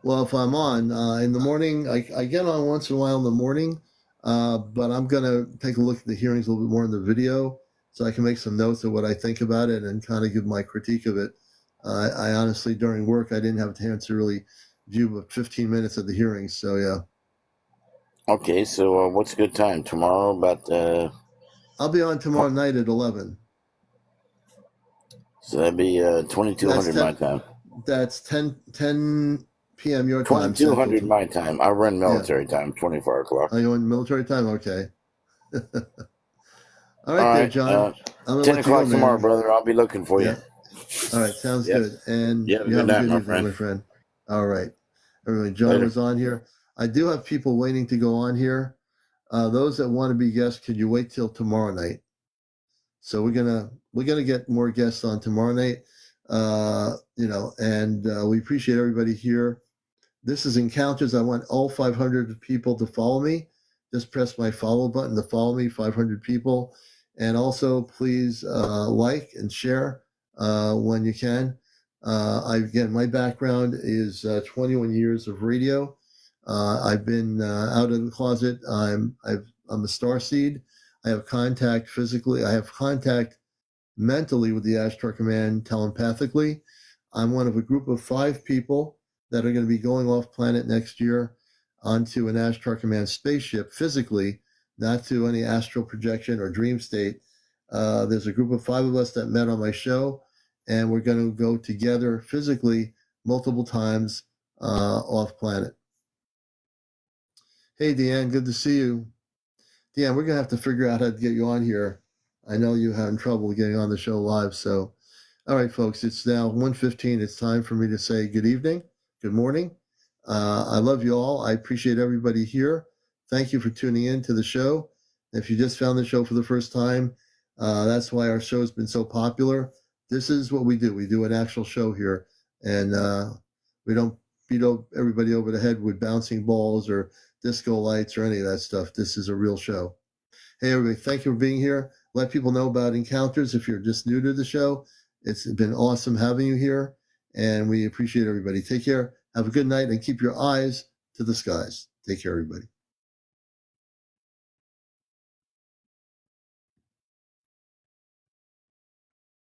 Well, if I'm on in the morning, I get on once in a while in the morning, but I'm going to take a look at the hearings a little bit more in the video so I can make some notes of what I think about it and kind of give my critique of it. I honestly, during work, I didn't have a chance to really view but 15 minutes of the hearings. So, yeah. Okay, so what's a good time? Tomorrow about... I'll be on tomorrow night at 11. So that'd be 2200 my time. That's 10 p.m. your time. 2200 my time. I run military time, 24 o'clock. Are you on military time? Okay. All right, there, John. 10 o'clock tomorrow, brother. I'll be looking for you. All right, sounds good. And you have a good evening, my friend. All right. everyone. John Later. was on here. I do have people waiting to go on here. Those that want to be guests, could you wait till tomorrow night? So we're gonna get more guests on tomorrow night. And we appreciate everybody here. This is Encounters. I want all 500 people to follow me. Just press my follow button to follow me, 500 people. And also, please like and share when you can. Again, my background is 21 years of radio. I've been out of the closet. I'm a starseed. I have contact physically. I have contact mentally with the Ashtar Command telepathically. I'm one of a group of 5 people that are going to be going off planet next year onto an Ashtar Command spaceship physically, not to any astral projection or dream state. There's a group of 5 of us that met on my show, and we're going to go together physically multiple times off planet. Hey, Deanne, good to see you. Deanne, we're going to have to figure out how to get you on here. I know you're having trouble getting on the show live. So, all right, folks, it's now 1:15. It's time for me to say good evening, good morning. I love you all. I appreciate everybody here. Thank you for tuning in to the show. If you just found the show for the first time, that's why our show has been so popular. This is what we do. We do an actual show here, and we don't beat everybody over the head with bouncing balls or disco lights or any of that stuff. This is a real show. Hey, everybody, thank you for being here. Let people know about Encounters if you're just new to the show. It's been awesome having you here, and we appreciate everybody. Take care. Have a good night, and keep your eyes to the skies. Take care, everybody.